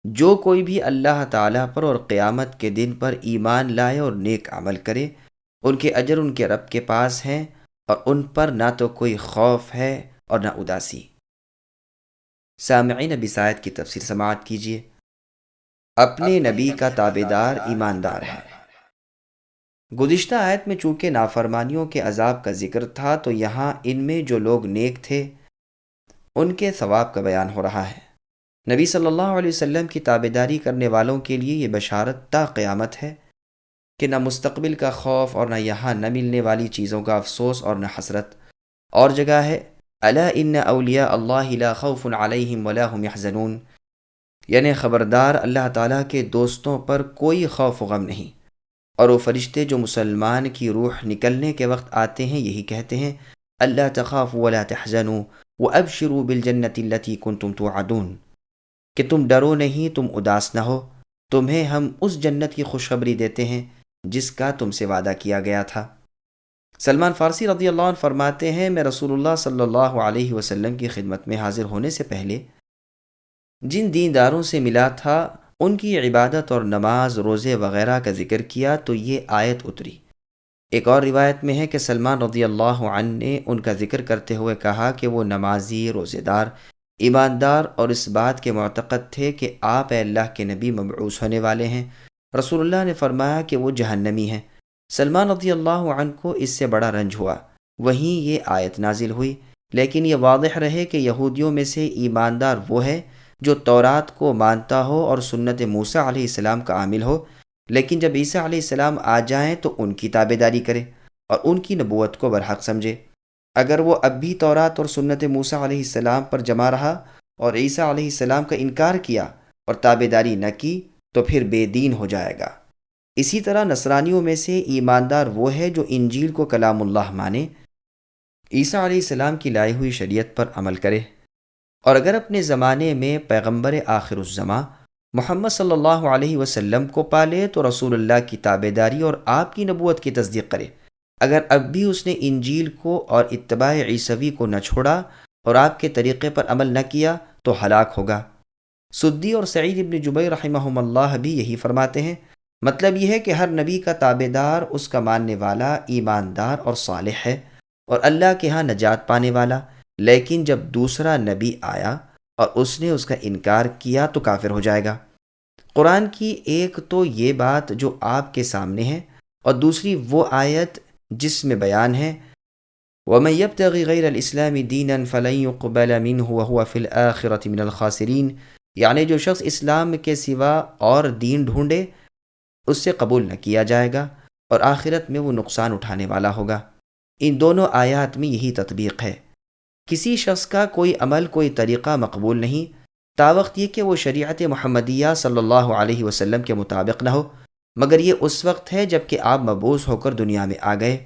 جو کوئی بھی اللہ تعالیٰ پر اور قیامت کے دن پر ایمان لائے اور نیک عمل کرے، ان کے اجر ان کے رب کے پاس ہیں، اور ان پر نہ تو کوئی خوف ہے اور نہ اداسی۔ سامعین، اب اس آیت کی تفسیر سماعت کیجیے۔ اپنے نبی کا تابعدار ایماندار ہے۔ گزشتہ آیت میں چونکہ نافرمانیوں کے عذاب کا ذکر تھا، تو یہاں ان میں جو لوگ نیک تھے ان کے ثواب کا بیان ہو رہا ہے۔ نبی صلی اللہ علیہ وسلم کی تابعداری کرنے والوں کے لیے یہ بشارت تا قیامت ہے کہ نہ مستقبل کا خوف اور نہ یہاں نہ ملنے والی چیزوں کا افسوس اور نہ حسرت۔ اور جگہ ہے الا ان اولیاء اللہ لا خوف علیہم ولا هم يحزنون، یعنی خبردار، اللہ تعالیٰ کے دوستوں پر کوئی خوف و غم نہیں۔ اور وہ فرشتے جو مسلمان کی روح نکلنے کے وقت آتے ہیں یہی کہتے ہیں، اللہ تخافوا ولا تحزنوا وابشروا بالجنۃ التي كنتم توعدون، کہ تم ڈرو نہیں، تم اداس نہ ہو، تمہیں ہم اس جنت کی خوشخبری دیتے ہیں جس کا تم سے وعدہ کیا گیا تھا۔ سلمان فارسی رضی اللہ عنہ فرماتے ہیں، میں رسول اللہ صلی اللہ علیہ وسلم کی خدمت میں حاضر ہونے سے پہلے جن دینداروں سے ملا تھا ان کی عبادت اور نماز، روزے وغیرہ کا ذکر کیا تو یہ آیت اتری۔ ایک اور روایت میں ہے کہ سلمان رضی اللہ عنہ نے ان کا ذکر کرتے ہوئے کہا کہ وہ نمازی، روزے دار، ایماندار اور اس بات کے معتقد تھے کہ آپ اے اللہ کے نبی مبعوث ہونے والے ہیں۔ رسول اللہ نے فرمایا کہ وہ جہنمی ہیں۔ سلمان رضی اللہ عنہ کو اس سے بڑا رنج ہوا، وہیں یہ آیت نازل ہوئی۔ لیکن یہ واضح رہے کہ یہودیوں میں سے ایماندار وہ ہے جو تورات کو مانتا ہو اور سنت موسیٰ علیہ السلام کا عامل ہو، لیکن جب عیسیٰ علیہ السلام آ جائیں تو ان کی تابعداری کرے اور ان کی نبوت کو برحق سمجھے۔ اگر وہ اب بھی تورات اور سنت موسیٰ علیہ السلام پر جمع رہا اور عیسیٰ علیہ السلام کا انکار کیا اور تابعداری نہ کی تو پھر بے دین ہو جائے گا۔ اسی طرح نصرانیوں میں سے ایماندار وہ ہے جو انجیل کو کلام اللہ مانے، عیسیٰ علیہ السلام کی لائی ہوئی شریعت پر عمل کرے، اور اگر اپنے زمانے میں پیغمبر آخر الزماں محمد صلی اللہ علیہ وسلم کو پالے تو رسول اللہ کی تابعداری اور آپ کی نبوت کی تصدیق کرے۔ اگر اب بھی اس نے انجیل کو اور اتباع عیسوی کو نہ چھوڑا اور آپ کے طریقے پر عمل نہ کیا تو ہلاک ہوگا۔ سدی اور سعید ابن جبیر رحمہم اللہ بھی یہی فرماتے ہیں۔ مطلب یہ ہے کہ ہر نبی کا تابعدار اس کا ماننے والا ایماندار اور صالح ہے اور اللہ کے ہاں نجات پانے والا، لیکن جب دوسرا نبی آیا اور اس نے اس کا انکار کیا تو کافر ہو جائے گا۔ قرآن کی ایک تو یہ بات جو آپ کے سامنے ہے، اور دوسری وہ آیت جس میں بیان ہے وَمَن يَبْتَغِ غَيْرَ الْإِسْلَامِ دِينًا فَلَن يُقْبَلَ مِنْهُ وَهُوَ فِي الْآخِرَةِ مِنَ الْخَاسِرِينَ، یعنی جو شخص اسلام کے سوا اور دین ڈھونڈے اس سے قبول نہ کیا جائے گا اور آخرت میں وہ نقصان اٹھانے والا ہوگا۔ ان دونوں آیات میں یہی تطبیق ہے۔ کسی شخص کا کوئی عمل، کوئی طریقہ مقبول نہیں تاوقت یہ کہ وہ شریعت محمدیہ صلی اللہ علیہ وسلم کے مطابق نہ ہو، مگر یہ اس وقت ہے جب کہ آپ مبعوث ہو کر دنیا میں آ گئے۔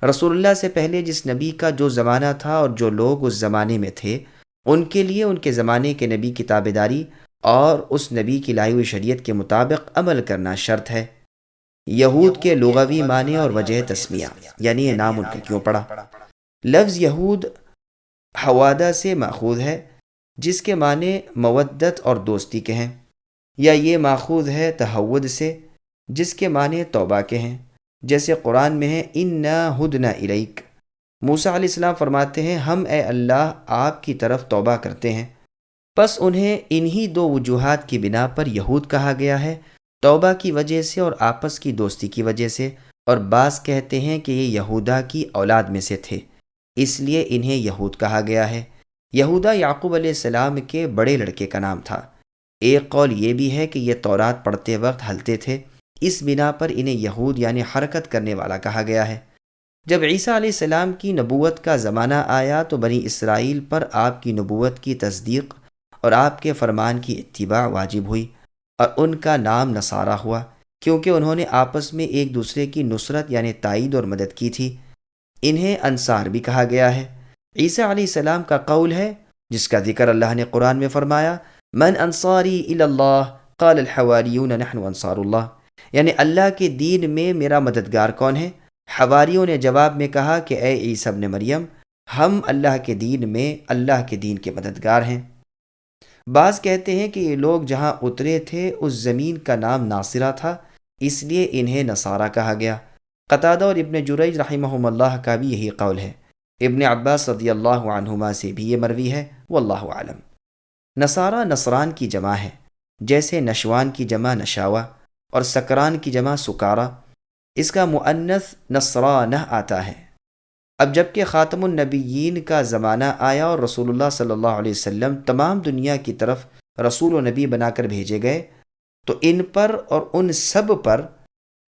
رسول اللہ سے پہلے جس نبی کا جو زمانہ تھا اور جو لوگ اس زمانے میں تھے ان کے لیے ان کے زمانے کے نبی کی تابعداری اور اس نبی کی لائی ہوئی شریعت کے مطابق عمل کرنا شرط ہے۔ یہود کے لغوی معنی اور وجہ تسمیہ، یعنی یہ نام ان کو کیوں پڑا۔ لفظ یہود حوادہ سے ماخوذ ہے، جس کے معنی مودت اور دوستی کے ہیں، یا یہ ماخوذ ہے تہود سے، جس کے معنی توبہ کے ہیں، جیسے قرآن میں ہے اِنَّا ہُدْنَا اِلَيْكَ۔ موسیٰ علیہ السلام فرماتے ہیں ہم اے اللہ آپ کی طرف توبہ کرتے ہیں۔ پس انہیں انہی دو وجوہات کی بنا پر یہود کہا گیا ہے، توبہ کی وجہ سے اور آپس کی دوستی کی وجہ سے، اور بعض کہتے ہیں کہ یہ یہودا کی اولاد میں سے تھے، اس لیے انہیں یہود کہا گیا ہے۔ یہودا یعقوب علیہ السلام کے بڑے لڑکے کا نام تھا۔ ایک قول یہ بھی ہے کہ یہ تورات پڑھتے وقت ہلتے تھے، اس بنا پر انہیں یہود یعنی حرکت کرنے والا کہا گیا ہے۔ جب عیسیٰ علیہ السلام کی نبوت کا زمانہ آیا تو بنی اسرائیل پر آپ کی نبوت کی تصدیق اور آپ کے فرمان کی اتباع واجب ہوئی، اور ان کا نام نصارہ ہوا، کیونکہ انہوں نے آپس میں ایک دوسرے کی نصرت یعنی تائید اور مدد کی تھی۔ انہیں انصار بھی کہا گیا ہے۔ عیسیٰ علیہ السلام کا قول ہے، جس کا ذکر اللہ نے قرآن میں فرمایا، من انصاری الی اللہ قال الحواریون نحن انصار اللہ، یعنی اللہ کے دین میں میرا مددگار کون ہے؟ حواریوں نے جواب میں کہا کہ اے عیسیٰ ابن مریم، ہم اللہ کے دین میں اللہ کے دین کے مددگار ہیں۔ بعض کہتے ہیں کہ یہ لوگ جہاں اترے تھے اس زمین کا نام ناصرہ تھا، اس لیے انہیں نصارہ کہا گیا۔ قتادہ اور ابن جریج رحمہم اللہ کا بھی یہی قول ہے۔ ابن عباس رضی اللہ عنہما سے بھی یہ مروی ہے، واللہ عالم۔ نصارہ نصران کی جمع ہے، جیسے نشوان کی جمع نشاوہ اور سکران کی جمع سکارہ، اس کا مؤنث نصرانہ آتا ہے۔ اب جب کہ خاتم النبیین کا زمانہ آیا اور رسول اللہ صلی اللہ علیہ وسلم تمام دنیا کی طرف رسول و نبی بنا کر بھیجے گئے، تو ان پر اور ان سب پر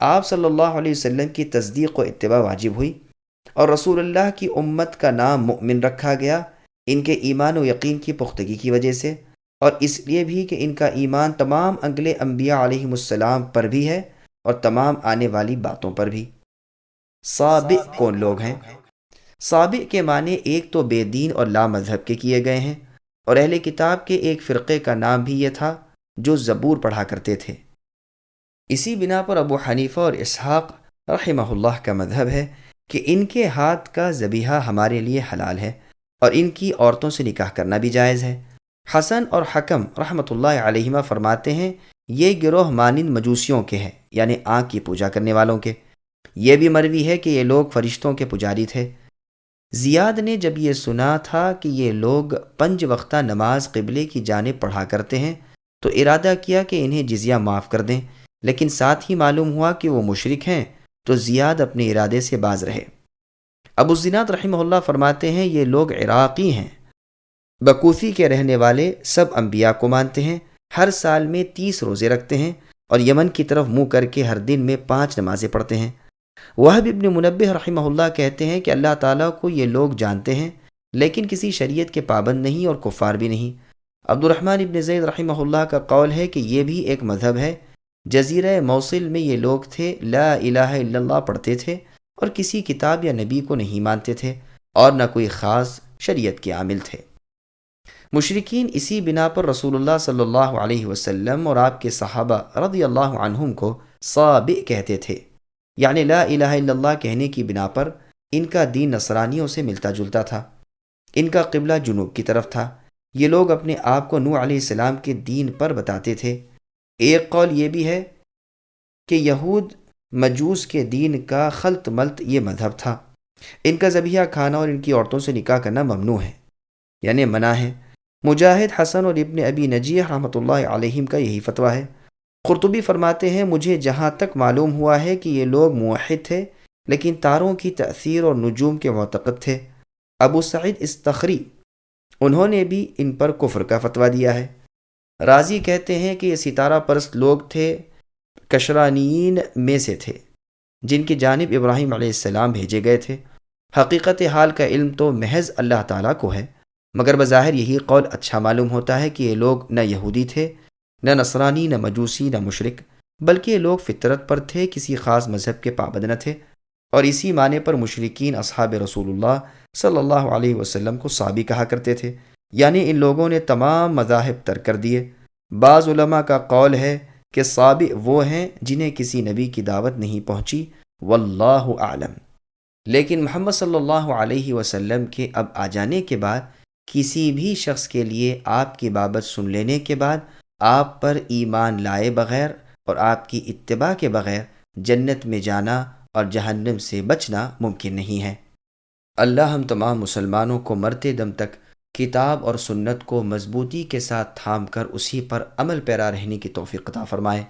آپ صلی اللہ علیہ وسلم کی تصدیق و اتباع واجب ہوئی، اور رسول اللہ کی امت کا نام مؤمن رکھا گیا ان کے ایمان و یقین کی پختگی کی وجہ سے، اور اس لیے بھی کہ ان کا ایمان تمام اگلے انبیاء علیہم السلام پر بھی ہے اور تمام آنے والی باتوں پر بھی۔ سابق کون لوگ ہیں؟ سابق کے معنی ایک تو بے دین اور لا مذہب کے کیے گئے ہیں، اور اہل کتاب کے ایک فرقے کا نام بھی یہ تھا جو زبور پڑھا کرتے تھے۔ اسی بنا پر ابو حنیفہ اور اسحاق رحمہ اللہ کا مذہب ہے کہ ان کے ہاتھ کا ذبیحہ ہمارے لیے حلال ہے، اور ان کی عورتوں سے نکاح کرنا بھی جائز ہے۔ حسن اور حکم رحمۃ اللہ علیہما فرماتے ہیں یہ گروہ مانند مجوسیوں کے ہیں، یعنی آنکھ کی پوجا کرنے والوں کے۔ یہ بھی مروی ہے کہ یہ لوگ فرشتوں کے پجاری تھے۔ زیاد نے جب یہ سنا تھا کہ یہ لوگ 5 وقتہ نماز قبلے کی جانب پڑھا کرتے ہیں تو ارادہ کیا کہ انہیں جزیہ معاف کر دیں، لیکن ساتھ ہی معلوم ہوا کہ وہ مشرک ہیں تو زیاد اپنے ارادے سے باز رہے۔ ابو الزناد رحمہ اللہ فرماتے ہیں یہ لوگ عراقی ہیں، بکوفی کے رہنے والے، سب انبیاء کو مانتے ہیں، ہر سال میں 30 روزے رکھتے ہیں، اور یمن کی طرف منہ کر کے ہر دن میں 5 نمازیں پڑھتے ہیں۔ وہب ابن منبہ رحمہ اللہ کہتے ہیں کہ اللہ تعالیٰ کو یہ لوگ جانتے ہیں، لیکن کسی شریعت کے پابند نہیں اور کفار بھی نہیں۔ عبد الرحمن ابن زید رحمہ اللہ کا قول ہے کہ یہ بھی ایک مذہب ہے۔ جزیرہ موصل میں یہ لوگ تھے، لا الہ الا اللہ پڑھتے تھے اور کسی کتاب یا نبی کو نہیں مانتے تھے، اور نہ کوئی خاص شریعت کے عامل تھے۔ مشرکین اسی بنا پر رسول اللہ صلی اللہ علیہ وسلم اور آپ کے صحابہ رضی اللہ عنہم کو صابئ کہتے تھے، یعنی لا الہ الا اللہ کہنے کی بنا پر ان کا دین نصرانیوں سے ملتا جلتا تھا۔ ان کا قبلہ جنوب کی طرف تھا۔ یہ لوگ اپنے آپ کو نوح علیہ السلام کے دین پر بتاتے تھے۔ ایک قول یہ بھی ہے کہ یہود مجوس کے دین کا خلط ملط یہ مذہب تھا۔ ان کا ذبیحہ کھانا اور ان کی عورتوں سے نکاح کرنا ممنوع ہے، یعنی منع ہے۔ مجاہد، حسن اور ابن ابی نجیح رحمۃ اللہ علیہم کا یہی فتویٰ ہے۔ قرطبی فرماتے ہیں مجھے جہاں تک معلوم ہوا ہے کہ یہ لوگ موحد تھے، لیکن تاروں کی تأثیر اور نجوم کے معتقد تھے۔ ابو سعید استخری انہوں نے بھی ان پر کفر کا فتویٰ دیا ہے۔ رازی کہتے ہیں کہ یہ ستارہ پرست لوگ تھے، کشرانیین میں سے تھے، جن کی جانب ابراہیم علیہ السلام بھیجے گئے تھے۔ حقیقت حال کا علم تو محض اللہ تعالیٰ کو ہے، مگر بظاہر یہی قول اچھا معلوم ہوتا ہے کہ یہ لوگ نہ یہودی تھے، نہ نصرانی، نہ مجوسی، نہ مشرک، بلکہ یہ لوگ فطرت پر تھے، کسی خاص مذہب کے پابند نہ تھے، اور اسی معنی پر مشرکین اصحاب رسول اللہ صلی اللہ علیہ وسلم کو صابی کہا کرتے تھے، یعنی ان لوگوں نے تمام مذاہب ترک کر دیے۔ بعض علماء کا قول ہے کہ سابق وہ ہیں جنہیں کسی نبی کی دعوت نہیں پہنچی، واللہ اعلم۔ لیکن محمد صلی اللہ علیہ وسلم کے اب آ جانے کے بعد کسی بھی شخص کے لیے آپ کی بابت سن لینے کے بعد آپ پر ایمان لائے بغیر اور آپ کی اتباع کے بغیر جنت میں جانا اور جہنم سے بچنا ممکن نہیں ہے۔ اللہ ہم تمام مسلمانوں کو مرتے دم تک کتاب اور سنت کو مضبوطی کے ساتھ تھام کر اسی پر عمل پیرا رہنے کی توفیق عطا فرمائے۔